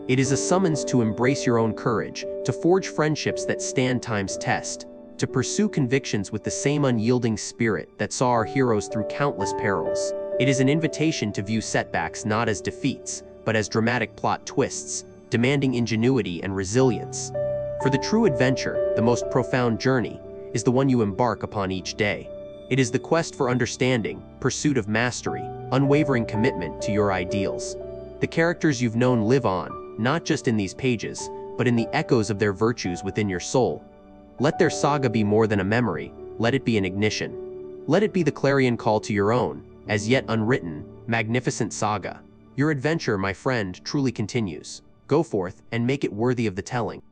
It is a summons to embrace your own courage, to forge friendships that stand time's test, to pursue convictions with the same unyielding spirit that saw our heroes through countless perils. It is an invitation to view setbacks not as defeats, but as dramatic plot twists, demanding ingenuity and resilience. For the true adventure, the most profound journey, is the one you embark upon each day. It is the quest for understanding, pursuit of mastery, unwavering commitment to your ideals. The characters you've known live on, not just in these pages, but in the echoes of their virtues within your soul. Let their saga be more than a memory, let it be an ignition. Let it be the clarion call to your own, as yet unwritten, magnificent saga. Your adventure, my friend, truly continues. Go forth and make it worthy of the telling.